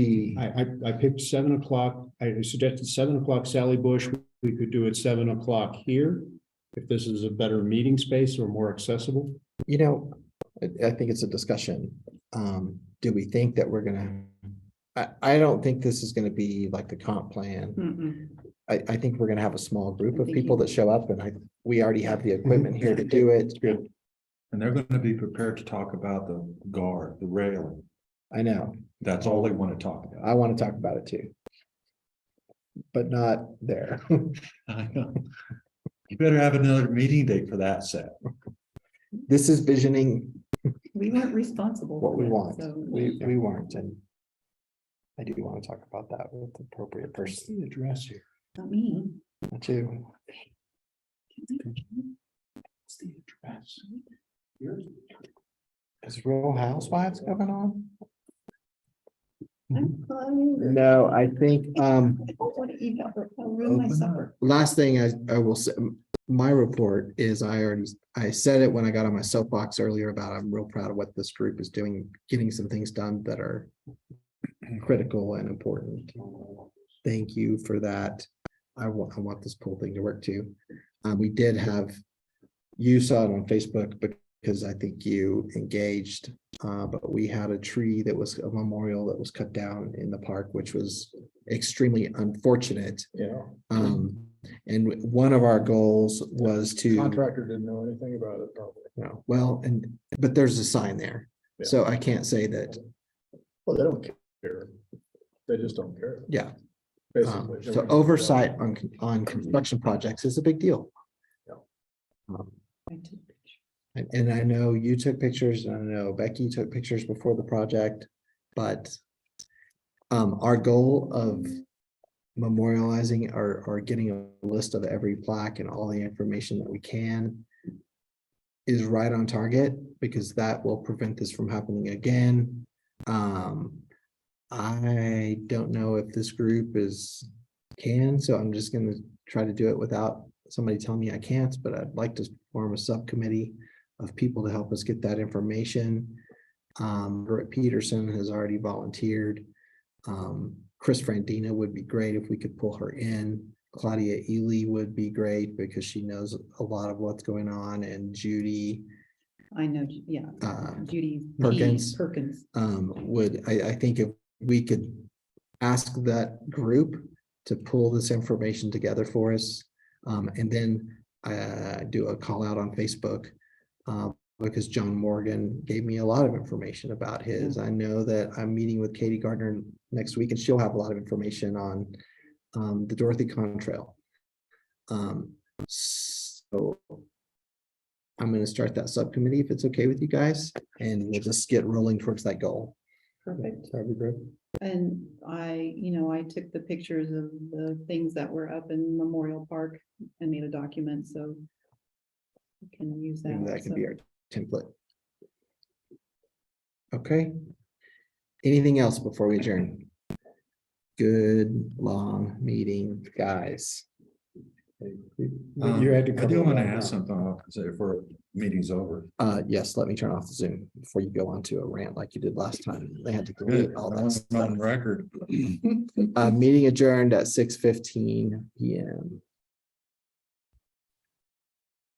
I picked 7 o'clock. I suggested 7 o'clock Sally Bush. We could do it 7 o'clock here. If this is a better meeting space or more accessible. you know, I think it's a discussion. Do we think that we're gonna? I don't think this is gonna be like the comp plan. Mm-mm. I think we're gonna have a small group I of think people you- that show up and we already have the equipment here to do it. And they're gonna be prepared to talk about the guard, the railing. I know, That's all they want to talk about. I want to talk about it too. But not there. I know. You better have another meeting date for that set. This is visioning We weren't responsible. what for we that, want. so- We weren't, and I do want to talk about that with the appropriate person. The address here. Not me. Not you. What's the address? Is Real Housewives going on? I'm hungry. No, I think, I don't want to eat, I'll ruin my Open supper. last thing I will say, my report is I said it when I got on my soapbox earlier about, I'm real proud of what this group is doing, getting some things done that are critical and important. Thank you for that. I want this whole thing to work too. We did have, you saw it on Facebook because I think you engaged, but we had a tree that was a memorial that was cut down in the park, which was extremely unfortunate. Yeah, And one of our goals was to, contractor didn't know anything about it probably. well, but there's a sign there. Yeah. So I can't say that, Well, they don't care. They just don't care. yeah. Basically. So oversight on construction projects is a big deal. Yeah. I took pictures. And I know you took pictures, and I know Becky took pictures before the project, but our goal of memorializing or getting a list of every plaque and all the information that we can is right on target, because that will prevent this from happening again. I don't know if this group can, so I'm just gonna try to do it without somebody telling me I can't, but I'd like to form a subcommittee of people to help us get that information. Britt Peterson has already volunteered. Chris Frandina would be great if we could pull her in. Claudia Ely would be great because she knows a lot of what's going on, and Judy I know, yeah, Judy Perkins. Perkins. I think if we could ask that group to pull this information together for us, and then do a call out on Facebook, because John Morgan gave me a lot of information about his. I know that I'm meeting with Katie Gardner next week, and she'll have a lot of information on the Dorothy Contrail. So I'm going to start that subcommittee if it's okay with you guys, and we'll just get rolling towards that goal. Perfect. That'd be great. And I took the pictures of the things that were up in Memorial Park and made a document, so we can use that. And that can also. be our template. Okay. Anything else before we adjourn? good, long meeting, guys. You had to I cover do a want to lot ask now. something off, if our meeting's over. Yes, let me turn off the Zoom before you go on to a rant like you did last time. They had to Good, delete I all that want it stuff. on record. Meeting adjourned at 6:15 PM.